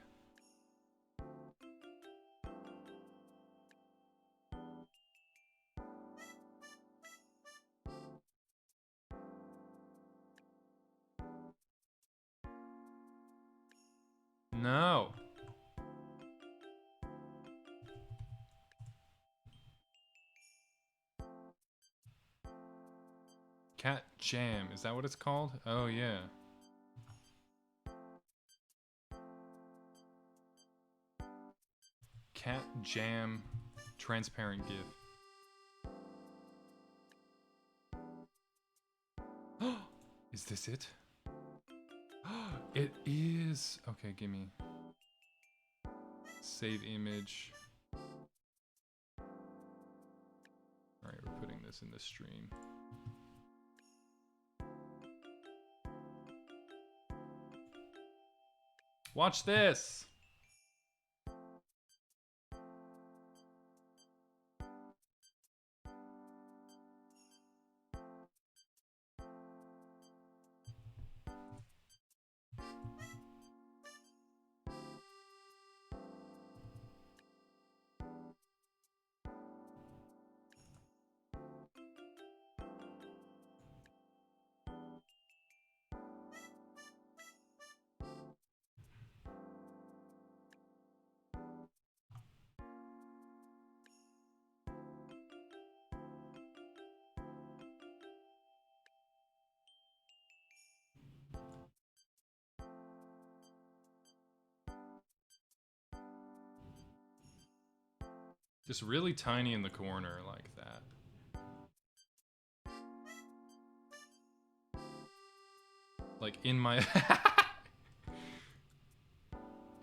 No. Cat Jam, is that what it's called? Oh yeah. Cat Jam transparent GIF. Is this it? It is! Okay, gimme. Save image. Alright, we're putting this in the stream. Watch this! Just really tiny in the corner like that. Like in my...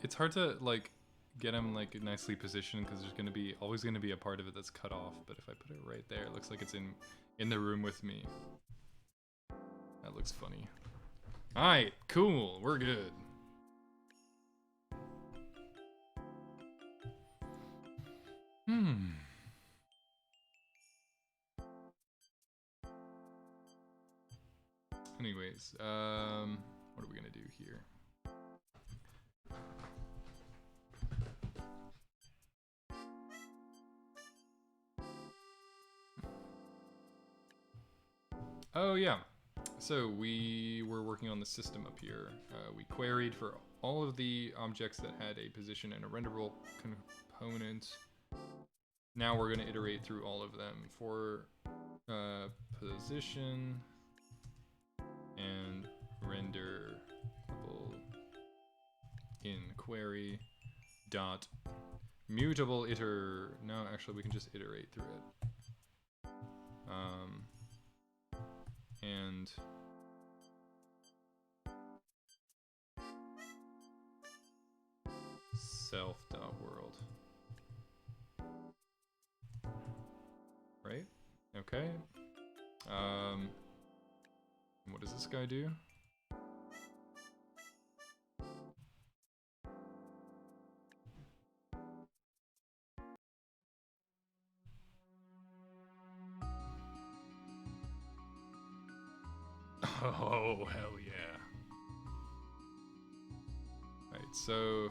It's hard to like get him like nicely positioned because there's always gonna be a part of it that's cut off. But if I put it right there, it looks like it's in the room with me. That looks funny. Alright, cool, we're good. Anyways, what are we gonna do here? Oh yeah, so we were working on the system up here. We queried for all of the objects that had a position and a renderable component. Now we're going to iterate through all of them for position and render in query dot mutable iter. No, actually, we can just iterate through it. And self.world. Right? Okay. What does this guy do? Oh, hell yeah. Right, so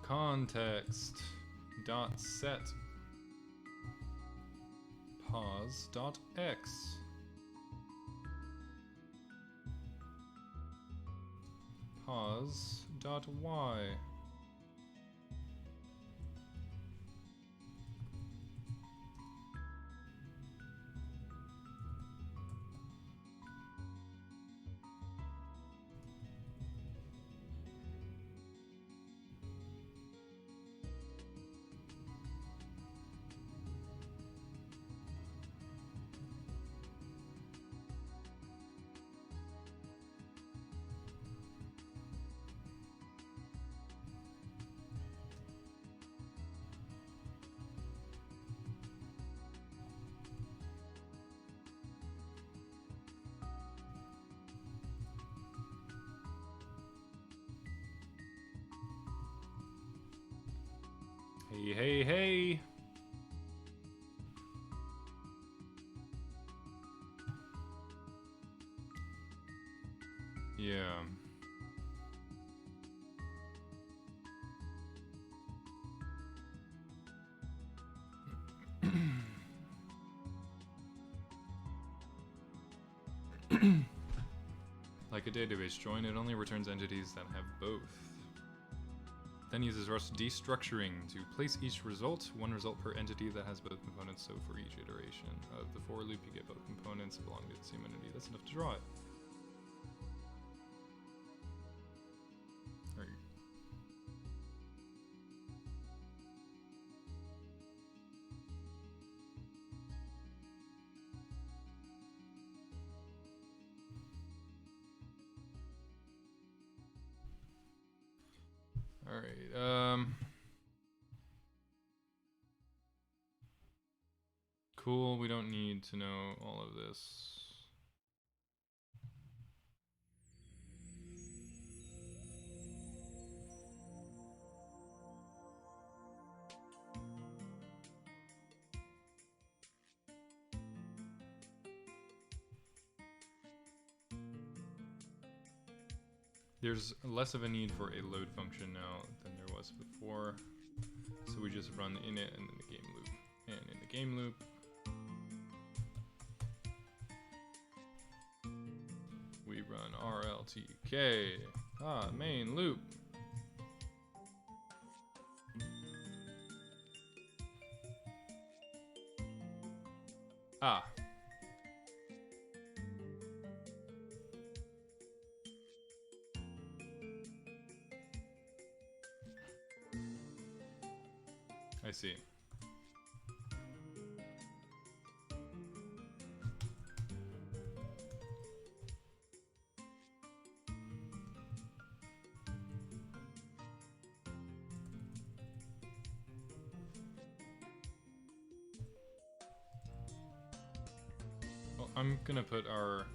context dot set pause dot x pause dot y. Hey, hey, hey! Yeah. Like a database join, it only returns entities that have both. Then uses Rust destructuring to place each result, one result per entity that has both components, so for each iteration of the for loop you get both components belonging to the same entity. That's enough to draw it. Alright, cool, we don't need to know all of this. There's less of a need for a load function now than there was before. So we just run the init and then the game loop. And in the game loop, we run RLTK. Main loop. I see. Well, I'm gonna put our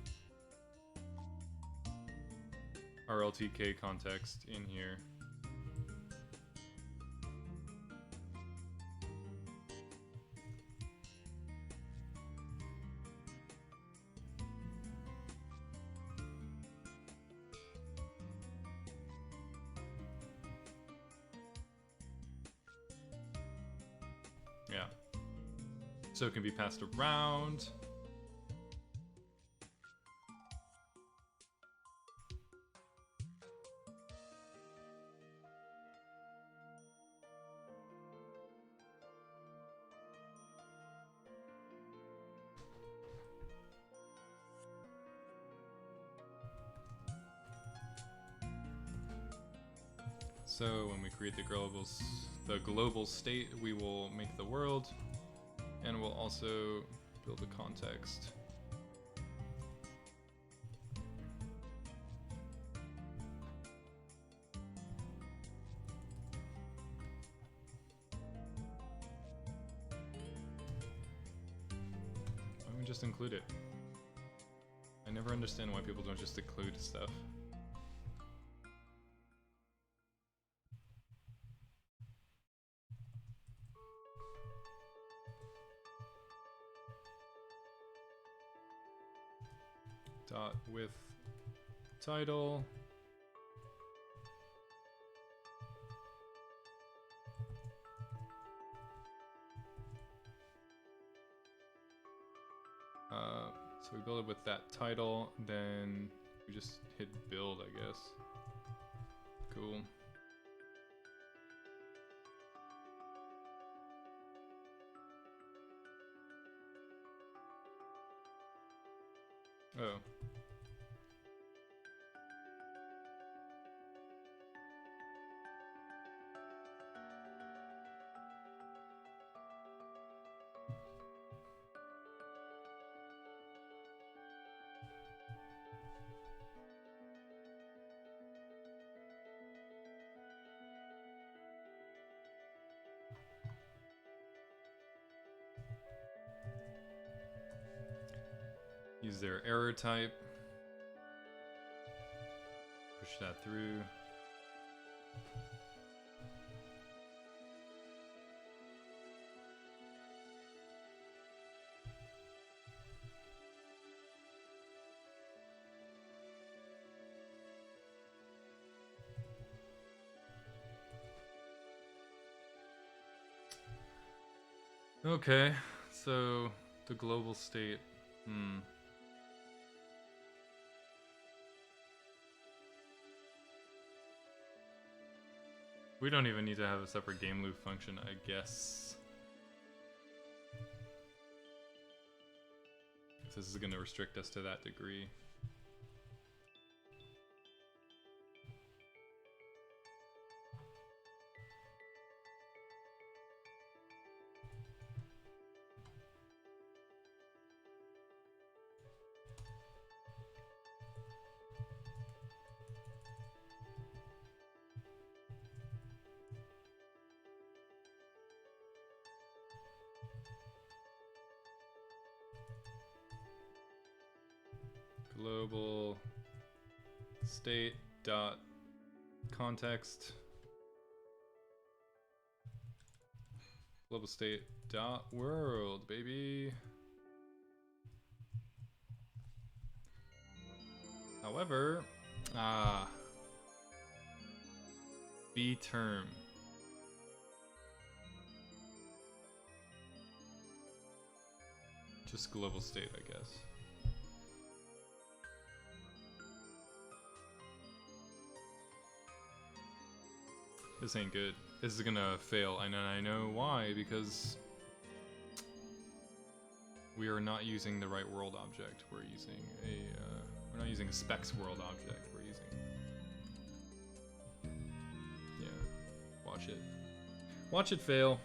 RLTK context in here. Yeah. So it can be passed around. So when we create the global state, we will make the world, and we'll also build a context. Why don't we just include it? I never understand why people don't just include stuff. Dot with title. So we build it with that title, then we just hit build, I guess. Cool. Oh. Use their error type. Push that through. Okay, so the global state. We don't even need to have a separate game loop function, I guess. This is going to restrict us to that degree. Global state dot context. Global state dot world, baby. However, B term. Just global state, I guess. This ain't good. This is gonna fail, and I know why, because we are not using the right world object. We're using we're not using a specs world object. We're using, watch it. Watch it fail.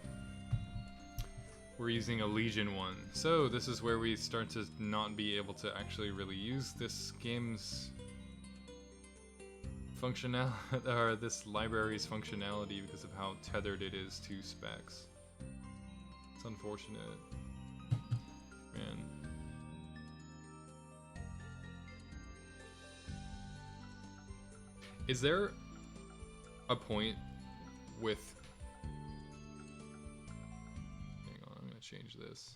We're using a Legion one. So this is where we start to not be able to actually really use this game's functionality, or this library's functionality, because of how tethered it is to specs. It's unfortunate. Man. Is there a point with... Hang on, I'm gonna change this.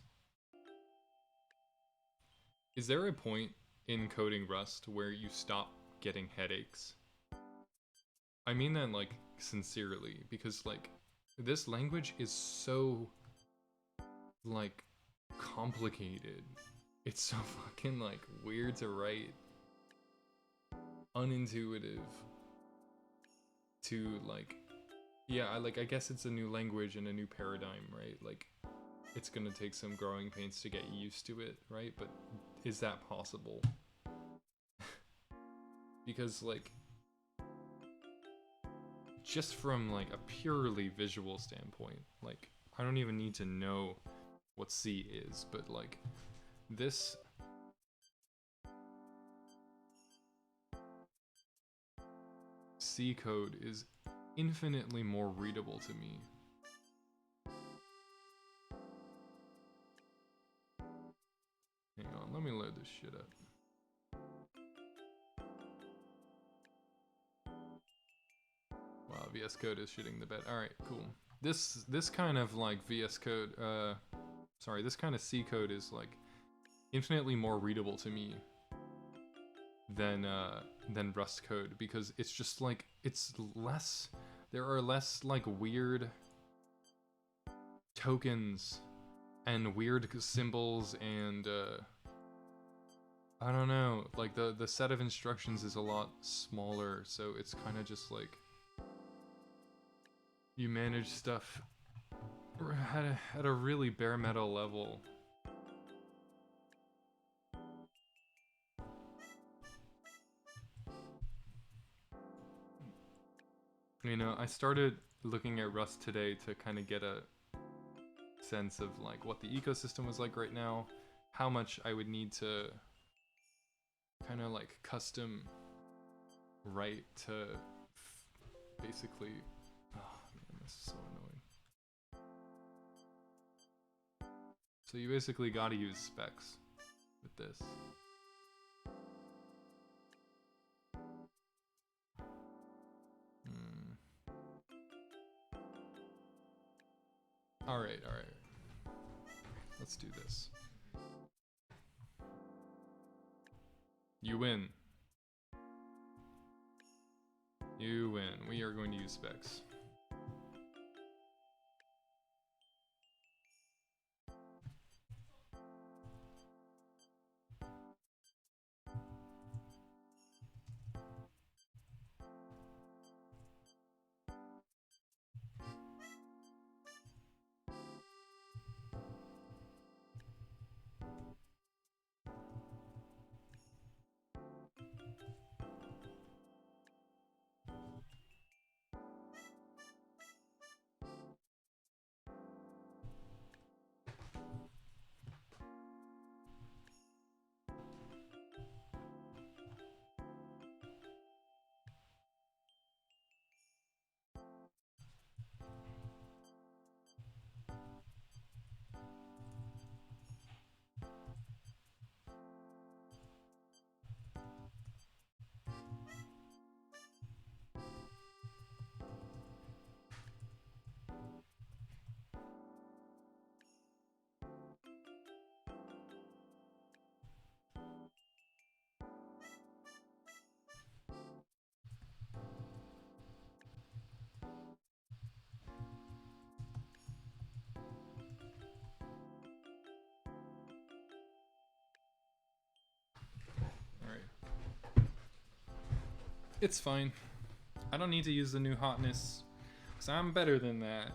Is there a point in coding Rust where you stop getting headaches? I mean that, like, sincerely, because, like, this language is so like complicated. It's so fucking like weird to write, unintuitive to like, yeah, I guess it's a new language and a new paradigm, right? Like it's gonna take some growing pains to get used to it, right? But is that possible? Because like just from like a purely visual standpoint, like I don't even need to know what C is, but like this C code is infinitely more readable to me. Hang on, let me load this shit up. Wow, VS Code is shitting the bed. Alright, cool. This kind of like VS Code, sorry, this kind of C code is like infinitely more readable to me than Rust code, because it's just like, it's less, there are less like weird tokens and weird symbols and I don't know, like the set of instructions is a lot smaller, so it's kind of just like you manage stuff at a really bare metal level. You know, I started looking at Rust today to kind of get a sense of like what the ecosystem was like right now, how much I would need to kind of like custom write to basically, oh man, this is so annoying. So you basically gotta use specs with this. Alright. Let's do this. You win. You win. We are going to use specs. It's fine. I don't need to use the new hotness, because I'm better than that.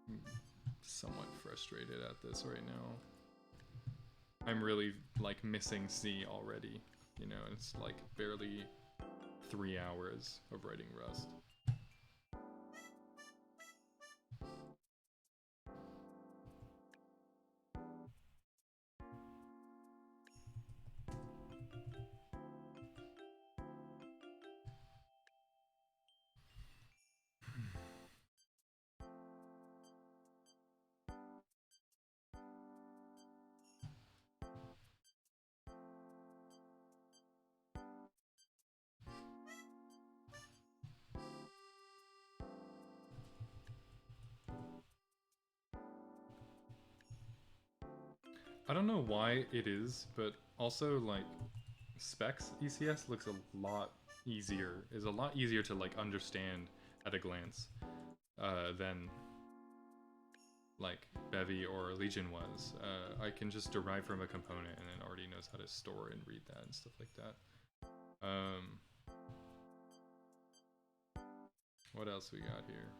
I'm somewhat frustrated at this right now. I'm really, like, missing C already. You know, it's like barely 3 hours of writing Rust. I don't know why it is, but also like specs ECS looks a lot easier, is a lot easier to like understand at a glance than like Bevy or Legion was. I can just derive from a component and it already knows how to store and read that and stuff like that. What else we got here?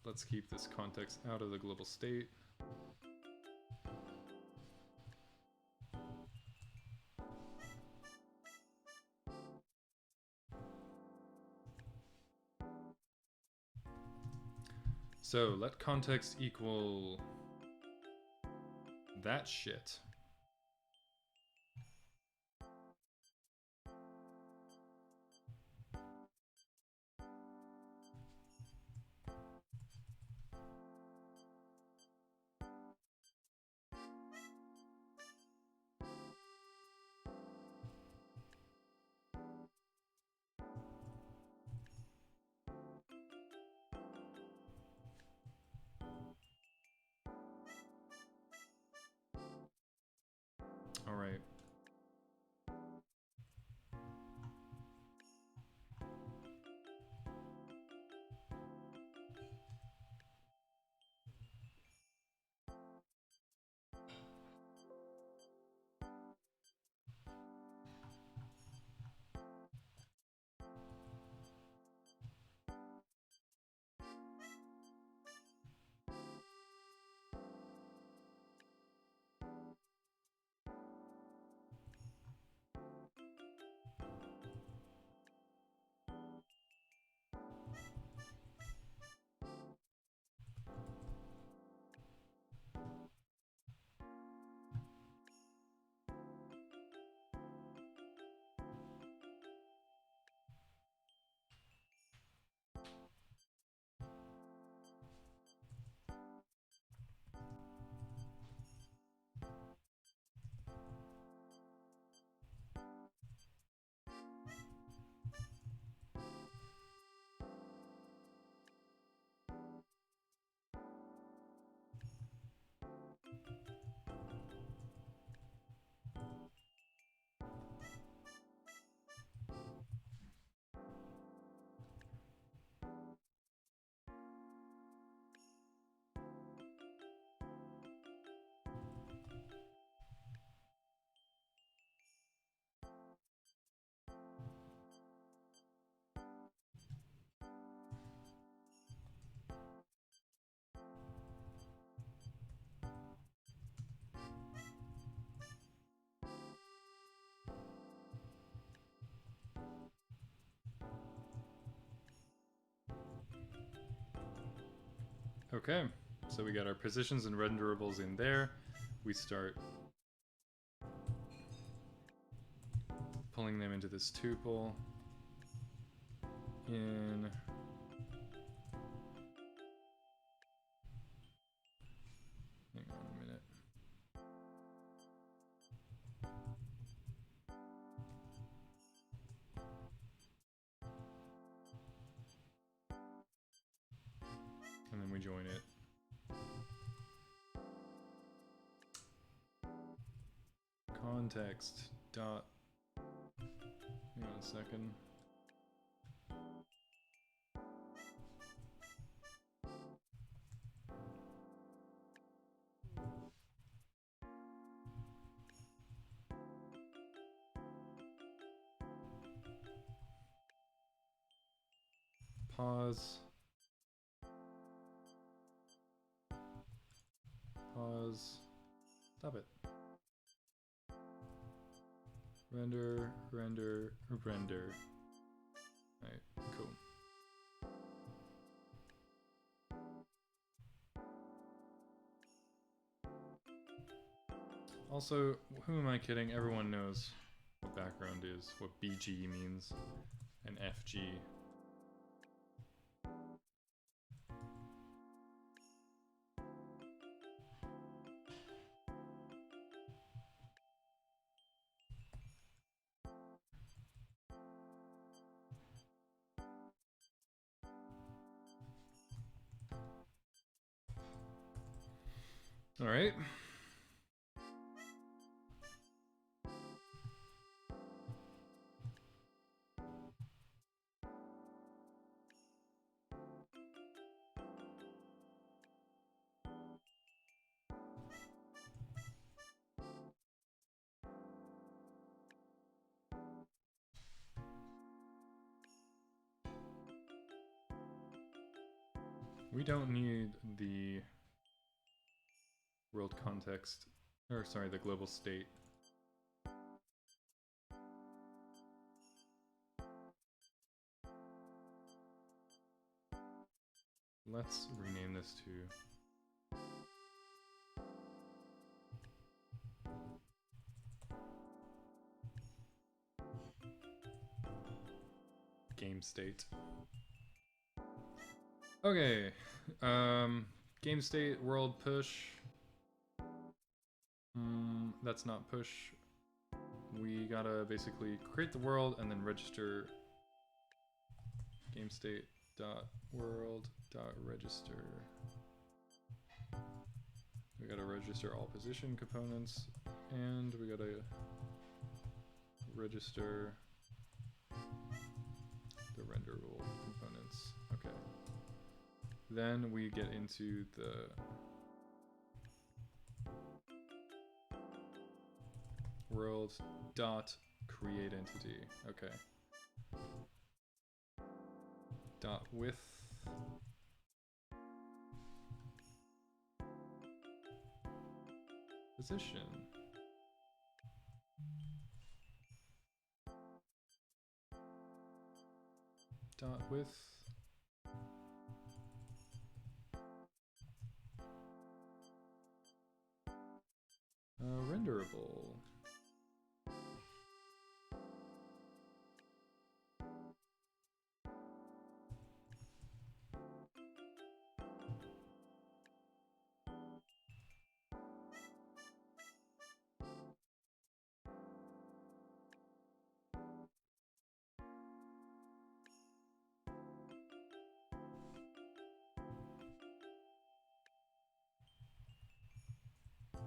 Let's keep this context out of the global state. So let context equal that shit. All right. Okay, so we got our positions and renderables in there. We start pulling them into this tuple in hang on a minute. And then we join it. Context dot. Hang on a second. Pause. Pause. Stop it. Render, render, render. Alright, cool. Also, who am I kidding? Everyone knows what background is, what BG means, and FG. All right. We don't need the world context, or sorry, the global state. Let's rename this to game state. Okay, game state, world push. That's not push. We gotta basically create the world and then register game state dot world dot register. We gotta register all position components and we gotta register the renderable components. Okay. Then we get into the world dot create entity. Okay. Dot with position. Dot with renderable.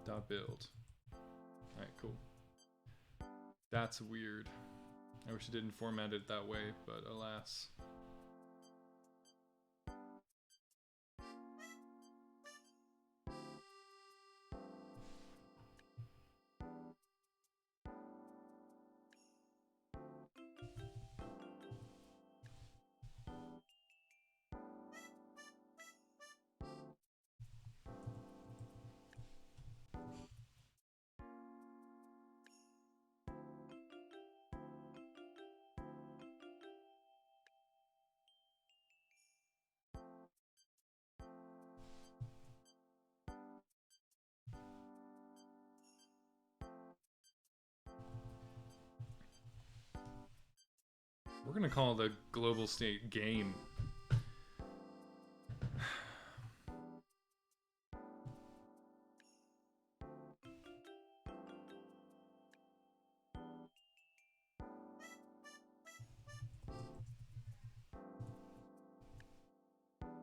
Dot build. Alright, cool. That's weird. I wish it didn't format it that way, but alas. We're gonna call the global state game.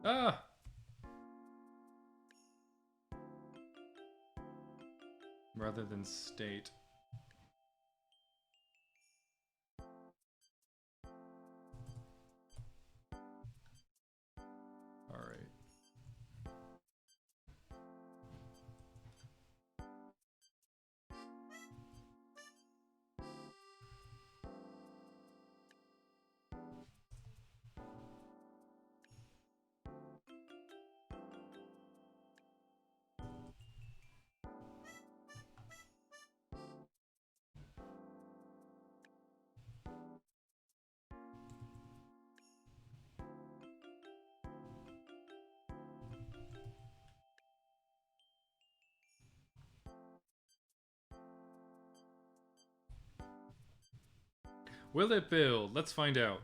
Ah! Rather than state. Alright. Will it build? Let's find out.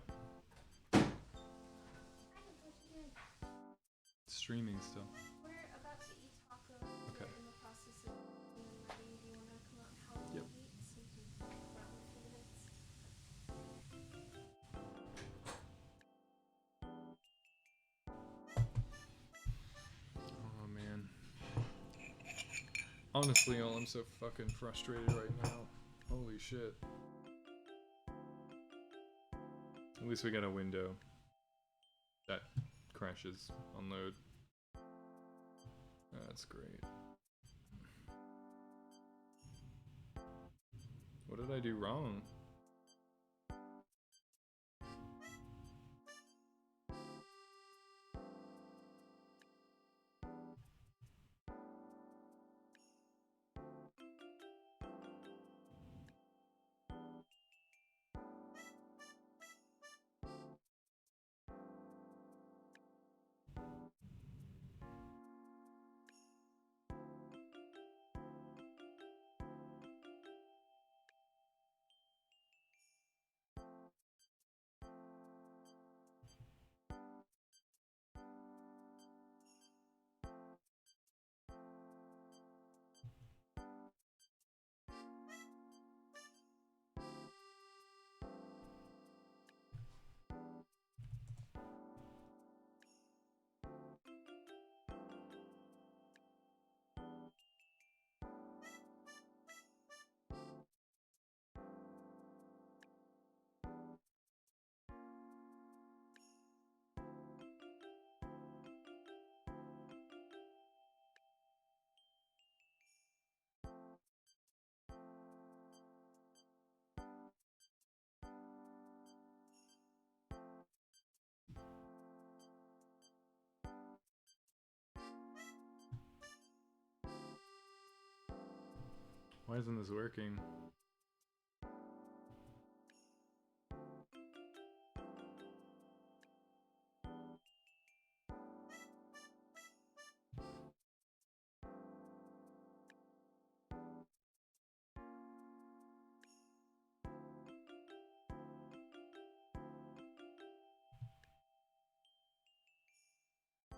Streaming still. We're about to eat taco. Okay. We're in the process of being ready. Do you want to come out and help me Yep. eat so we can talk about it in a few minutes? Oh man. Honestly, y'all, I'm so fucking frustrated right now. Holy shit. At least we got a window that crashes on load. That's great. What did I do wrong? Why isn't this working?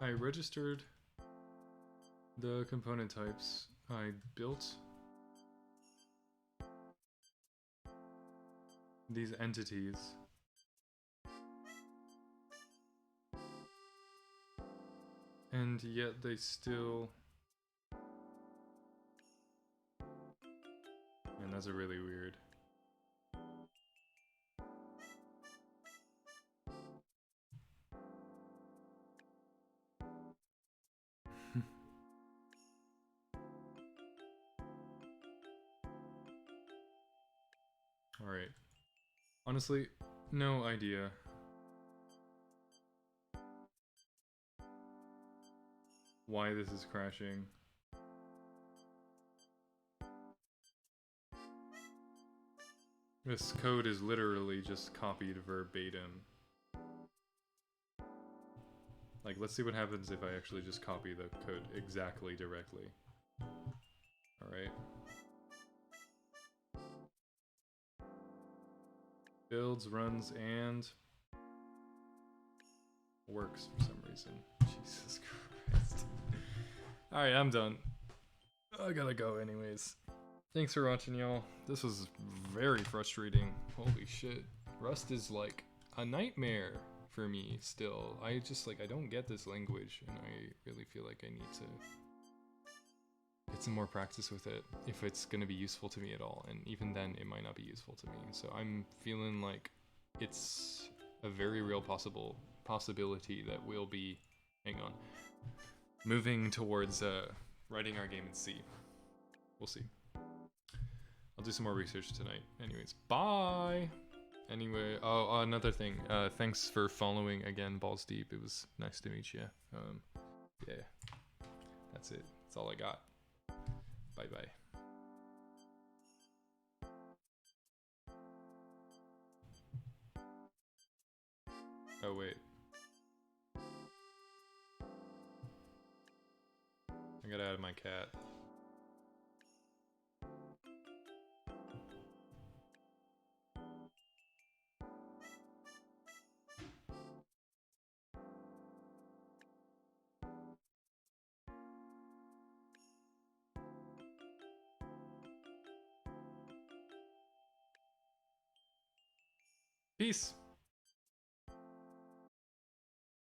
I registered the component types. I built these entities. And yet they still... Man, that's really weird. Alright. Honestly, no idea. Why this is crashing. This code is literally just copied verbatim. Like, let's see what happens if I actually just copy the code exactly directly. Alright. Builds, runs, and works for some reason. Jesus Christ. Alright, I'm done. I gotta go anyways. Thanks for watching, y'all. This was very frustrating. Holy shit. Rust is like a nightmare for me still. I don't get this language, and I really feel like I need to get some more practice with it if it's gonna be useful to me at all, and even then it might not be useful to me. So I'm feeling like it's a very real possibility that we'll be, moving towards writing our game in C. We'll see. I'll do some more research tonight. Anyways, bye! Anyway, oh, another thing. Thanks for following again, Balls Deep. It was nice to meet you. Yeah. That's it. That's all I got. Bye-bye. Oh, wait. I gotta add my cat. Peace.